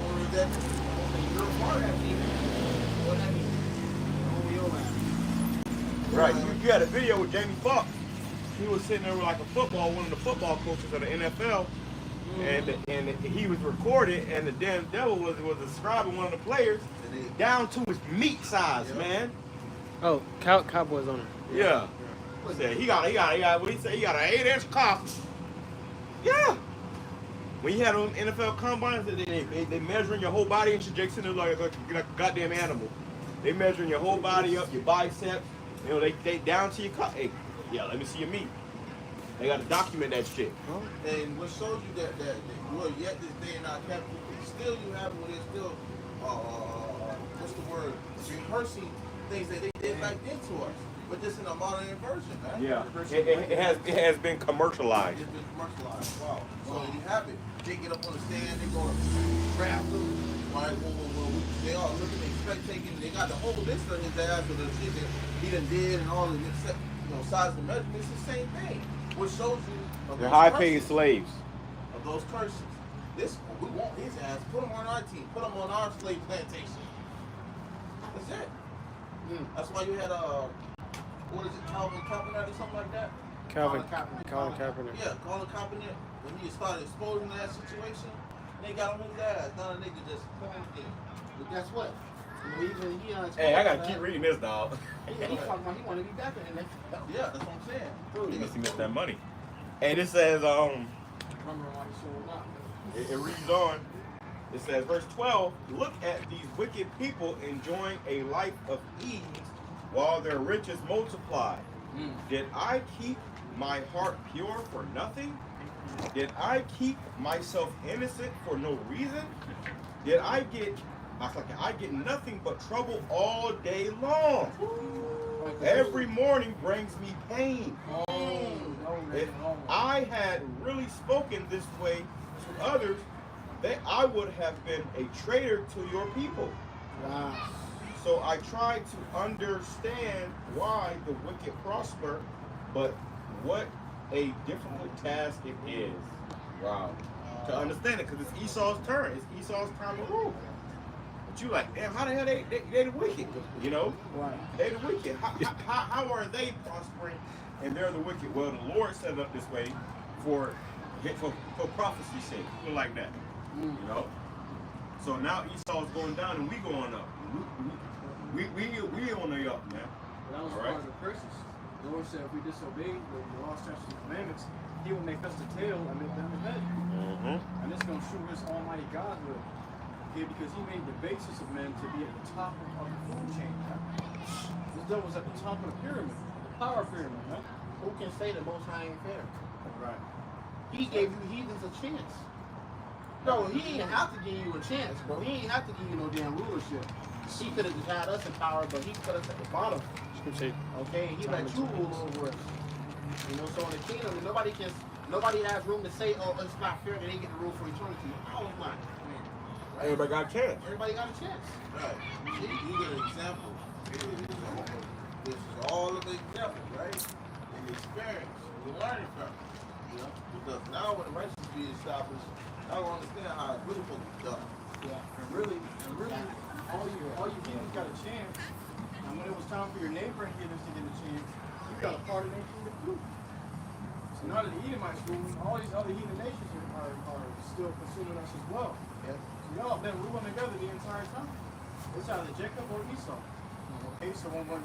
Owner of that. You're a part of that team. What that mean? Own your ass. Right. You had a video with Jamie Foxx. He was sitting there with like one of the football coaches of the NFL, and he was recorded, and the damn devil was describing one of the players down to his meat size, man. Oh, Cowboys on it. Yeah. Said he got what he said, he got an 8-inch cock. Yeah. When you had them NFL combines, they measuring your whole body, and Jake sitting there like a goddamn animal. They measuring your whole body up, your biceps. You know, they down to your cock. Hey, yeah, let me see your meat. They got to document that shit. And what shows you that well, yet this day in our capital, still you have when they're still what's the word? Rehearsing things that they did back then to us. But this in a modern version, man. Yeah. It has been commercialized. It's been commercialized. Wow. So you have it. They get up on the stand, they go grab them. Right? They all looking, expectating. They got the whole list of his ass of the shit that he done did and all of it, size and measurements. It's the same thing. What shows you They're high-paid slaves. of those curses. We want his ass. Put him on our team. Put him on our slave plantation. That's it. That's why you had what is it, Calvin Kaepernick or something like that? Colin Kaepernick. Yeah, Colin Kaepernick. When he started exposing that situation, they got on his ass. Now the nigga just pointed in. But guess what? Hey, I gotta keep reading this, dog. He's talking about he want to be back in the NFL. Yeah, that's what I'm saying. He must have missed that money. And it says, Remember why he sold out. it reads on. It says, verse 12, look at these wicked people enjoying a life of ease while their riches multiply. Did I keep my heart pure for nothing? Did I keep myself innocent for no reason? Did I get nothing but trouble all day long? Every morning brings me pain. If I had really spoken this way to others, I would have been a traitor to your people. Wow. So I tried to understand why the wicked prosper, but what a difficult task it is. Wow. To understand it, because it's Esau's turn. It's Esau's time to rule. But you like, damn, how the hell they the wicked? You know? Right. They the wicked. How are they prospering and they're the wicked? Well, the Lord set it up this way for prophecy's sake. People like that. You know? So now Esau's going down and we going up. We on the up, man. That was All part right. of the curses. The Lord said if we disobey the law, statutes, and commandments, He will make us the tail and make them the head. And it's going to show His Almighty God will. Okay, because He made the basis of men to be at the top of the food chain. This devil was at the top of the pyramid, the power pyramid, man. Who can say the Most High ain't fair? Right. He gave you heathens a chance. No, He ain't have to give you a chance, bro. He ain't have to give you no damn rulership. He could have just had us in power, but He put us at the bottom. Okay, He let you rule over us. You know, so in the kingdom, nobody has room to say, oh, it's not fair that they get to rule for eternity. I was like, Everybody got a chance. everybody got a chance. Right. See, you get an example. This is all of the example, right? And the experience. We're learning from it. You know? Because now when righteousness be established, I don't understand how it's really supposed to be done. Yeah. And really, all you heathens got a chance. And when it was time for your neighboring heathens to get a chance, you got a part of their kingdom too. So now that the Edomites ruling, all these other heathen nations are still consuming us as well. Yeah. So y'all have been ruling together the entire time. It's either Jacob or Esau. Okay, so when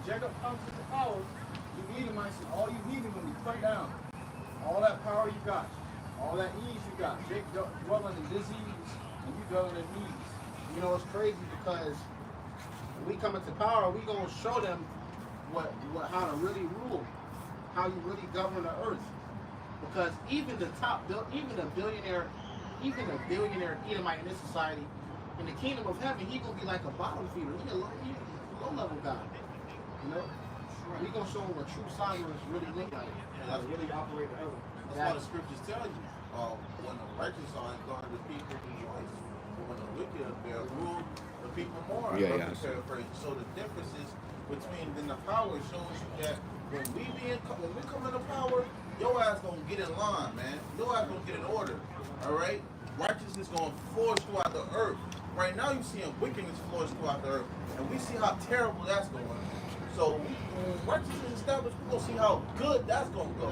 Jacob comes to the power, you Edomites and all you heathen when you play down. All that power you got, all that ease you got. Jacob dwelling in disease and you dwelling in ease. You know, it's crazy because when we come into power, we gonna show them how to really rule, how you really govern the earth. Because even the billionaire Edomite in this society, in the kingdom of heaven, he gonna be like a bottom feeder. He a low level guy. You know, we gonna show him what true sovereigns really look like. And that's Really operate the heaven. That's why the scriptures tell you, when the righteous are in authority, the people rejoice. But when the wicked are there rule, the people mourn. Yeah. Paraphrase. So the difference is between the power shows you that when we come into power, your ass gonna get in line, man. Your ass gonna get in order. All right? Righteousness gonna flourish throughout the earth. Right now you seeing wickedness flourish throughout the earth. And we see how terrible that's going. So when righteousness is established, we're gonna see how good that's gonna go.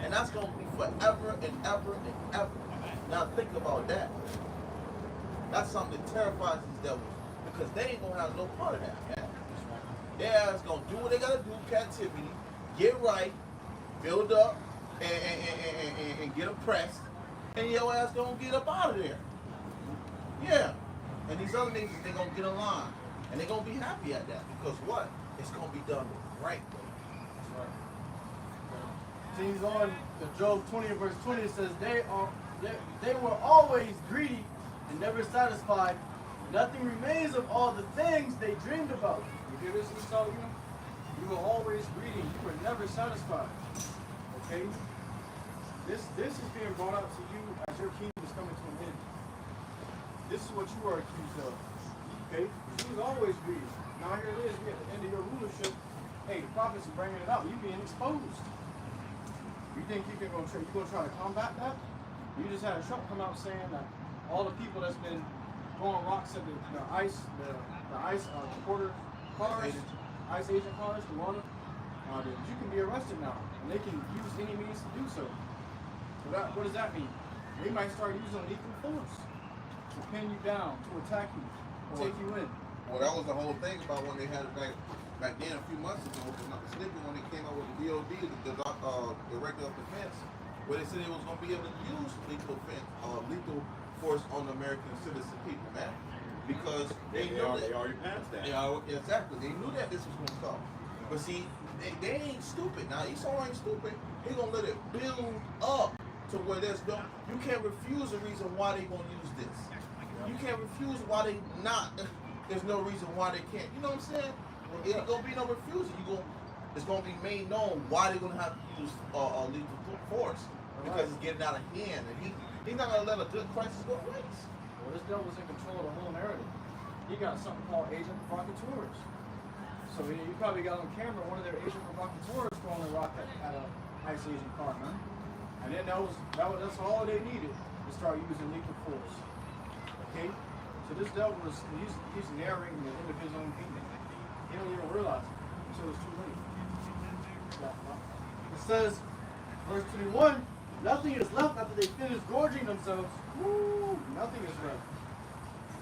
And that's gonna be forever and ever and ever. Now think about that. That's something that terrifies these devils. Because they ain't gonna have no part of that, man. Their ass gonna do what they gotta do, captivity, get right, build up, and get oppressed, and your ass gonna get up out of there. Yeah. And these other nations, they gonna get in line. And they gonna be happy at that. Because what? It's gonna be done the right way. Continues on to Job 20 and verse 20. It says, they were always greedy and never satisfied. Nothing remains of all the things they dreamed about. You hear this, Esau? You were always greedy. You were never satisfied. Okay? This is being brought out to you as your kingdom is coming to an end. This is what you are accused of. Okay? You was always greedy. Now here it is. We at the end of your rulership. Hey, the prophets are bringing it out. You being exposed. You think you're gonna try to combat that? You just had a Trump come out saying that all the people that's been throwing rocks at the ICE border cars, ICE agent cars, you can be arrested now, and they can use any means to do so. What does that mean? They might start using lethal force to pin you down, to attack you, to take you in. Well, that was the whole thing about when they had it back then a few months ago, if I'm not mistaken, when they came out with the DOD, the Director of Defense, where they said it was going to be able to use lethal force on the American citizen people, man. Because they already passed that. Exactly. They knew that this was going to come. But see, they ain't stupid. Now, Esau ain't stupid. He going to let it build up to where there's no, you can't refuse a reason why they going to use this. You can't refuse why they not. There's no reason why they can't. You know what I'm saying? It ain't gonna be no refusal. It's gonna be made known why they're gonna have to use lethal force because it's getting out of hand, and he's not gonna let a good crisis go to waste. Well, this devil's in control of the whole narrative. He got something called agent provocateurs. So you probably got on camera one of their agent provocateurs throwing a rock at ice agent car, man. And then that's all they needed to start using lethal force. Okay? So this devil he's narrating the end of his own kingdom. He don't even realize it until it's too late. It says, verse 21, nothing is left after they finish gorging themselves. Woo! Nothing is left.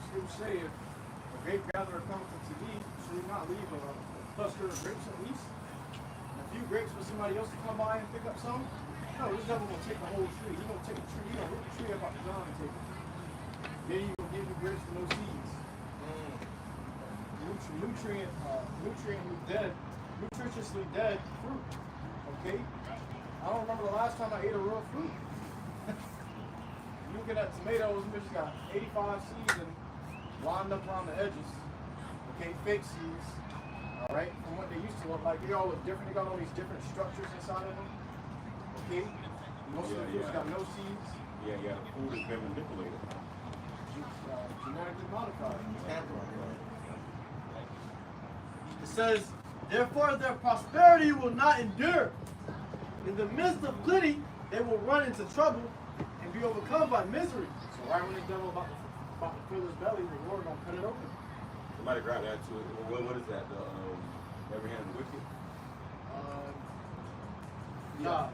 Scripture say, if a grape gatherer comes to thee, should he not leave a cluster of grapes at least? A few grapes for somebody else to come by and pick up some? No, this devil gonna take the whole tree. He's gonna take a tree, he's gonna rip the tree up off the ground and take it. Then he's gonna give you grapes with no seeds. Nutritiously dead fruit. Okay? I don't remember the last time I ate a real fruit. Looking at tomatoes, which got 85 seeds and lined up around the edges. Okay, fake seeds. Alright, from what they used to look like. They all look different. They got all these different structures inside of them. Okay? Most of the fruits got no seeds. Yeah, the food has been manipulated. Genetically modified. It says, therefore their prosperity will not endure. In the midst of plenty, they will run into trouble and be overcome by misery. So right when the devil about to fill his belly, the Lord gonna cut it open. Somebody grab that to it. What is that? The every hand of the wicked? Nah. Is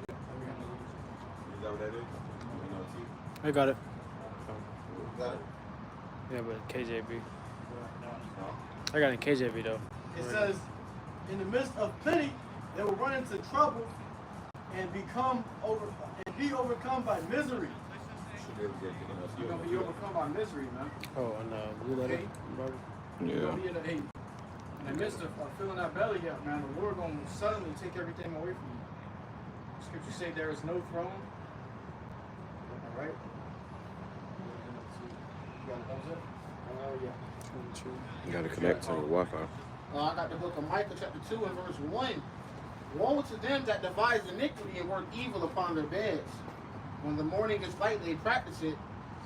that what that is? I got it. Got it? Yeah, but KJV. I got it in KJV though. It says, in the midst of plenty, they will run into trouble and be overcome by misery. You're gonna be overcome by misery, man. Oh, and blue letter. Okay. You're gonna be in the midst of filling that belly up, man. The Lord gonna suddenly take everything away from you. Scripture say there is no throne. All right. You got it, that was it? Yeah. You gotta connect to the Wi-Fi. I got the book of Micah chapter 2 and verse 1. Woe to them that devise iniquity and work evil upon their beds. When the morning is light, they practice it,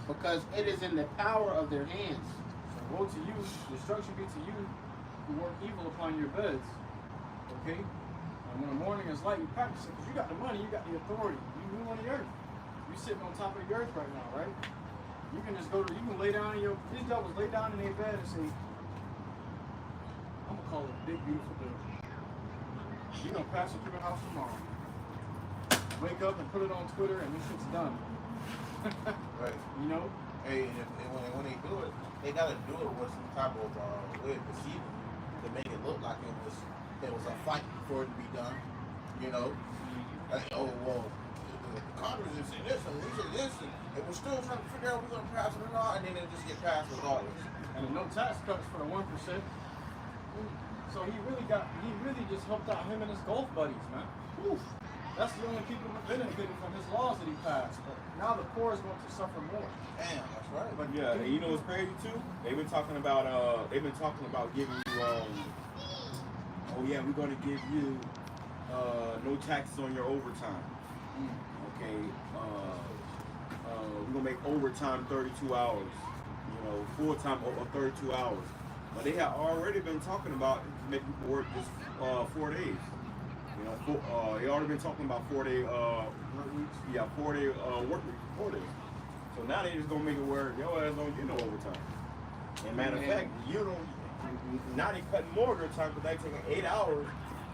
because it is in the power of their hands. So woe to you, destruction be to you who work evil upon your beds. Okay? And when the morning is light, you practice it, because you got the money, you got the authority. You rule on the earth. You're sitting on top of the earth right now, right? You can just you can lay down in these devils lay down in their bed and say, I'm gonna call it a big, beautiful bill. You're gonna pass it through the house tomorrow. Wake up and put it on Twitter and this shit's done. Right. You know? Hey, and when they do it, they gotta do it with some type of way of perceiving to make it look like there was a fight for it to be done. You know? Like, oh, well, the Congress is saying this and we said this, and we're still trying to figure out we're gonna pass it or not, and then it just get passed regardless. And no tax cuts for the 1%. So he really just helped out him and his golf buddies, man. Oof. That's the only people who benefited from his laws that he passed. But now the poor is going to suffer more. Damn, that's right. But yeah, and you know what's crazy too? They've been talking about giving you oh yeah, we're gonna give you no taxes on your overtime. Okay, we're gonna make overtime 32 hours. You know, full time over 32 hours. But they have already been talking about making people work just 4 days. You know, they already been talking about 4-day work weeks. Yeah, 4-day work week, 4 days. So now they just gonna make it where your ass don't get no overtime. And matter of fact, now they cutting more of their time because they taking 8 hours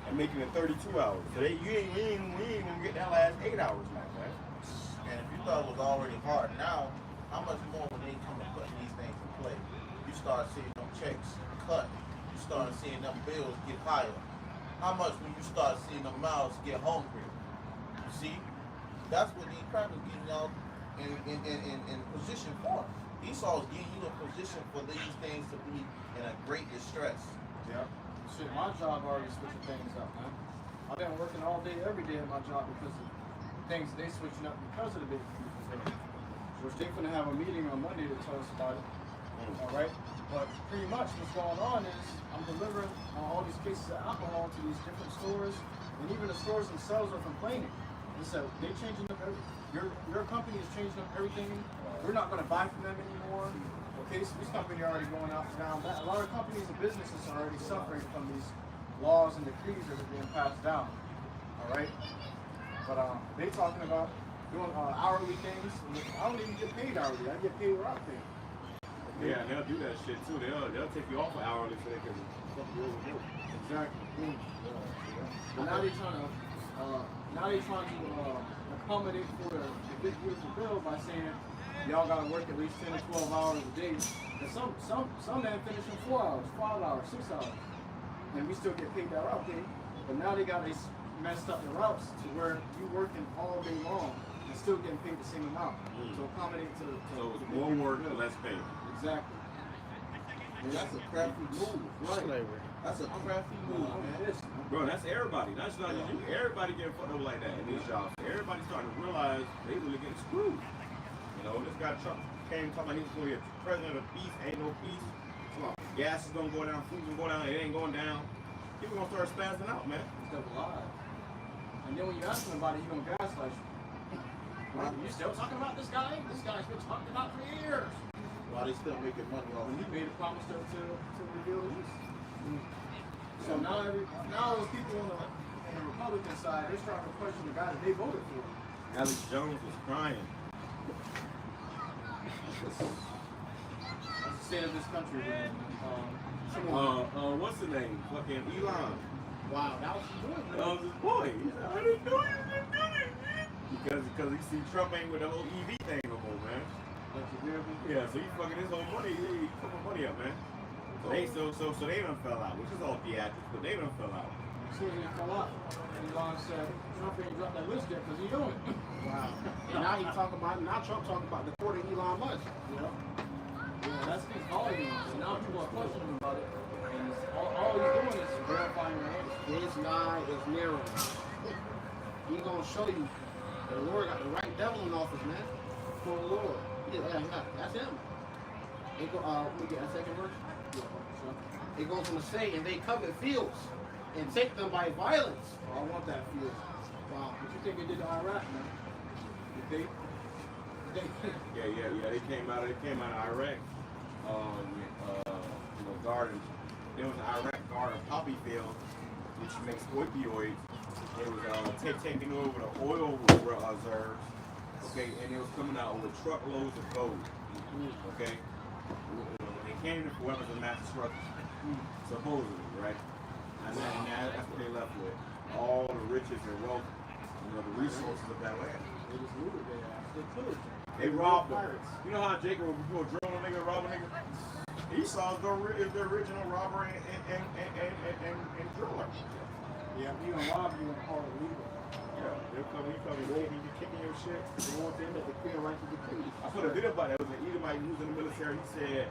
and making it 32 hours. So we ain't gonna get that last 8 hours now, man. And if you thought it was already hard now, how much more when they come to putting these things in play? You start seeing them checks cut. You start seeing them bills get higher. How much when you start seeing them mouths get hungry? You see? That's what these crackers getting y'all in position for. Esau's getting you in position for these things to be in a great distress. Yeah. Shit, my job already switching things up, man. I've been working all day, every day at my job because of things they switching up because of the big thing. Which they're gonna have a meeting on Monday to tell us about it. All right, but pretty much what's going on is I'm delivering all these cases of alcohol to these different stores, and even the stores themselves are complaining. They said they're changing up your company is changing up everything. We're not going to buy from them anymore. Okay, so this company are already going out down. A lot of companies and businesses are already suffering from these laws and decrees that are being passed down. All right, But they talking about doing hourly things. I don't even get paid hourly. I get paid without pay. Yeah, and they'll do that shit too. They'll take you off of hourly so they can fuck you over more. Exactly. But now they trying to accommodate for the big beautiful bill by saying y'all gotta work at least 10 to 12 hours a day. And some men finish in 4 hours, 5 hours, 6 hours, and we still get paid that route pay. But now they messed up the routes to where you working all day long and still getting paid the same amount to accommodate to So the it's big more beautiful work, bill. less pay. Exactly. Man, that's a crafty move. Right. Slavery. That's a crafty move, man. Bro, that's everybody. That's not just you. Everybody getting fucked over like that in these jobs. Everybody's starting to realize they really getting screwed. You know, this guy Trump came talking like he's going to be a president of peace. Ain't no peace. Come on, gas is going to go down, food's going to go down. It ain't going down. People going to start spazzing out, man. It's double live. And then when you ask him about it, he gonna gaslight you. Well, you still talking about this guy? This guy's been talking about for years. While they still making money off When he it. made a promise to reveal the news. So now those people on the Republican side, they're starting to question the guy that they voted for. Alex Jones was crying. That's the state of this country, man. What's the name? Fucking Elon. Wow, that was good, That man. was his boy. He said, I didn't know you could do this, man. Because he see Trump ain't with the whole EV thing no more, man. That's a weird one. Yeah, so he fucking his whole money, he fucking money up, man. So they done fell out, which is all theatrics, but they done fell out. As soon as he fell out, Elon said, Trump ain't dropped that list yet because he doing it. Wow. And now Trump talking about deporting Elon Musk. Yeah. Yeah, that speaks volumes. And now people are questioning about it. And all he's doing is verifying your answer. This guy is narrow. He's gonna show you the Lord got the right devil in office, man. For the Lord. Yeah, that's him. It go, let me get that second verse. Yeah, so it goes on to say, and they covet fields and take them by violence. Oh, I want that field. Wow. What you think they did to Iraq, man? Did they Yeah. They came out of Iraq. Garden. There was an Iraq garden poppy field, which makes opioids. It was taking over the oil reserves. Okay, and it was coming out with truckloads of gold. Okay, they came in for weapons of mass destruction, supposedly, right? And that's what they left with. All the riches and wealth, the resources of that land. They just looted their ass. They pillaged them. They robbed them. You know how Jacob would go drill a nigga, rob a nigga? Esau is the original robber and driller. Yeah, he gonna rob you and call it legal. Yeah, they'll come raping you, kicking your shit. They want them to declare right to decree. I put a video about that. It was an Edomite who was in the military. He said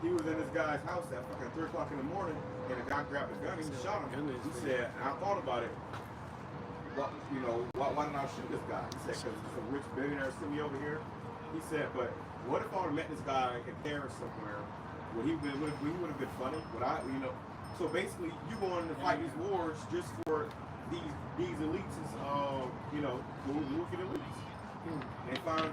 he was in this guy's house at fucking 3 o'clock in the morning, and a guy grabbed his gun and he shot him. He said, and I thought about it. Why didn't I shoot this guy? He said, because it's a rich billionaire sitting me over here. He said, but what if I would have met this guy in Paris somewhere? Would he would have been funny? Would I, So basically, you going to fight these wars just for these elites, the wicked elites. And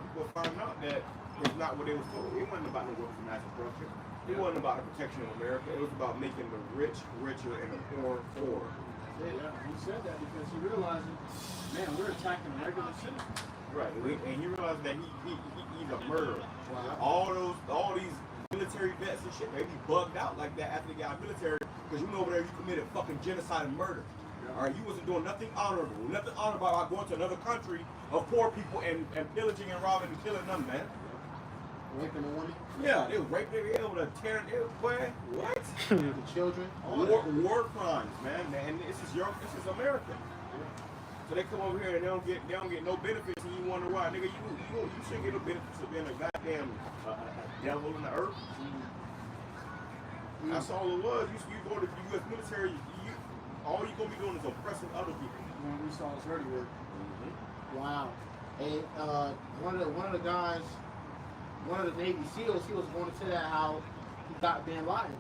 people find out that it's not what they was told. It wasn't about the weapons of mass destruction. It wasn't about the protection of America. It was about making the rich richer and the poor poorer. Yeah, he said that because he realized, man, we're attacking regular citizens. Right, and he realized that he's a murderer. Wow. All these military vets and shit, they be bugged out like that after they got military, because you know over there you committed fucking genocide and murder. All right, you wasn't doing nothing honorable about going to another country of poor people and pillaging and robbing and killing them, man. Raping a woman. Yeah, they was right there, they able to tear it, boy. What? The children. War crimes, man. And this is America. So they come over here and they don't get no benefits, and you wonder why, nigga. You shouldn't get no benefits of being a goddamn devil in the earth. That's all it was. You go to the U.S. military, all you gonna be doing is oppressing other people. We saw his dirty work. Wow. And one of the guys, one of the Navy SEALs, he was going to tell that how he got Bin Laden.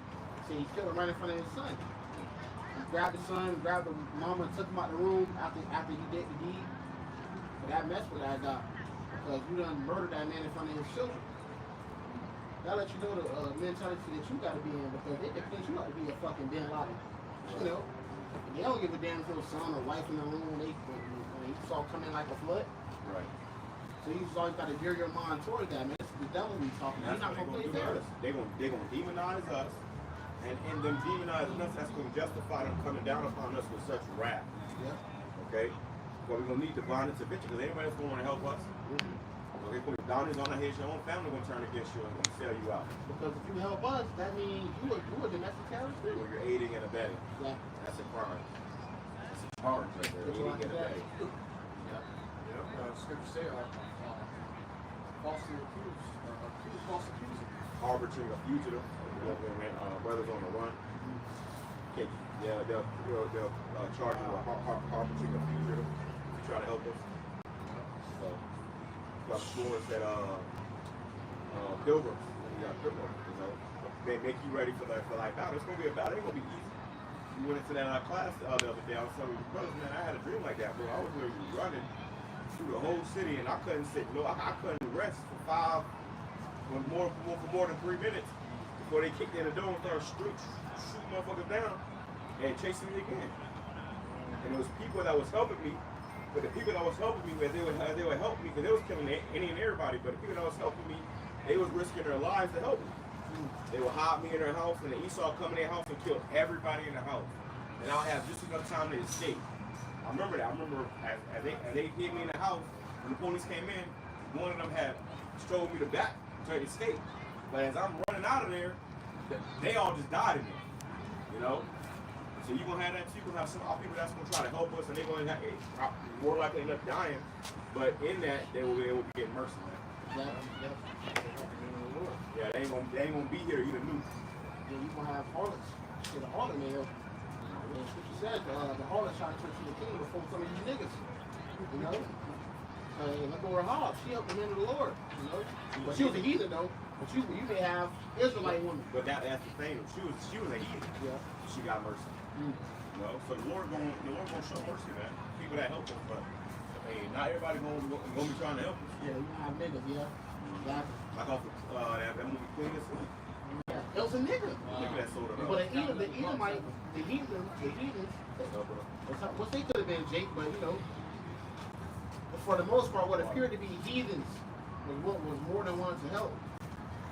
So he killed him right in front of his son. He grabbed the son, grabbed the mama, and took him out the room after he did the deed. But that messed with that guy. Because you done murdered that man in front of his children. That lets you know the mentality that you got to be in, because they think you got to be a fucking Bin Laden. You know? They don't give a damn if it was son or wife in the room when you saw come in like a flood. Right. So you just always got to veer your mind towards that, man. It's the devil we talking. He's not gonna play fair. They're gonna demonize us, and in them demonizing us, that's gonna justify them coming down upon us with such wrath. Yeah. Okay. Well, we're gonna need divine intervention because anybody that's gonna want to help us. Okay, put boundaries on our head, your own family gonna turn against you and sell you out. Because if you help us, that means you a domestic terrorist too. Or you're aiding and abetting. Yeah. That's a crime. That's a charge right there. Aiding and abetting. Scripture say, falsely accused, false accuser. Harboring a fugitive, brothers on the run. Okay. Yeah, they'll charge you with harboring a fugitive to try to help us. So, got scores that pilgrims, you got pilgrims, you know, they make you ready for like battle. It's gonna be a battle. It ain't gonna be easy. We went into that class the other day. I was telling you, brothers, man, I had a dream like that, bro. I was literally running through the whole city, and I couldn't sit. No, I couldn't rest for more than 3 minutes before they kicked in the door and started shooting motherfuckers down and chasing me again. And it was people that was helping me, but the people that was helping me, they would help me because they was killing any and everybody. But the people that was helping me, they was risking their lives to help me. They would hide me in their house, and the Esau come in their house and kill everybody in the house, and I'll have just enough time to escape. I remember that. I remember as they hid me in the house, when the police came in, one of them had strode me to back to escape. But as I'm running out of there, they all just died in there. You know? So you're going to have that too. You're going to have some people that's going to try to help us, and they're going to have more likely end up dying. But in that, they will be able to get mercy, man. Yeah, they ain't gonna be here either new. Yeah, you gonna have harlots. Get a harlot male. And Scripture said the harlot shot to the king before some of you niggas. You know? Look over Rahab. She helped the men of the Lord. You know? But she was a heathen though. But you may have Israelite women. But that's the thing. She was a heathen. Yeah. She got mercy. You know? So the Lord gonna show mercy, man. People that help us, but I mean, not everybody gonna be trying to help us. Yeah, you have niggas, yeah. Exactly. Like off that movie Quenched. Yeah, it was a nigga. Look at that sort of. But the Edomite, the heathens, what they could have been, Jake, but you know, for the most part, what appeared to be heathens was more than one to help.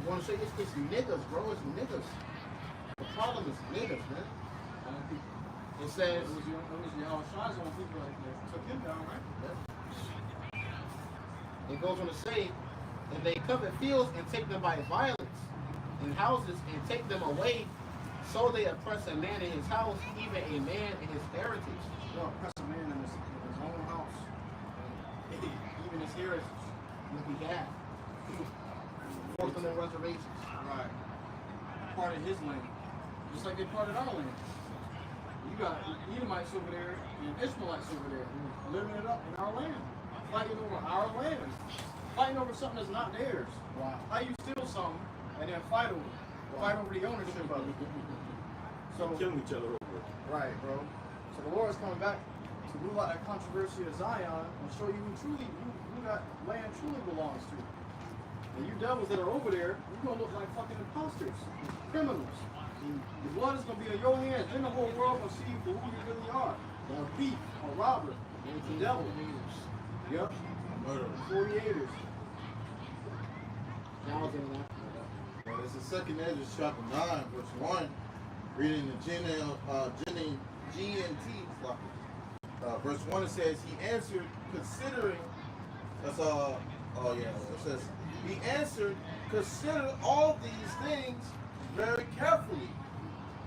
You want to say it's niggas, bro? It's niggas. The problem is niggas, man. It says It was y'all shots on people that took him down, right? Yeah. It goes on to say, if they covet fields and take them by violence, and houses and take them away, so they oppress a man in his house, even a man in his heritage. They'll oppress a man in his own house, even his heritage. Look at that. Force them on reservations. Right. Part of his land, just like they parted our land. You got Edomites over there and Ishmaelites over there living it up in our land, fighting over our land, fighting over something that's not theirs. Wow. How you steal something and then fight over it, fight over the ownership of it. So killing each other over it. right, bro. So the Lord is coming back to rule out that controversy of Zion and show you who that land truly belongs to. And you devils that are over there, you're gonna look like fucking imposters, criminals. The blood is going to be on your hands. Then the whole world will see you for who you really are. A thief, a robber, the devil. Yep. Murder. 48ers. Now in that. Well, it's the 2nd Ezra chapter 9, verse 1. Reading the GNT. Verse 1, it says, he answered, considering, that's it says, he answered, consider all these things very carefully.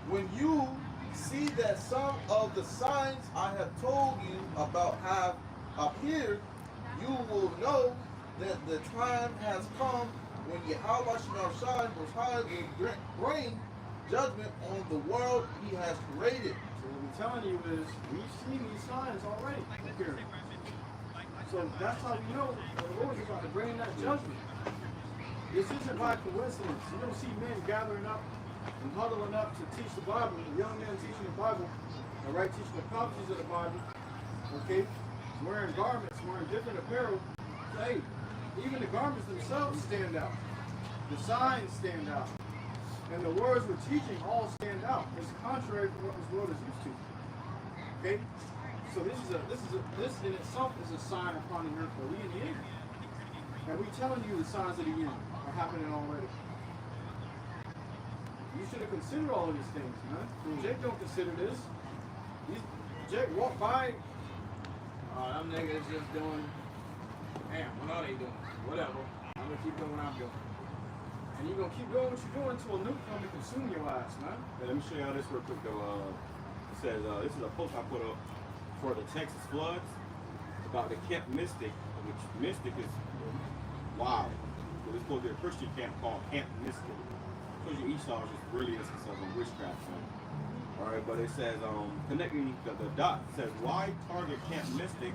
When you see that some of the signs I have told you about have appeared, you will know that the time has come when Yahweh Shai Most High will bring judgment on the world he has created. So what I'm telling you is, we've seen these signs already appearing. So that's how we know the Lord is about to bring that judgment. This isn't by coincidence. You don't see men gathering up and huddling up to teach the Bible, young men teaching the Bible, all right, teaching the prophecies of the Bible, okay, wearing garments, wearing different apparel. Hey, even the garments themselves stand out. The signs stand out. And the words we're teaching all stand out. It's contrary to what this world is used to. Okay? So this in itself is a sign upon the earth that we in the end. And we telling you the signs of the end are happening already. You should have considered all of these things, man. Jake don't consider this. Jake walked by. Them niggas just doing. Damn, what are they doing? Whatever. I'm gonna keep doing what I'm doing. And you're gonna keep doing what you're doing until a nuke comes to consume your ass, man. Hey, let me show y'all this real quick though. It says this is a post I put up for the Texas floods about the Camp Mystic, which Mystic is wild. So it's supposed to be a Christian camp called Camp Mystic. Shows you Esau is just really instance of a witchcraft thing. Alright, but it says connecting the dot says why target Camp Mystic?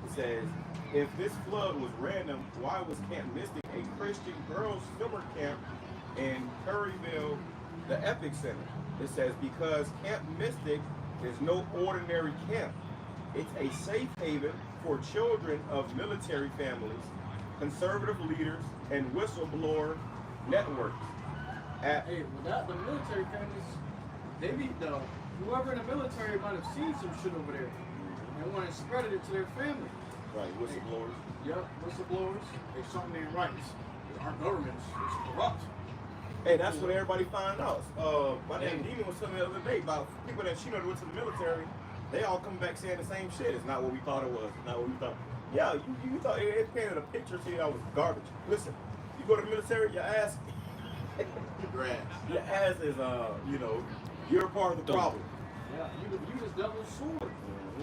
It says if this flood was random, why was Camp Mystic a Christian girls summer camp in Curryville, the Epic Center? It says because Camp Mystic is no ordinary camp. It's a safe haven for children of military families, conservative leaders, and whistleblower networks. Hey, without the military families, they be whoever in the military might have seen some shit over there and want to spread it to their family. Right, whistleblowers. Yep, whistleblowers. They something ain't right. Our government is corrupt. Hey, that's what everybody find out. My name Demon was telling me the other day about people that she know that went to the military. They all come back saying the same shit. It's not what we thought it was. It's not what we thought. Yeah, you thought it painted a picture to you that was garbage. Listen, you go to the military, your ass, your ass is you're a part of the problem. Yeah, you just devil's sword.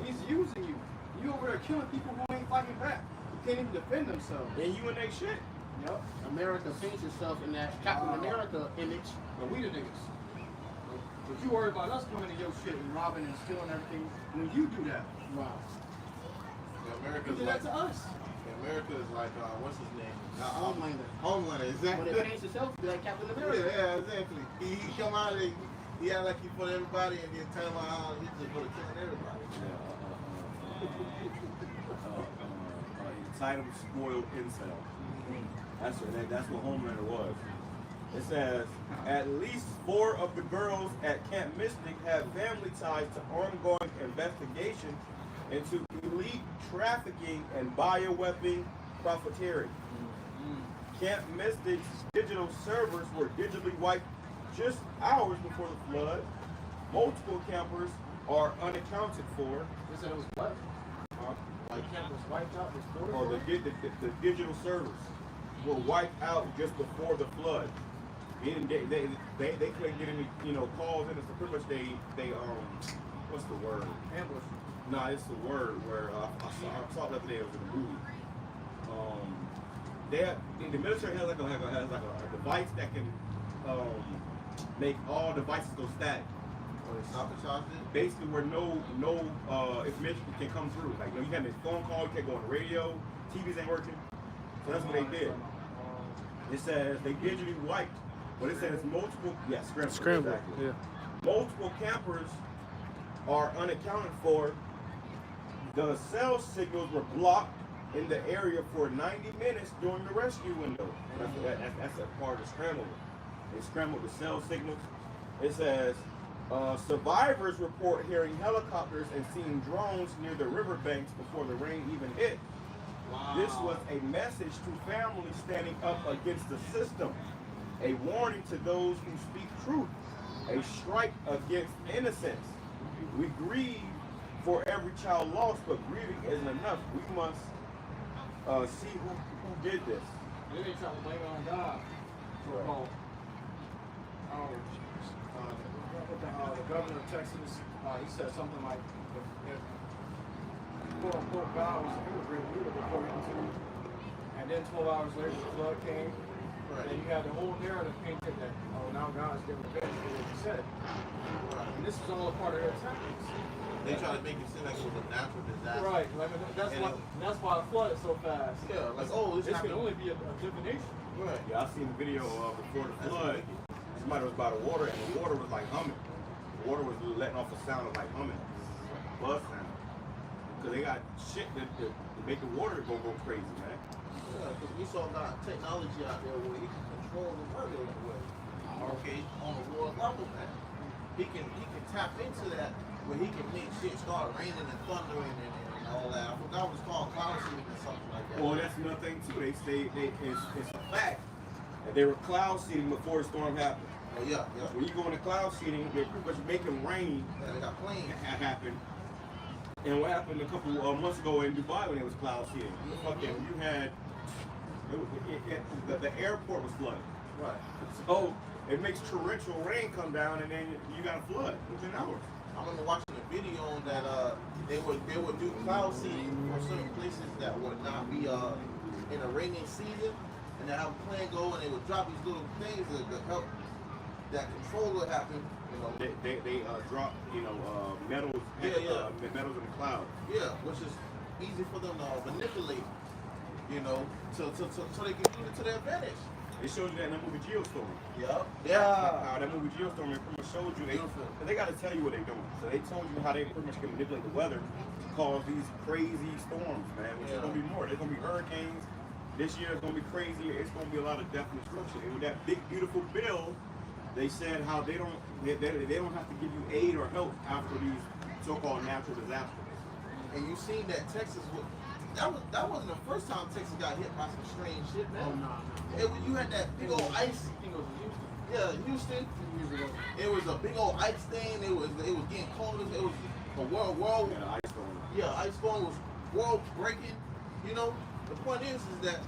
He's using you. You over there killing people who ain't fighting back. Who can't even defend themselves. And you and they shit. Yep. America paints yourself in that Captain America image. But we the niggas. But you worry about us coming to your shit and robbing and stealing everything when you do that. Wow. Yeah, You America's do like, that to us. America is like what's his name? Homelander. Homelander, But exactly. it paints itself to be like Captain America. Yeah, exactly. He come out and he act like he for everybody and then turn around he's just for the killing everybody. Entitled, spoiled incel. That's what Homelander was. It says at least 4 of the girls at Camp Mystic have family ties to ongoing investigation into elite trafficking and bioweapon profiteering. Camp Mystic's digital servers were digitally wiped just hours before the flood. Multiple campers are unaccounted for. They said it was what? Like camp was wiped out before. Or the digital servers were wiped out just before the flood. They couldn't get any calls in. So pretty much they what's the word? Ambush. Nah, it's the word where I saw it the other day. It was in a movie. The military has like a device that can make all devices go static. Or they sabotaged it. Basically, where no information can come through. Like you have this phone call, you can't go on the radio, TVs ain't working. So that's what they did. It says they digitally wiped, but it says multiple. Yeah, scrambled. Exactly. Yeah. Multiple campers are unaccounted for. The cell signals were blocked in the area for 90 minutes during the rescue window. That's a part of the scramble. They scrambled the cell signals. It says survivors report hearing helicopters and seeing drones near the riverbanks before the rain even hit. Wow. This was a message to families standing up against the system, a warning to those who speak truth, a strike against innocence. We grieve for every child lost, but grieving isn't enough. We must see who did this. They didn't try to blame it on God. So-called. The governor of Texas, he said something like, if quote unquote God was an immigrant leader before he was here, and then 12 hours later the flood came, and then you had the whole narrative painted that, now God's getting revenge for what he said. And this is all a part of their tactics. They try to make it seem like it was a natural disaster. Right, like that's why it flooded so fast. Yeah, like This can only be a divination. Right. Yeah, I seen the video before the flood. Somebody was by the water, and the water was like humming. The water was letting off a sound of like humming, buzz sound. Because they got shit to make the water go crazy, man. Yeah, because we saw got technology out there where he can control the weather in a way. Okay, on the world level, man. He can tap into that where he can make shit start raining and thundering and all that. I forgot what it's called, cloud seeding or something like that. Well, that's another thing too. They say it's a fact that they were cloud seeding before the storm happened. Oh yeah, yeah. When you go into cloud seeding, they're pretty much making rain Yeah, they got planes. happen. And what happened a couple months ago in Dubai when it was cloud seeding? Fucking, you had the airport was flooded. Right. So it makes torrential rain come down, and then you got a flood within hours. I remember watching a video on that they would do cloud seeding for certain places that would not be in a rainy season, and they have a plane go and they would drop these little things that help that control what happened. You know. They drop metals metals in the cloud. Yeah, which is easy for them to manipulate. You know, so they can use it to their advantage. It shows you that in the movie Geostorm. Yep. Yeah. How that movie Geostorm, it pretty much showed you they got to tell you what they're doing. So they told you how they pretty much can manipulate the weather to cause these crazy storms, man. Which is gonna be more. There's gonna be hurricanes. This year is gonna be crazy. It's gonna be a lot of death and destruction. And with that big beautiful bill, they said how they don't have to give you aid or help after these so-called natural disasters. And you seen that Texas that wasn't the first time Texas got hit by some strange shit, man. Oh, no. You had that big old ice. I think it was Houston. Yeah, Houston. 2 years ago. It was a big old ice thing. It was getting colder. It was a world. Yeah, the ice storm. Yeah, ice storm was world breaking. You know, the point is that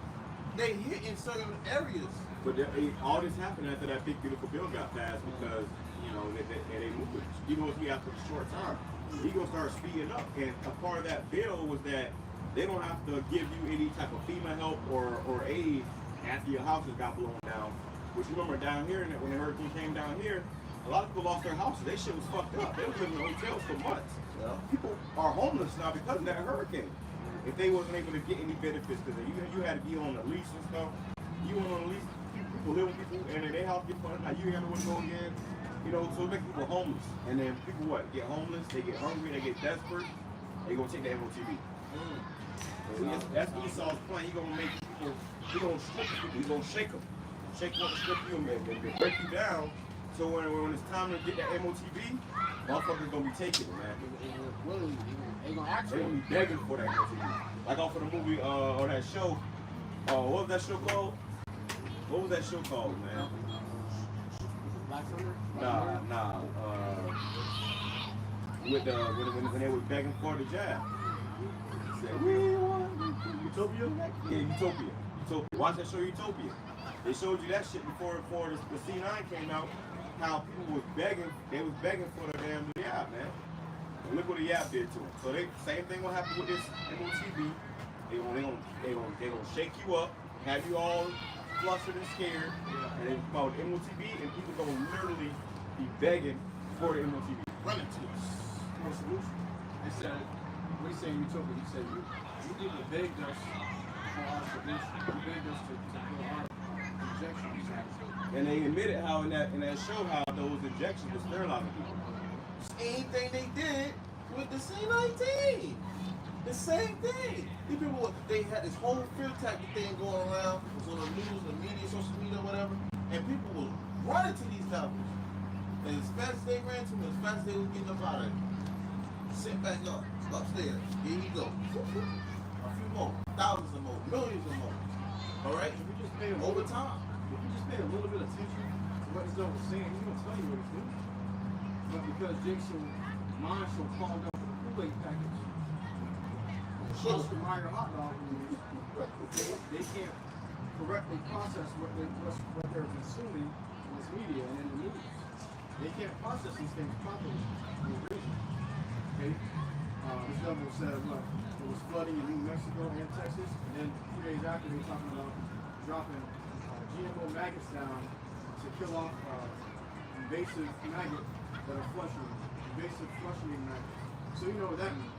they hit in certain areas. But all this happened after that big beautiful bill got passed because they moved it. Even if he after a short time, he gonna start speeding up. And a part of that bill was that they don't have to give you any type of FEMA help or aid after your houses got blown down. Which you remember down here, when the hurricane came down here, a lot of people lost their houses. They shit was fucked up. They was living in hotels for months. Yeah. People are homeless now because of that hurricane. If they wasn't able to get any benefits, because you had to be on the lease and stuff. You went on the lease, people live with people, and then they house get flooded. Now you ain't want to go again. You know, so it makes people homeless. And then people get homeless, they get hungry, they get desperate. They gonna take the MOTV. That's Esau's plan. He gonna make people, he gonna strip people, he gonna shake them up, strip you, and break you down. So when it's time to get that MOTV, motherfuckers gonna be taking it, man. They gonna ask They gonna you. be begging for that MOTV. Like off of the movie or that show. What was that show called? What was that show called, man? Black Summer? Nah. When they was begging for the jab. Said, we want Utopia? Yeah, Utopia. Watch that show, Utopia. They showed you that shit before the C9 came out. How people was begging, they was begging for the damn Yap, man. And look what the Yap did to them. So same thing will happen with this MOTV. They gonna shake you up, have you all flustered and scared, and then about MOTV, and people gonna literally be begging for the MOTV. Run it to us. No solution. They said, we say Utopia, you said you people begged us for our solution. You begged us to put our injections. And they admitted how in that show how those injections were sterilizing people. Same thing they did with the C-19. The same thing. These people, they had this whole fear tactic thing going around. It was on the news, the media, social media, whatever. And people was running to these devils. And as fast as they ran to them, as fast as they was getting up out of it. Sit back up, upstairs. Here you go. A few more, thousands of more, millions of more. All right? If you just pay Over time. If you just pay a little bit of attention to what this devil's saying, he's gonna tell you what he's doing. But because Jake's mind so clogged up with the Kool-Aid package, close to Meyer hot dog, they can't correctly process what they're consuming in this media and in the news. They can't process these things properly. Okay? This devil said, what? It was flooding in New Mexico and Texas, and then 2 days after they were talking about dropping GMO maggots down to kill off invasive maggots that are flushing, invasive flushing maggots. So you know what that means.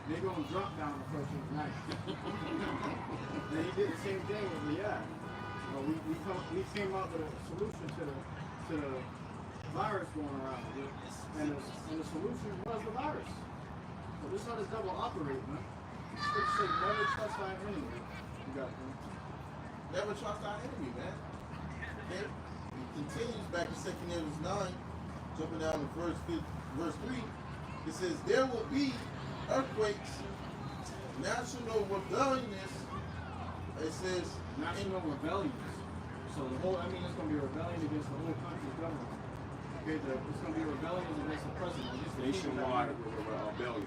They're going to drop down the flushing maggots. And he did the same thing with the yak. We came up with a solution to the virus going around. And the solution was the virus. So this is how this devil operates, man. It's supposed to say never trust thy enemy. You got it, man. Never trust our enemy, man. Okay? It continues back to 2 Corinthians 9, jumping down to verse 3. It says there will be earthquakes, national rebelliousness. It says National rebellions. So the whole, I mean, it's going to be a rebellion against the whole country's government. Okay, it's going to be a rebellion against the president. Against the Nationwide rebellion.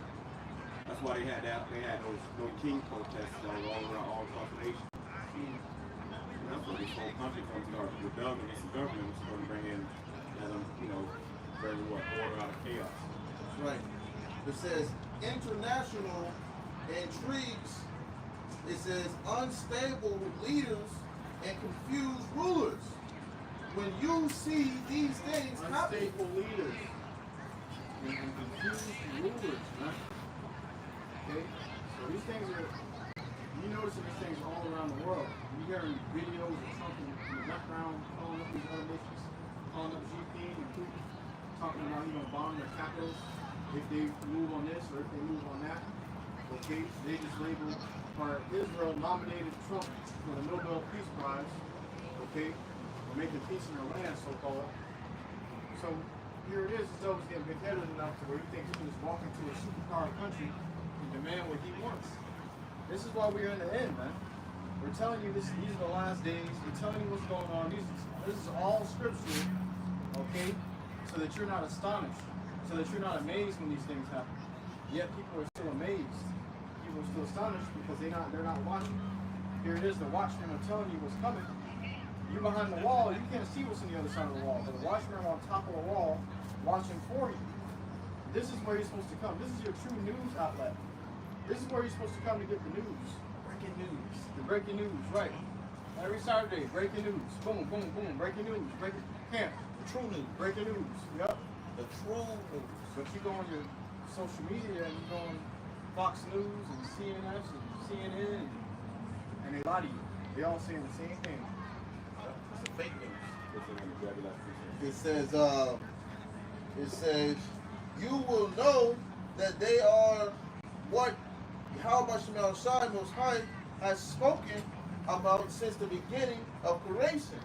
That's why they had that. They had those king protests all around all across the nation. That's what this whole country comes to rebellion against the government, which is going to bring in, bring order out of chaos. That's right. It says international intrigues. It says unstable leaders and confused rulers. When you see these things happen, unstable leaders and confused rulers, man. Okay, so these things are, you noticing these things all around the world. You hearing videos of Trump in the background calling up these other nations, calling up GP and Putin, talking about bomb their capitals if they move on this or if they move on that. Okay, they just labeled, or Israel nominated Trump for the Nobel Peace Prize. Okay, for making peace in their land, so-called. So here it is, as though it's getting big-headed enough to where you think he can just walk into a superpower country and demand what he wants. This is why we're in the end, man. We're telling you these are the last days. We're telling you what's going on. This is all scripture, okay? So that you're not astonished, so that you're not amazed when these things happen. Yet people are still amazed. People are still astonished because they're not watching. Here it is, the watchmen are telling you what's coming. You behind the wall, you can't see what's on the other side of the wall, but the watchmen are on top of the wall watching for you. This is where you're supposed to come. This is your true news outlet. This is where you're supposed to come to get the news. Breaking news. The breaking news, right. Every Saturday, breaking news. Boom, boom, boom, breaking news. Breaking camp. The true news. Breaking news. Yep. the true news. But you go on your social media and you go on Fox News and CNN and they lie to you. They all saying the same thing. It's a fake news. It says, you will know that they are what Yahweh Most High has spoken about since the beginning of creation.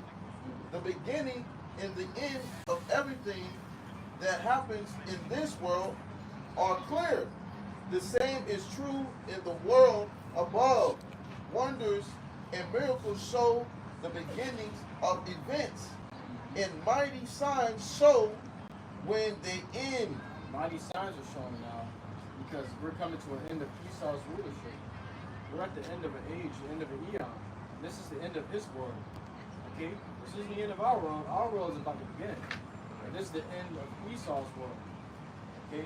The beginning and the end of everything that happens in this world are clear. The same is true in the world above. Wonders and miracles show the beginnings of events, and mighty signs show when they end. Mighty signs are showing now because we're coming to an end of Esau's rulership. We're at the end of an age, the end of an eon. This is the end of his world. Okay? This is the end of our world. Our world is about to begin. And this is the end of Esau's world. Okay?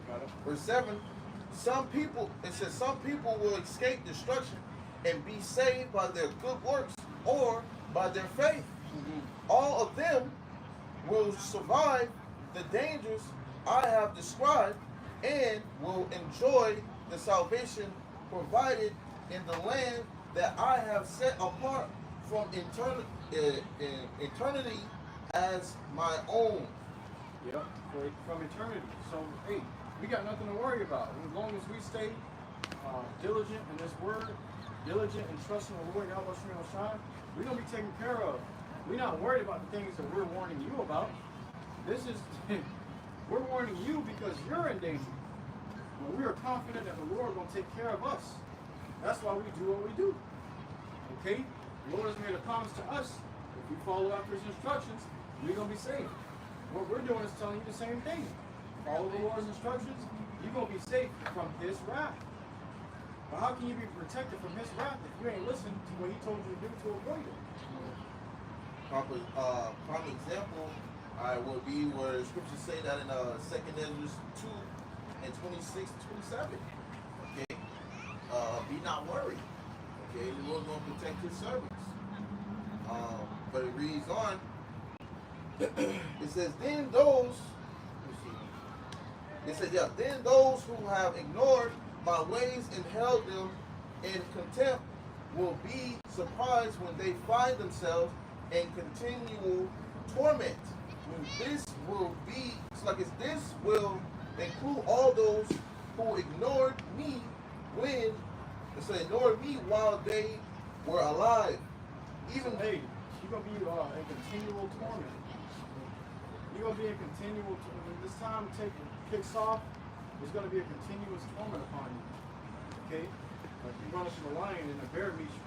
Got it? Verse 7, it says some people will escape destruction and be saved by their good works or by their faith. All of them will survive the dangers I have described and will enjoy the salvation provided in the land that I have set apart from eternity as my own. Yep, from eternity. So, hey, we got nothing to worry about. As long as we stay diligent in this word, diligent in trusting the Lord, Yahweh Shai, we're going to be taken care of. We're not worried about the things that we're warning you about. We're warning you because you're in danger. But we are confident that the Lord will take care of us. That's why we do what we do. Okay? The Lord has made a promise to us. If we follow after his instructions, we're going to be saved. What we're doing is telling you the same thing. Follow the Lord's instructions, you're going to be safe from his wrath. But how can you be protected from his wrath if you ain't listened to what he told you to do to avoid it? Prime example would be where scriptures say that in 2 Ezra 2 and 26 to 27. Okay? Be not worried. Okay? The Lord's going to protect his servants. But it reads on. It says, then those who have ignored my ways and held them in contempt will be surprised when they find themselves in continual torment. This will include all those who ignored me while they were alive. Even hey, you're gonna be in continual torment. You're gonna be in continual torment. This time taken. kicks off, there's going to be a continuous torment upon you. Okay? Like you run up to the lion and the bear meets you.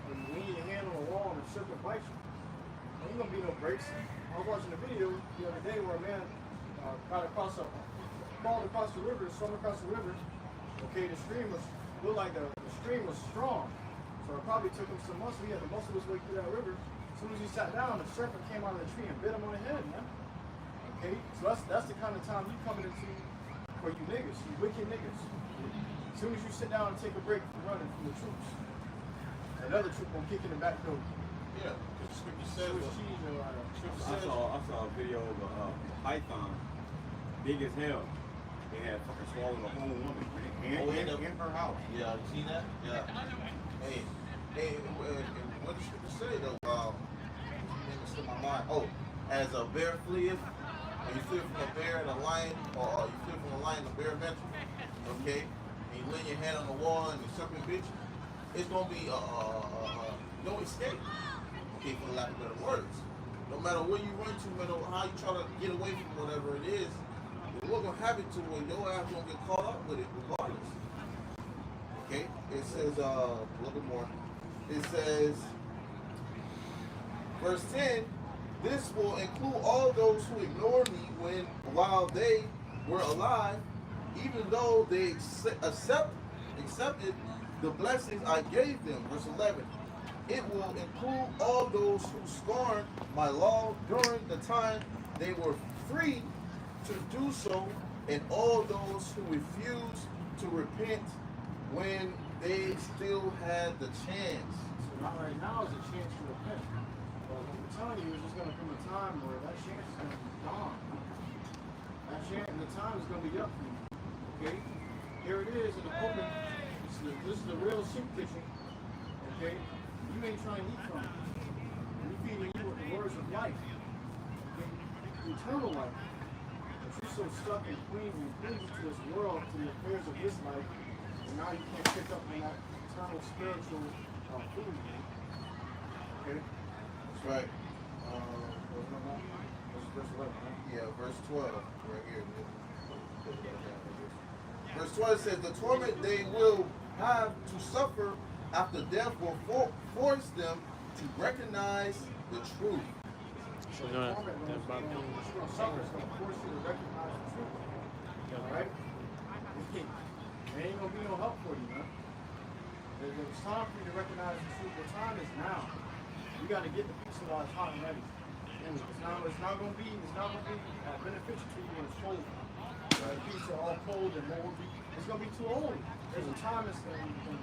And you lean your hand on the wall and the serpent bites you. There ain't going to be no breaks. I was watching a video the other day where a man crawled across the river, swam across the river. Okay, the stream looked like the stream was strong. So it probably took him some muscle. He had to muscle his way through that river. As soon as he sat down, the serpent came out of the tree and bit him on the head, man. Okay, so that's the kind of time you coming into for you niggas, you wicked niggas. As soon as you sit down and take a break from running from the troops, another troop gonna kick in the back door. Yeah, because the scripture says. I saw a video of a python, big as hell. They had fucking swallowed a whole woman in her house. Yeah, you seen that? Yeah. Hey, what did the scripture say though? It slipped my mind. Oh, as a bear fleeth, and you flee from a bear and a lion, or you flee from a lion and a bear venture, okay? And you lay your hand on the wall and the serpent bit you, it's gonna be no escape. Okay, for the lack of better words. No matter where you run to, no matter how you try to get away from whatever it is, we're gonna have it to where your ass gonna get caught up with it regardless. Okay, it says a little bit more. It says, verse 10, this will include all those who ignore me while they were alive, even though they accepted the blessings I gave them. Verse 11, it will include all those who scorned my law during the time they were free to do so, and all those who refused to repent when they still had the chance. So not right now is a chance to repent. But what I'm telling you is there's going to come a time where that chance is going to be gone. That chance, the time is going to be up for you. Okay? Here it is in the open. This is the real soup kitchen. Okay? You ain't trying to eat from it. We're feeding you with the words of life. Okay? Eternal life. But you're so stuck and clinging to this world, to the affairs of this life, and now you can't pick up on that eternal spiritual food. Okay? That's right. Verse 11, right? Yeah, verse 12, right here. Verse 12 says, the torment they will have to suffer after death will force them to recognize the truth. So you know, Torment that's about is going to suffer. It's going to force you to recognize the truth. Alright? There ain't going to be no help for you, man. It's time for you to recognize the truth. The time is now. You got to get the piece of that hot and heavy. It's not going to be beneficial to you when it's cold. The pieces are all cold and moldy. It's going to be too old. There's a time and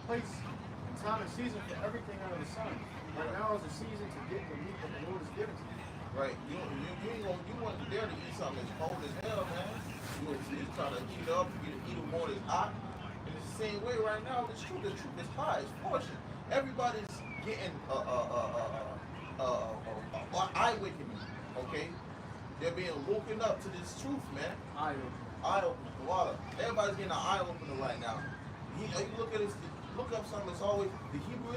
place, and time and season for everything under the sun. Right now is the season to get the meat that the Lord has given to you. Right. You wouldn't dare to eat something that's cold as hell, man. You try to heat it up, you eat it more that's hot. And it's the same way right now, the truth is high, it's portion. Everybody's getting eye awakening, okay? They're being woken up to this truth, man. Eye opener, water. Everybody's getting an eye opener right now. You look at this, look up something that's always the Hebrew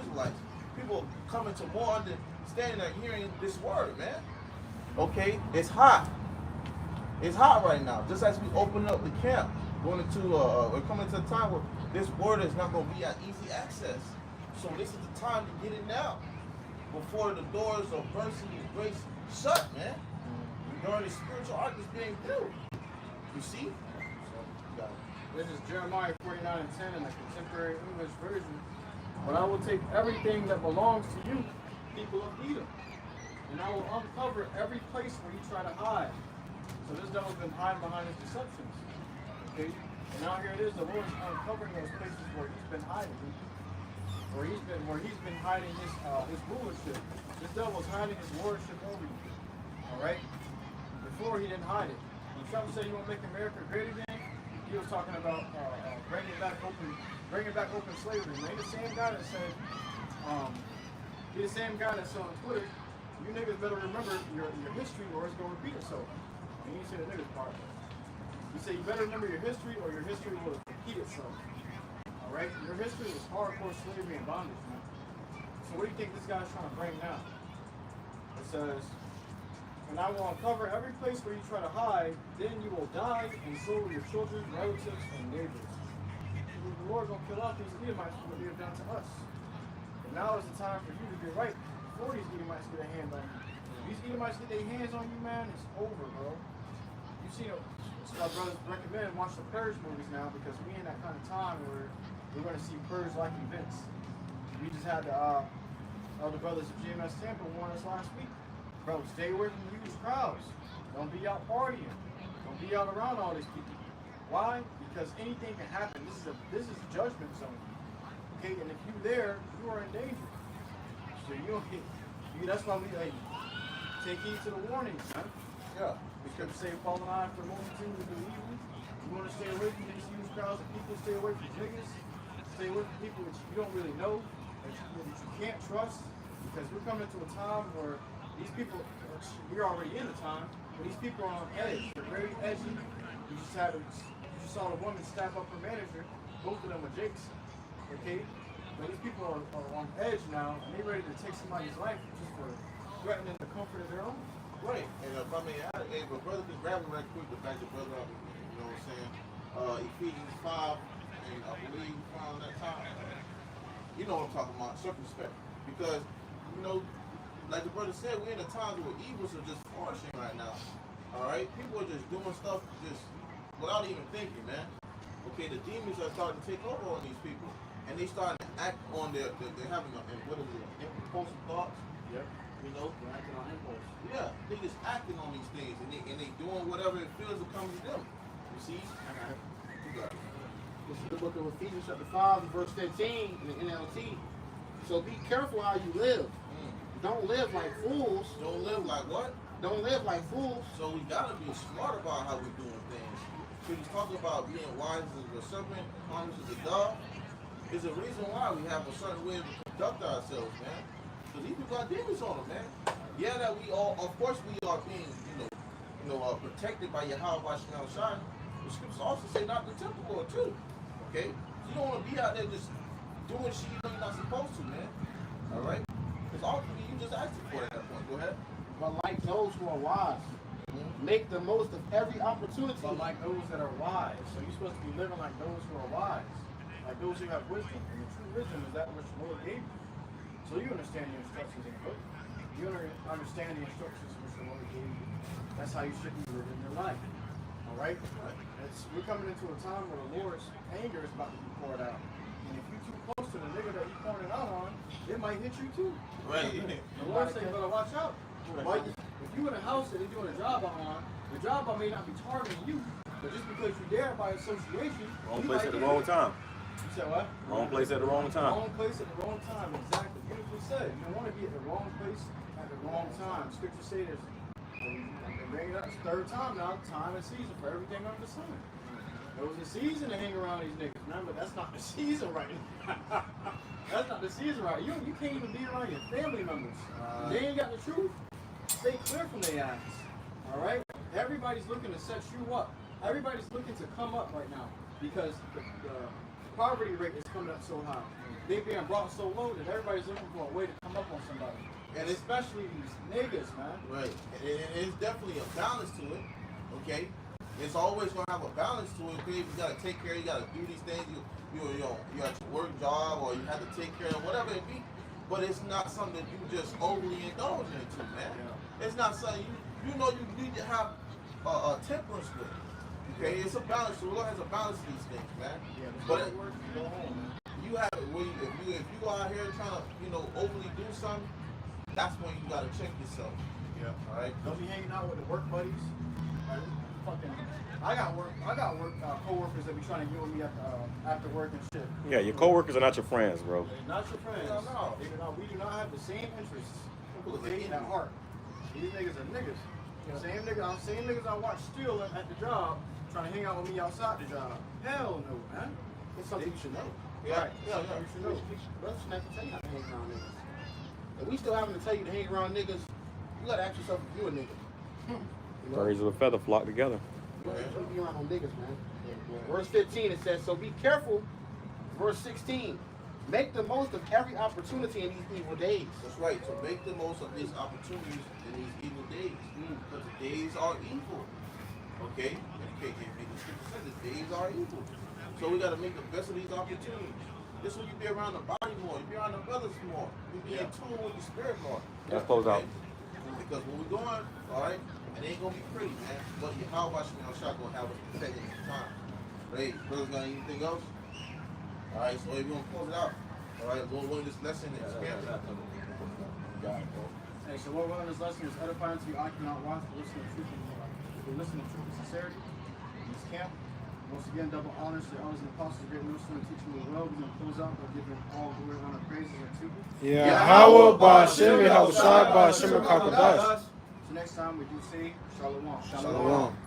Israelites. People coming to more understanding and hearing this word, man. Okay, it's hot. It's hot right now. Just as we open up the camp, we're coming to a time where this word is not going to be at easy access. So this is the time to get it now, before the doors of mercy and grace shut, man. During the spiritual arc is being built. You see? This is Jeremiah 49:10 in the Contemporary English Version. But I will take everything that belongs to you, people of Edom, and I will uncover every place where you try to hide. So this devil's been hiding behind his deceptions. Okay? And now here it is, the Lord is uncovering those places where he's been hiding. Where he's been hiding his rulership. This devil's hiding his lordship over you. Alright? Before he didn't hide it. When Trump said he won't make America great again, he was talking about bringing back open slavery. And the same guy that said, he the same guy that said on Twitter, you niggas better remember your history or it's going to repeat itself. And he said the niggas part. He said you better remember your history or your history will repeat itself. Alright? Your history was hardcore slavery and bondage, man. So what do you think this guy's trying to bring now? It says, And I will uncover every place where you try to hide. Then you will die, and so will your children, relatives, and neighbors. The Lord gonna kill off these Edomites for what they have done to us. And now is the time for you to get right before these Edomites get a hand on you. If these Edomites get their hands on you, man, it's over, bro. You see, so my brothers recommend watch the Purge movies now because we in that kind of time where we're gonna see Purge-like events. We just had the other brothers of GMS Tampa warn us last week. Bro, stay away from huge crowds. Don't be out partying. Don't be out around all these people. Why? Because anything can happen. This is a judgment zone. Okay, and if you're there, you are in danger. So you don't get. That's why we like take heed to the warnings, man. Yeah. Because say fall an eye for the multitude to do evil. You want to stay away from these huge crowds of people. Stay away from niggas. Stay away from people that you don't really know, that you can't trust. Because we're coming to a time where these people, you're already in the time, but these people are on edge. They're very edgy. You just saw the woman stab up her manager. Both of them are Jakes. Okay? But these people are on edge now, and they're ready to take somebody's life just for threatening the comfort of their own. Right. And if I may add, hey, but brother, just grab it right quick, the fact that brother, you know what I'm saying? Ephesians 5, and I believe around that time, you know what I'm talking about, circumspect. Because, you know, like the brother said, we're in a time where evils are just flourishing right now. Alright? People are just doing stuff just without even thinking, man. Okay, the demons are starting to take over on these people. And they starting to act on they're having impulsive thoughts. Yep. You know? They're acting on impulse. Yeah, they just acting on these things and they doing whatever it feels to come to them. You see? You got it. This is the book of Ephesians chapter 5 and verse 15 in the NLT. So be careful how you live. Don't live like fools. Don't live like what? Don't live like fools. So we gotta be smart about how we're doing things. So he's talking about being wise as a serpent, harmless as a dove. There's a reason why we have a certain way to conduct ourselves, man. Because these people got demons on them, man. Yeah, that we all, of course, we are being, protected by Yahweh Shemel Shai. The scriptures also say not to tempt the Lord too. Okay, so you don't want to be out there just doing shit you know you're not supposed to, man. All right, because ultimately you just asking for it at that point. Go ahead. But like those who are wise, make the most of every opportunity. But like those that are wise. So you're supposed to be living like those who are wise. Like those who have wisdom. And the true wisdom is that which the Lord gave you. So you understand the instructions in the book. You understand the instructions which the Lord gave you. That's how you should be living your life. Alright? We're coming into a time where the Lord's anger is about to be poured out. And if you're too close to the nigga that he's pouring it out on, it might hit you too. Right. The Lord said, you better watch out. If you in a house that they're doing a job on, the job may not be targeting you, but just because you're there by association, Wrong place at the wrong time. You said what? Wrong place at the wrong time. Wrong place at the wrong time, exactly. Beautifully said. You don't want to be at the wrong place at the wrong time. Scripture says this. I've been bringing it up. It's the third time now. Time and season for everything under the sun. There was a season to hang around these niggas, man, but that's not the season right now. That's not the season right. You can't even be around your family members. They ain't got the truth. Stay clear from their ass. All right? Everybody's looking to set you up. Everybody's looking to come up right now because the poverty rate is coming up so high. They're being brought so low that everybody's looking for a way to come up on somebody. And especially these niggas, man. Right. And it's definitely a balance to it. Okay. It's always gonna have a balance to it. Okay, you gotta take care. You gotta do these things. You at your work job, or you have to take care of whatever it be. But it's not something that you just overly indulge into, man. Yeah. It's not something you need to have a temperance with. Okay, it's a balance. The Lord has a balance to these things, man. Yeah, but it works. You go home, man. You have it. If you go out here trying to overly do something, that's when you gotta check yourself. Yeah. All right. Don't be hanging out with the work buddies. Like, fucking, I got work coworkers that be trying to get with me after work and shit. Yeah, your coworkers are not your friends, bro. They're not your friends. No. We do not have the same interests. At heart. These niggas are niggas. Same niggas I watch steal at the job, trying to hang out with me outside the job. Hell no, man. It's something you should know. Yeah. Right. Yeah, You should know. Brothers should have to tell you how to hang around niggas. If we still having to tell you to hang around niggas, you gotta ask yourself if you a nigga. You know? Birds of a feather flock together. You don't be around no niggas, man. Verse 15 it says, so be careful. Verse 16, Make the most of every opportunity in these evil days. That's right. So make the most of these opportunities in these evil days. Because the days are evil. Okay? The scripture says the days are evil. So we got to make the best of these opportunities. This when you be around the body more, you be around the brothers more, you be in tune with the spirit more. Let's close out. Because when we're going, all right, it ain't gonna be pretty, man. But how about you shot gonna have us protecting the time? Right? Brothers got anything else? All right, so we're gonna close it out. All right, we'll learn this lesson and expand it. Hey, so what we're learning this lesson is edifying to be I cannot watch, but listen to truth. If you listen to truth and sincerity in this camp, once again, double honors to the elders and apostles, great ministers, and teaching the well. We're going to close out by giving all glory, honor, praises unto you. Yahweh Ba'Shem Yahushua Ba'Shem HaKadosh. So next time we do say Shalom. Shalom.